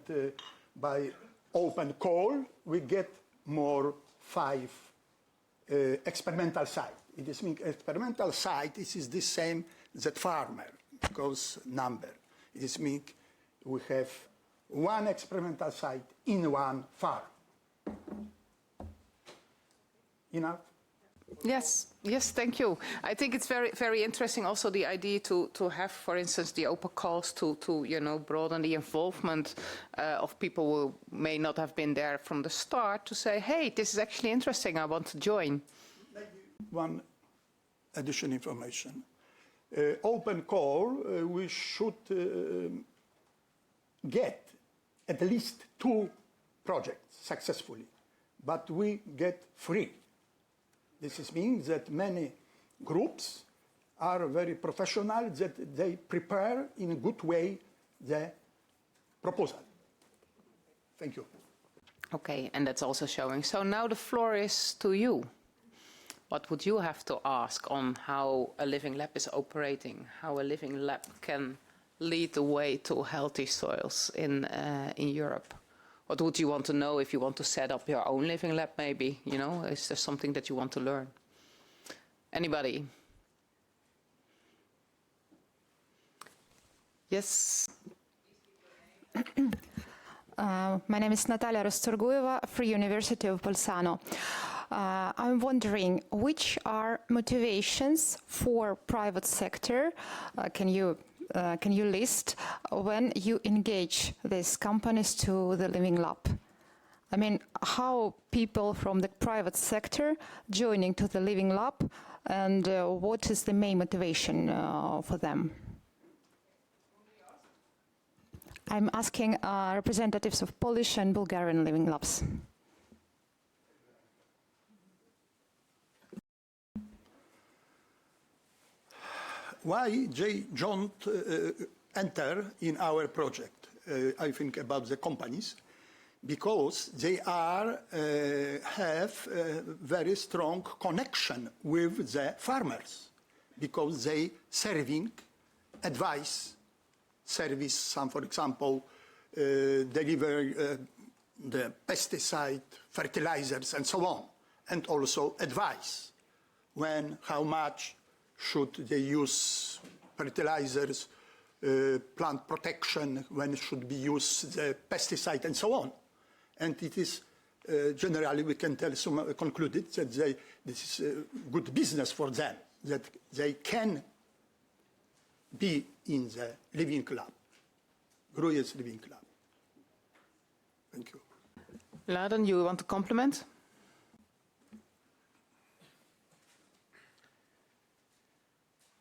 by open call we get more 5 experimental sites. It is mean experimental site. It is the same that farmer, because number. It is mean we have 1 experimental site in 1 farm. Enough? Yes, yes, thank you. I think it's very, very interesting also the idea to have, for instance, the open calls to broaden the involvement of people who may not have been there from the start, to say, hey, this is actually interesting, I want to join. One additional information. Open call, we should get at least 2 projects successfully, but we get 3. This means that many groups are very professional, that they prepare in a good way the proposal. Thank you. Okay, and that's also showing. So now the floor is to you. What would you have to ask on how a living lab is operating, how a living lab can lead the way to healthy soils in Europe? What would you want to know if you want to set up your own living lab, maybe? Is there something that you want to learn? Anybody? Yes? My name is Natalia Rosturgueva, Free University of Bolzano. I'm wondering, which are motivations for private sector? Can you list when you engage these companies to the Living Lab? I mean, how people from the private sector joining to the Living Lab, and what is the main motivation for them? I'm asking representatives of Polish and Bulgarian Living Labs. Why they don't enter in our project? I think about the companies, because they have a very strong connection with the farmers, because they serving advice, service, some, for example, deliver the pesticide, fertilizers, and so on, and also advice. when, how much should they use fertilizers, plant protection, when should be used the pesticide, and so on. And it is generally, we can tell, concluded that this is good business for them, that they can be in the living club, Gruyère's living club. Thank you. Laden, you want to compliment?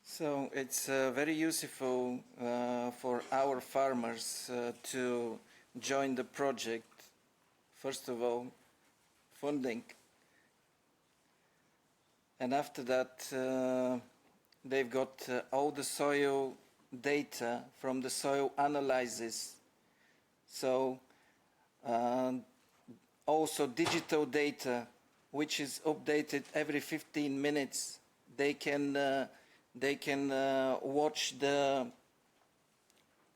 So it's very useful for our farmers to join the project. First of all, funding. And after that, they've got all the soil data from the soil analysis. So also digital data, which is updated every 15 minutes. They can watch the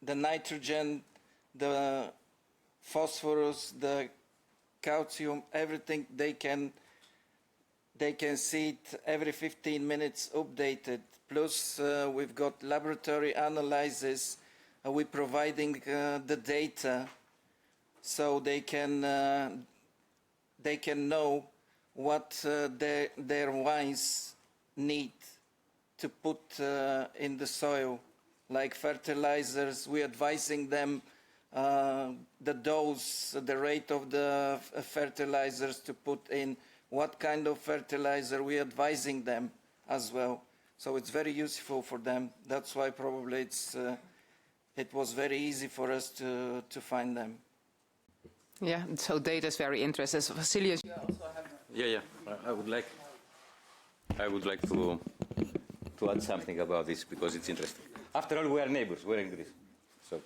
nitrogen, the phosphorus, the calcium, everything. They can see it every 15 minutes updated. Plus, we've got laboratory analysis. We're providing the data, so they can know what their vines need to put in the soil, like fertilizers. We're advising them the dose, the rate of the fertilizers to put in, what kind of fertilizer. We're advising them as well. So it's very useful for them. That's why probably it was very easy for us to find them. Yeah, so data is very interesting. So Vasilius, you also have... Yeah. I would like to add something about this because it's interesting. After all, we are neighbors. We're in Greece, so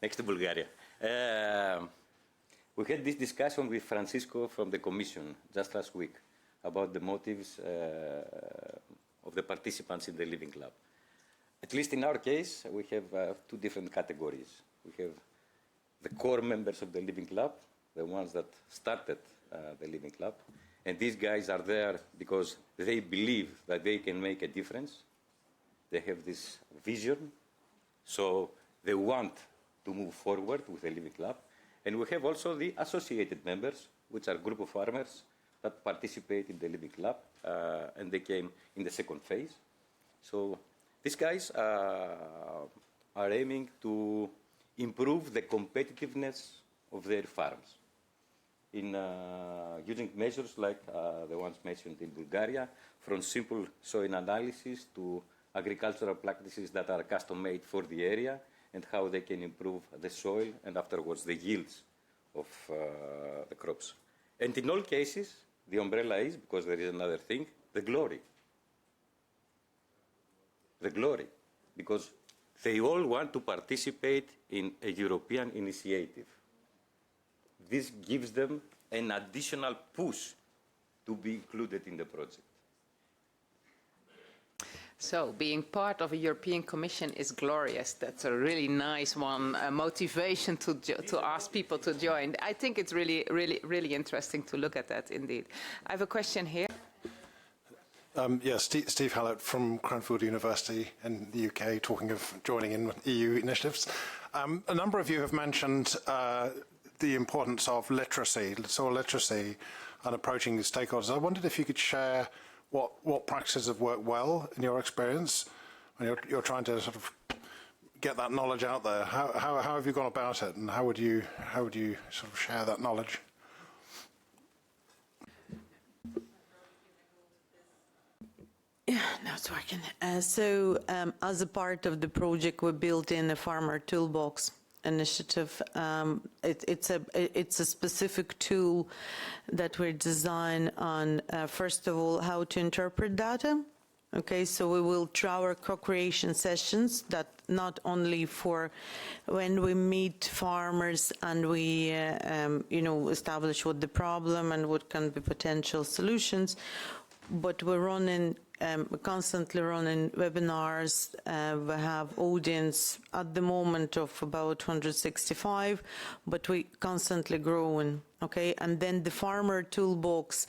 next to Bulgaria. We had this discussion with Francisco from the Commission just last week about the motives of the participants in the Living Club. At least in our case, we have two different categories. We have the core members of the Living Club, the ones that started the Living Club, and these guys are there because they believe that they can make a difference. They have this vision, so they want to move forward with the Living Club. And we have also the associated members, which are a group of farmers that participate in the Living Club, and they came in the second phase. So these guys are aiming to improve the competitiveness of their farms in using measures like the ones mentioned in Bulgaria, from simple soil analysis to agricultural practices that are custom-made for the area, and how they can improve the soil and afterwards the yields of the crops. And in all cases, the umbrella is, because there is another thing, the glory. The glory, because they all want to participate in a European initiative. This gives them an additional push to be included in the project. So being part of a European Commission is glorious. That's a really nice one, motivation to ask people to join. I think it's really interesting to look at that indeed. I have a question here. Yes, Steve Hallett from Cranfield University in the UK, talking of joining in EU initiatives. A number of you have mentioned the importance of literacy, soil literacy, and approaching the stakeholders. I wondered if you could share what practices have worked well in your experience when you're trying to sort of get that knowledge out there. How have you gone about it, and how would you sort of share that knowledge? Yeah, now it's working. As a part of the project, we built in a farmer toolbox initiative. It's a specific tool that we design on, first of all, how to interpret data. Okay, so we will through our co-creation sessions that not only for when we meet farmers and we, establish what the problem and what can be potential solutions, but we're running constantly running webinars. We have audience at the moment of about 165, but we constantly growing. Okay, and then the farmer toolbox,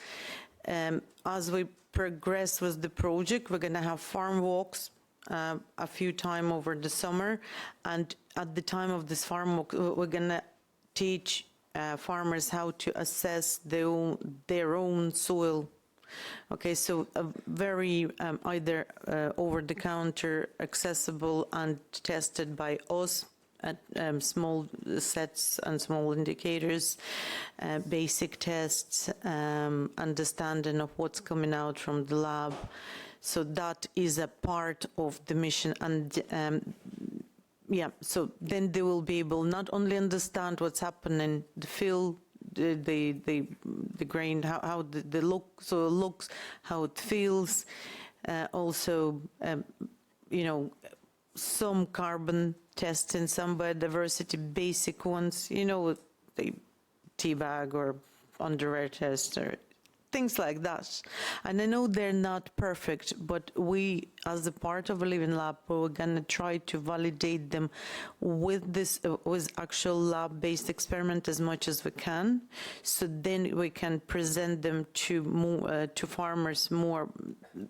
as we progress with the project. We're going to have farm walks a few times over the summer, and at the time of this farm walk, we're going to teach farmers how to assess their own soil. Okay, so a very either over-the-counter, accessible and tested by us at small sets and small indicators, basic tests, understanding of what's coming out from the lab. So that is a part of the mission, and yeah, so then they will be able not only understand what's happening, the field, the grain, how the soil looks, how it feels, also, you know, some carbon testing, some biodiversity, basic ones, you know, the teabag or under-air test or things like that. And I know they're not perfect, but we, as a part of a living lab, we're going to try to validate them with this, with actual lab-based experiment as much as we can. So then we can present them to farmers more.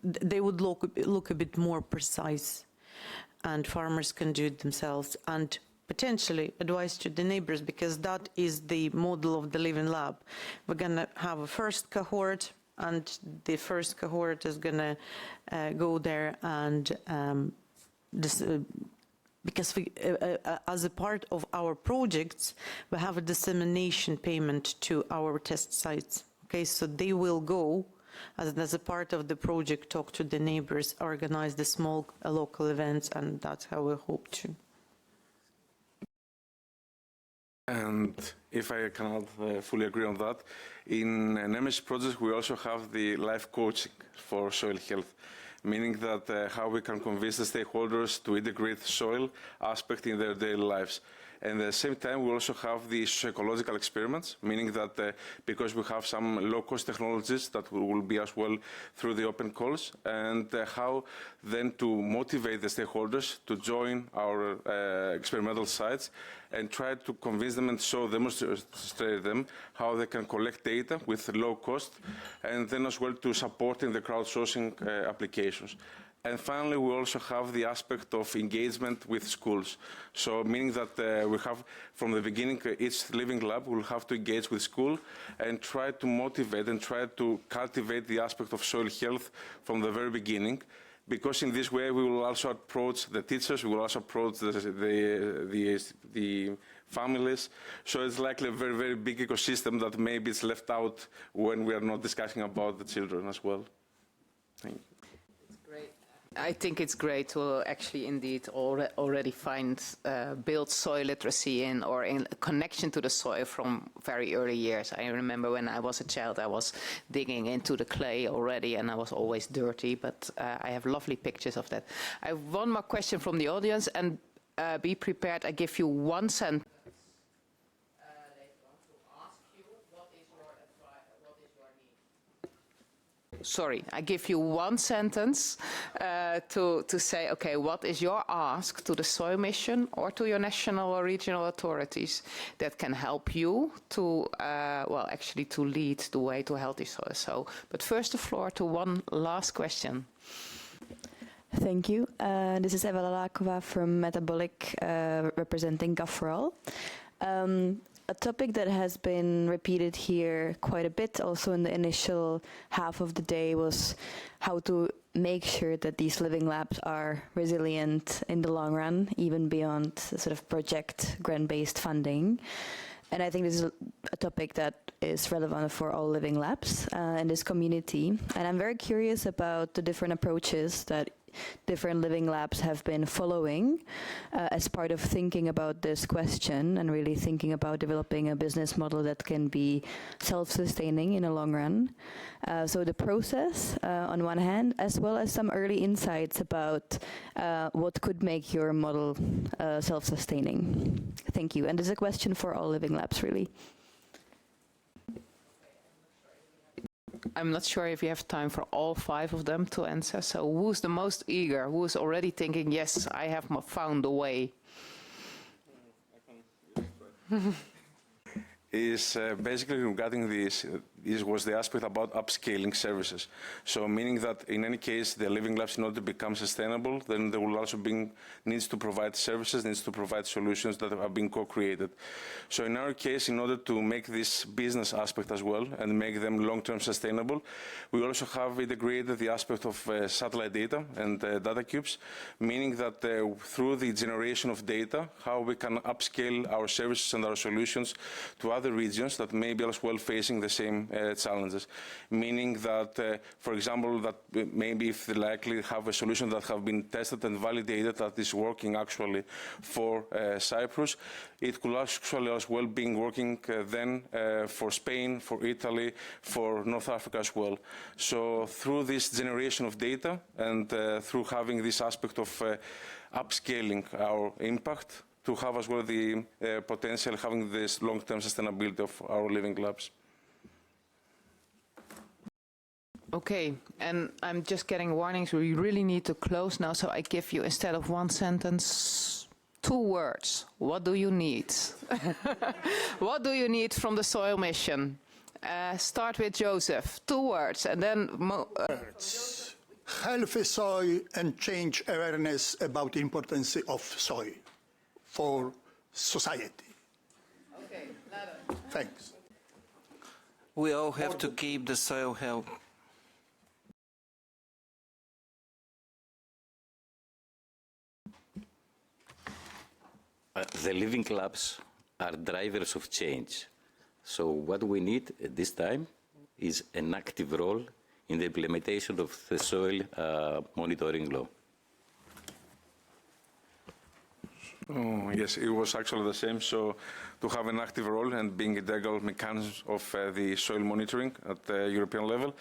They would look a bit more precise, and farmers can do it themselves, and potentially advice to the neighbors, because that is the model of the living lab. We're going to have a first cohort, and the first cohort is going to go there and because we, as a part of our projects, we have a dissemination payment to our test sites. Okay, so they will go as a part of the project, talk to the neighbors, organize the small local events, and that's how we hope to. And if I cannot fully agree on that, in Nemesis project we also have the life coaching for soil health, meaning that how we can convince the stakeholders to integrate soil aspect in their daily lives. And at the same time, we also have the psychological experiments, meaning that because we have some low-cost technologies that will be as well through the open calls, and how then to motivate the stakeholders to join our experimental sites and try to convince them and demonstrate them how they can collect data with low cost, and then as well to supporting the crowdsourcing applications. And finally, we also have the aspect of engagement with schools. So meaning that we have, from the beginning, each living lab will have to engage with school and try to motivate and try to cultivate the aspect of soil health from the very beginning. Because in this way, we will also approach the teachers, we will also approach the families. So it's likely a very, very big ecosystem that maybe is left out when we are not discussing about the children as well. Thank you. I think it's great to actually indeed already build soil literacy in, or in connection to the soil from very early years. I remember when I was a child, I was digging into the clay already, and I was always dirty, but I have lovely pictures of that. I have one more question from the audience, and be prepared, I give you one sentence. Sorry, I give you one sentence to say, okay, what is your ask to the soil mission or to your national or regional authorities that can help you to, well, actually to lead the way to healthy soil. So, but first the floor to one last question. Thank you. This is Eva Lalakova from Metabolic, representing GAF4All. A topic that has been repeated here quite a bit also in the initial half of the day was how to make sure that these living labs are resilient in the long run, even beyond sort of project grant-based funding. And I think this is a topic that is relevant for all living labs in this community. And I'm very curious about the different approaches that different living labs have been following as part of thinking about this question and really thinking about developing a business model that can be self-sustaining in the long run. So the process on one hand, as well as some early insights about what could make your model self-sustaining. Thank you. And this is a question for all living labs, really. I'm not sure if you have time for all 5 of them to answer. So who's the most eager? Who's already thinking, yes, I have found a way? is basically regarding this. This was the aspect about upscaling services. So meaning that in any case, the living labs, in order to become sustainable, then there will also be needs to provide services, needs to provide solutions that are being co-created. So in our case, in order to make this business aspect as well and make them long-term sustainable, we also have integrated the aspect of satellite data and data cubes, meaning that through the generation of data, how we can upscale our services and our solutions to other regions that may be as well facing the same challenges. Meaning that, for example, that maybe if they likely have a solution that have been tested and validated that is working actually for Cyprus, it could actually as well be working then for Spain, for Italy, for North Africa as well. So through this generation of data and through having this aspect of upscaling our impact, to have as well the potential having this long-term sustainability of our living labs. Okay, and I'm just getting warnings. We really need to close now, so I give you, instead of one sentence, 2 words. What do you need? What do you need from the soil mission? Start with Joseph. 2 words, and then... Healthy soil and change awareness about the importance of soil for society. Okay, Nada. Thanks. We all have to keep the soil healthy. The living labs are drivers of change. So what we need at this time is an active role in the implementation of the soil monitoring law. Oh, yes, it was actually the same. So to have an active role and being integral mechanism of the soil monitoring at the European level.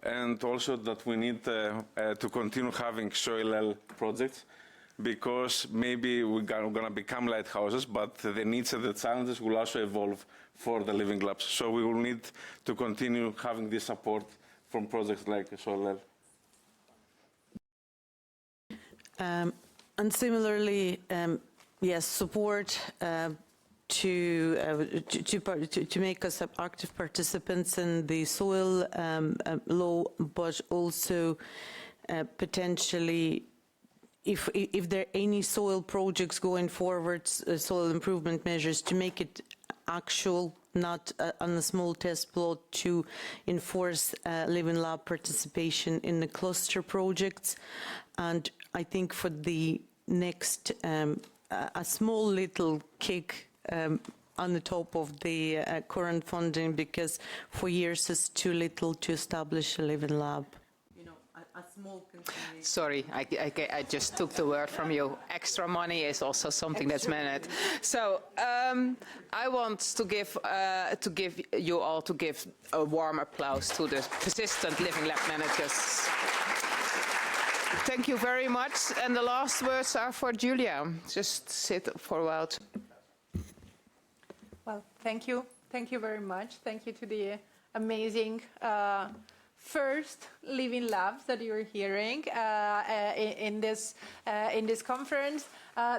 And also that we need to continue having SOILL projects, because maybe we're going to become lighthouses, but the needs and the challenges will also evolve for the living labs. So we will need to continue having this support from projects like SOILL. And similarly, yes, support to make us active participants in the soil law, but also potentially, if there are any soil projects going forward, soil improvement measures, to make it actual, not on a small test plot, to enforce living lab participation in the cluster projects. And I think for the next, a small little kick on the top of the current funding, because for years it's too little to establish a living lab. A small continuation. Sorry, I just took the word from you. Extra money is also something that's managed. So I want to give you all to give a warm applause to the persistent living lab managers. Thank you very much. And the last words are for Julia. Just sit for a while. Well, thank you. Thank you very much. Thank you to the amazing first living labs that you're hearing in this conference.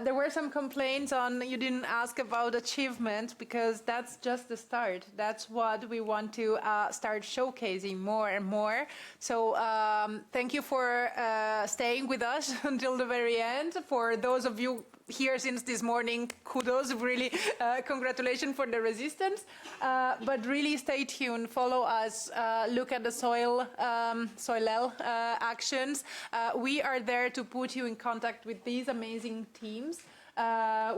There were some complaints on you didn't ask about achievement, because that's just the start. That's what we want to start showcasing more and more. So thank you for staying with us until the very end. For those of you here since this morning, kudos, really, congratulations for the resistance. But really stay tuned, follow us, look at the SOILL actions. We are there to put you in contact with these amazing teams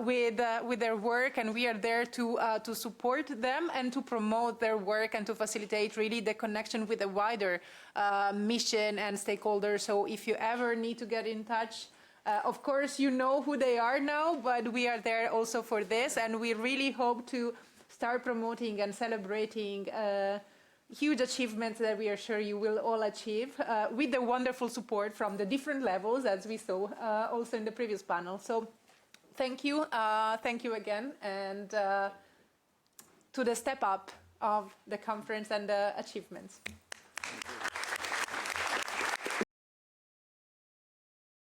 with their work, and we are there to support them and to promote their work and to facilitate really the connection with the wider mission and stakeholders. So if you ever need to get in touch, of course, you know who they are now, but we are there also for this, and we really hope to start promoting and celebrating huge achievements that we are sure you will all achieve with the wonderful support from the different levels, as we saw also in the previous panel. So thank you again, and to the step up of the conference and the achievements.